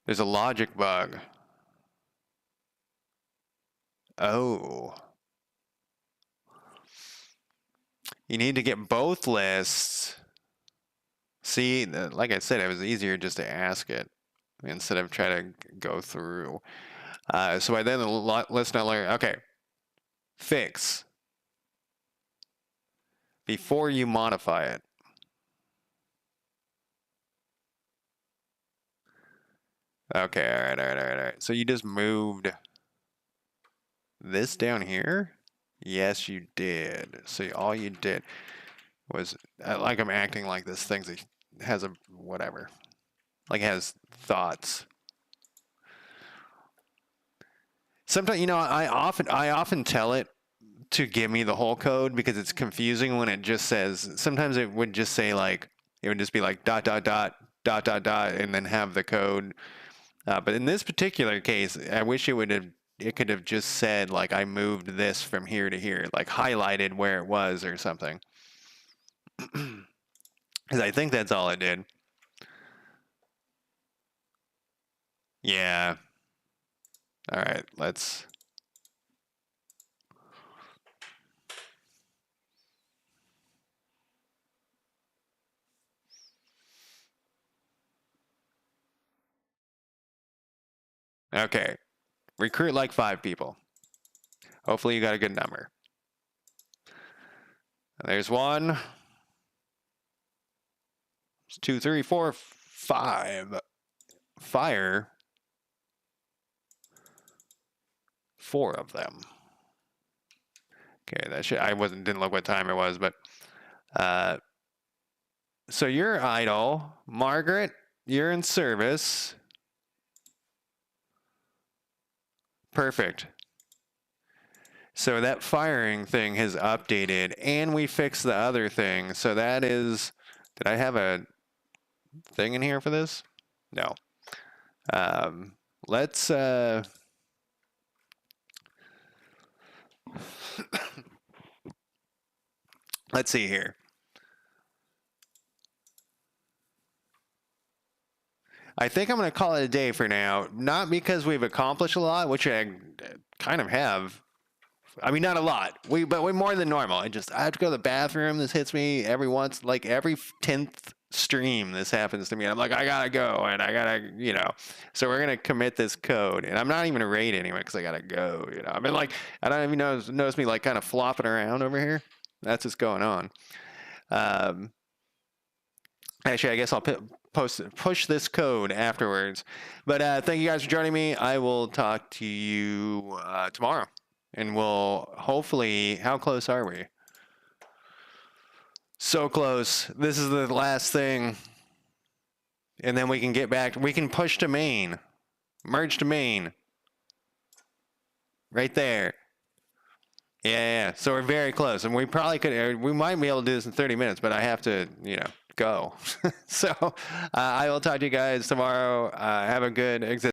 There's a logic bug. Oh. You need to get both lists. See, like I said, it was easier just to ask it instead of trying to go through. So I then list not learn. Okay. Fix. Before you modify it. Okay, all right. So you just moved this down here? Yes, you did. So all you did. was like I'm acting like this thing has a whatever, like has thoughts. Sometimes, I often tell it to give me the whole code because it's confusing when it just says. Sometimes it would just say like it would just be like dot dot dot dot dot dot and then have the code. But in this particular case, I wish it could have just said like I moved this from here to here, like highlighted where it was or something. Because I think that's all it did. Yeah. All right, let's. Okay. Recruit like 5 people. Hopefully you got a good number. There's 1. 2, 3, 4, 5. Fire 4 of them. Okay, didn't look what time it was, but so you're idle. Margaret, you're in service. Perfect. So that firing thing has updated, and we fixed the other thing. So that is, did I have a thing in here for this? No. Let's let's see here. I think I'm going to call it a day for now, not because we've accomplished a lot, which I kind of have. I mean, not a lot. But way more than normal. I have to go to the bathroom. This hits me every 10th stream. This happens to me. I'm like, I gotta go, and I gotta, So we're gonna commit this code, and I'm not even gonna raid anyway because I gotta go. I mean, like, I don't even notice me like kind of flopping around over here. That's what's going on. Actually, I guess I'll push this code afterwards. But thank you guys for joining me. I will talk to you tomorrow. And we'll hopefully, how close are we? So close. This is the last thing. And then we can get back. We can push to main. Merge to main. Right there. Yeah. So we're very close. And we might be able to do this in 30 minutes, but I have to, go. So I will talk to you guys tomorrow. Have a good